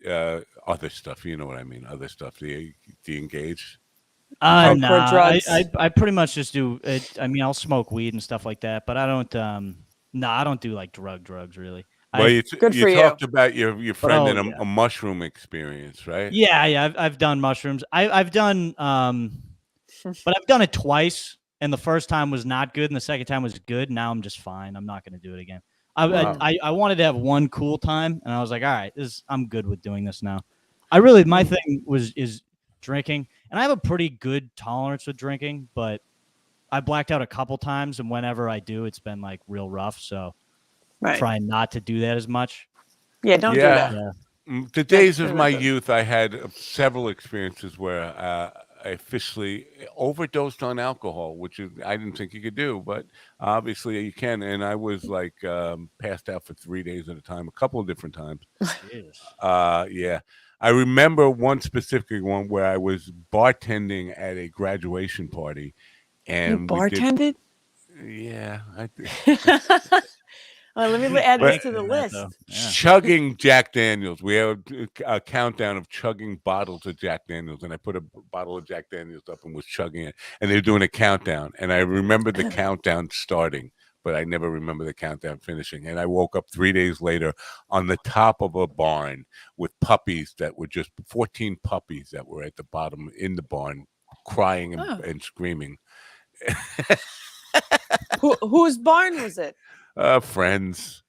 other stuff. You know what I mean? Other stuff. Do you engage? Hardcore Nah, drugs. I pretty much just do it. I mean, I'll smoke weed and stuff like that, but I don't. I don't do like drugs really. Well, you Good for you. talked about your friend and yeah. a mushroom experience, right? Yeah. I've done mushrooms. I've done but I've done it twice, and the first time was not good, and the second time was good. Now I'm just fine. I'm not going to do it again. Wow. I wanted to have one cool time, and I was like, all right, I'm good with doing this now. My thing is drinking, and I have a pretty good tolerance with drinking, but I blacked out a couple times, and whenever I do, it's been like real rough. So trying not to do that as much. Yeah, don't do that. Yeah. The days of really my good. youth, I had several experiences where I officially overdosed on alcohol, which I didn't think you could do, but obviously you can. And I was like passed out for 3 days at a time, a couple of different times. Yeah. I remember one specific one where I was bartending at a graduation party. And You bartended? Yeah. Let me add this to the list. Chugging Jack Daniels. We had a countdown of chugging bottles of Jack Daniels, and I put a bottle of Jack Daniels up and was chugging it. And they were doing a countdown, and I remember the countdown starting, but I never remember the countdown finishing. And I woke up 3 days later on the top of a barn with puppies that were just 14 puppies that were at the bottom in the barn, crying and screaming. Whose barn was it? Friends.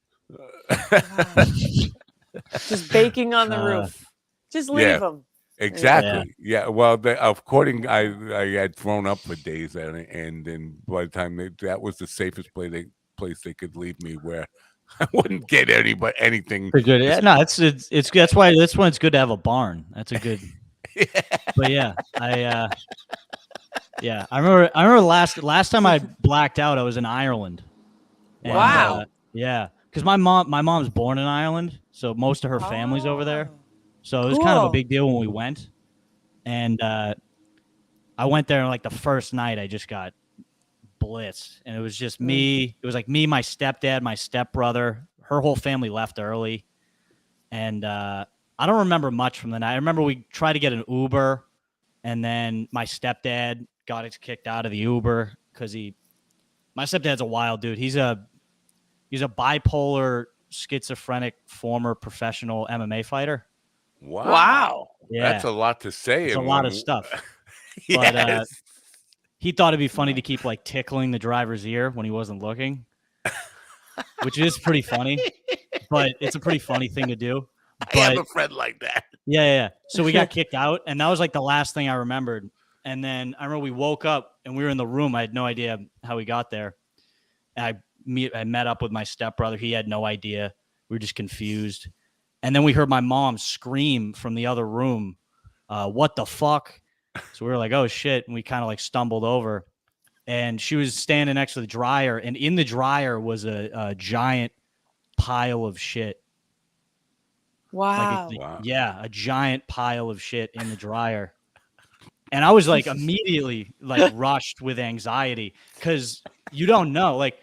Just baking on the roof. Just leave them. Exactly. Yeah. Well, according I had thrown up for days, and then by the time that was the safest place they could leave me, where I wouldn't get anything. Pretty good. Yeah, no, it's that's when it's good to have a barn. That's a good. But yeah, I remember last time I blacked out, I was in Ireland. And, wow. Yeah, because my mom's born in Ireland, so most of her family's over there. So it was kind of a big deal when we went. And I went there, and like the first night, I just got blitzed, and it was just me. It was like me, my stepdad, my stepbrother. Her whole family left early, and I don't remember much from the night. I remember we tried to get an Uber, and then my stepdad got us kicked out of the Uber because my stepdad's a wild dude. He's a bipolar, schizophrenic, former professional MMA fighter. Wow. Yeah, That's a lot to say. it's a in lot one- of stuff. Yes. But he thought it'd be funny to keep like tickling the driver's ear when he wasn't looking, which is pretty funny. But it's a pretty funny thing to do. I have But a friend like that. yeah. So we got kicked out, and that was like the last thing I remembered. And then I remember we woke up and we were in the room. I had no idea how we got there. I met up with my stepbrother. He had no idea. We were just confused. And then we heard my mom scream from the other room, "What the fuck?" So we were like, "Oh shit!" And we kind of like stumbled over, and she was standing next to the dryer, and in the dryer was a giant pile of shit. Wow. Wow. Yeah, a giant pile of shit in the dryer. And I was like immediately like rushed with anxiety because you don't know. Like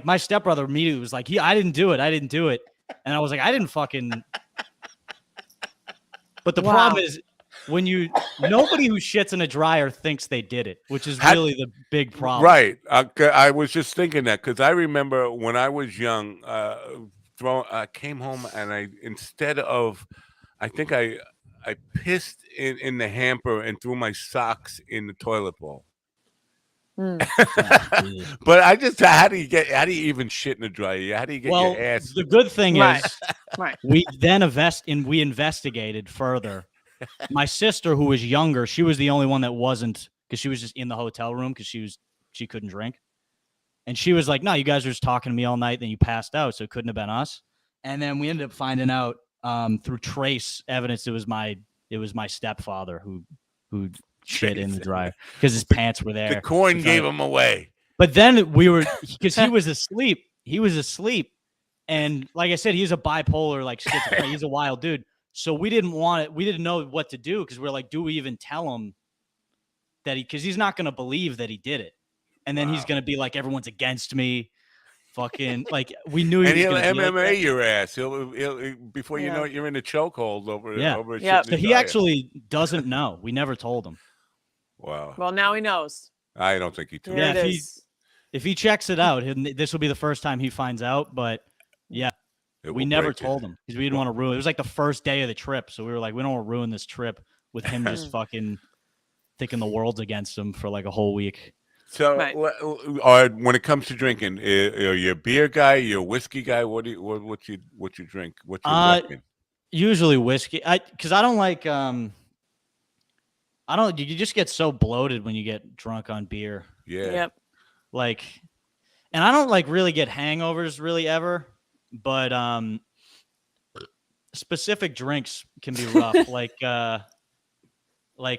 my stepbrother immediately was like, I didn't do it. And I was like, I didn't fucking. But the problem is nobody who shits in a dryer thinks they did it, which is really the big problem. Right. I was just thinking that because I remember when I was young, I came home and instead of, I think I pissed in the hamper and threw my socks in the toilet bowl. But how do you even shit in the dryer? How do you get your ass? The good thing Right. is Right. we then we investigated further. My sister, who was younger, she was the only one that wasn't, because she was just in the hotel room because she couldn't drink. And she was like, "No, you guys were just talking to me all night, then you passed out, so it couldn't have been us." And then we ended up finding out through trace evidence it was my stepfather who shit in the dryer because his pants were there. The corn gave him away. But then because he was asleep. He was asleep. And like I said, he's a bipolar, like schizophrenic. He's a wild dude. So we didn't want it. We didn't know what to do because we're like, do we even tell him that because he's not going to believe that he did it. And then he's going to be like, everyone's against me. Fucking like we knew he and was he'll gonna be MMA like your ass. He'll before you know it, you're in a chokehold over over a shit in So the he dryer. actually doesn't know. We never told him. Wow. Well, now he knows. I don't think he told. Here Yeah, it is. if he checks it out, this will be the first time he finds out. But yeah, It we will never break you. told him because we didn't want to ruin. It was like the first day of the trip, so we were like, we don't want to ruin this trip with him just fucking thinking the world's against him for like a whole week. So, Right. when it comes to drinking, are you a beer guy? You're a whiskey guy? What you drink? What's your weapon? Usually whiskey. Because I don't like you just get so bloated when you get drunk on beer. Yeah. Yep. Like, and I don't like really get hangovers really ever, but specific drinks can be rough. like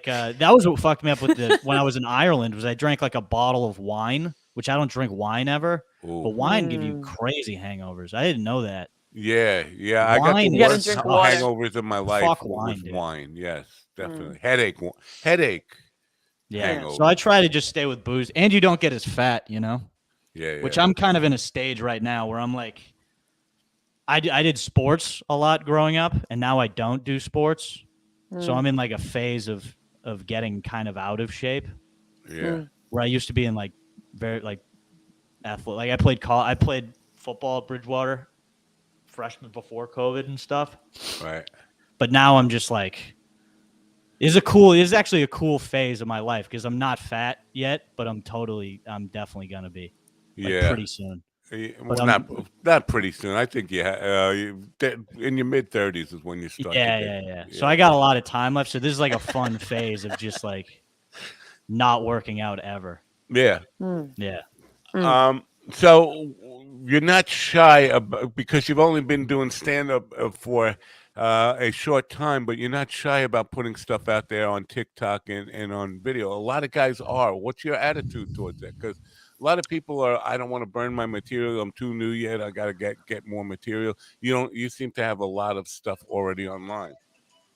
that was what fucked me up with when I was in Ireland was I drank like a bottle of wine, which I don't drink wine ever, Ooh. but wine give you crazy hangovers. I didn't know that. Yeah. I got Wine the is worst drink water. hangovers of my life Fuck with wine, dude. wine. Yes, definitely. Headache. Yeah. Hangover. So I try to just stay with booze, and you don't get as fat, Yeah. which I'm kind of in a stage right now where I'm like, I did sports a lot growing up, and now I don't do sports. So I'm in like a phase of getting kind of out of shape. Yeah. Where I used to be in like very like athlete. Like I played football at Bridgewater freshman before COVID and stuff. Right. But now I'm just like, it's actually a cool phase of my life because I'm not fat yet, but I'm definitely gonna be pretty soon. Well, not pretty soon. I think in your mid-30s is when you start. Yeah. So I got a lot of time left. So this is like a fun phase of just like not working out ever. Yeah. Yeah. So you're not shy about, because you've only been doing stand-up for a short time, but you're not shy about putting stuff out there on TikTok and on video. A lot of guys are. What's your attitude towards that? Because a lot of people are, I don't want to burn my material. I'm too new yet. I got to get more material. You seem to have a lot of stuff already online.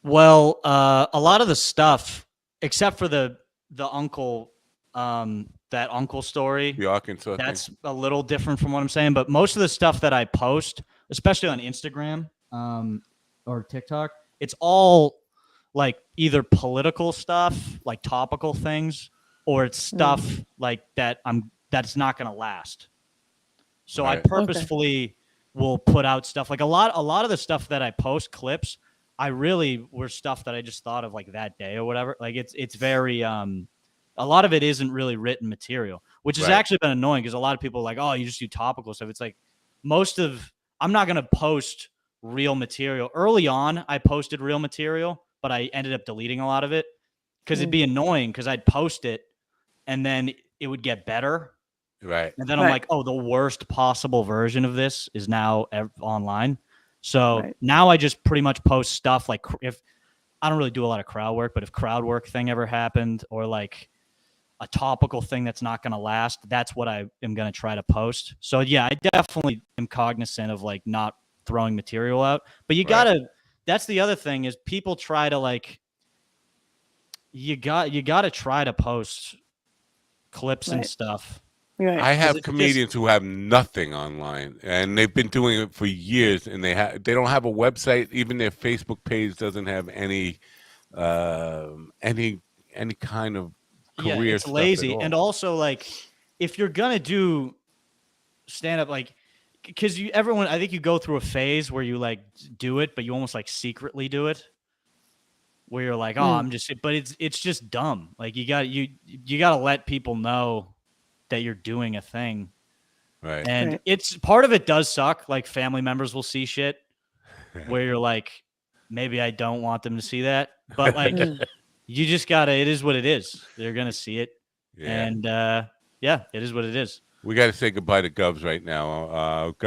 Well, a lot of the stuff except for the uncle, that uncle story. The Arkansas That's thing. a little different from what I'm saying, but most of the stuff that I post, especially on Instagram or TikTok, it's all like either political stuff, like topical things, or it's stuff like that's not going to last. So I Right. purposefully will put out stuff like a lot of the stuff that I post clips, I really were stuff that I just thought of like that day or whatever. Like it's very a lot of it isn't really written material, which has Right. actually been annoying because a lot of people are like, oh, you just do topical stuff. It's like I'm not going to post real material. Early on, I posted real material, but I ended up deleting a lot of it because it'd be annoying because I'd post it and then it would get better. Right. And then I'm like, oh, the worst possible version of this is now online. So now I just pretty much post stuff like if I don't really do a lot of crowd work, but if crowd work thing ever happened or like a topical thing that's not going to last, that's what I am going to try to post. So yeah, I definitely am cognizant of like not throwing material out, but you gotta, that's the other thing is people try to like, you got to try to post clips and stuff. Right. I have comedians who have nothing online, and they've been doing it for years, and they don't have a website. Even their Facebook page doesn't have any kind of career it's stuff lazy. at all. And also like if you're gonna do stand up, like because I think you go through a phase where you like do it, but you almost like secretly do it, where you're like, oh, I'm just, but it's just dumb. Like you got to let people know that you're doing a thing. Right. And it's part of it does suck. Like family members will see shit where you're like, maybe I don't want them to see that, but like you just gotta, it is what it is. They're going to see it. Yeah. And it is what it is. We got to say goodbye to Govs right now.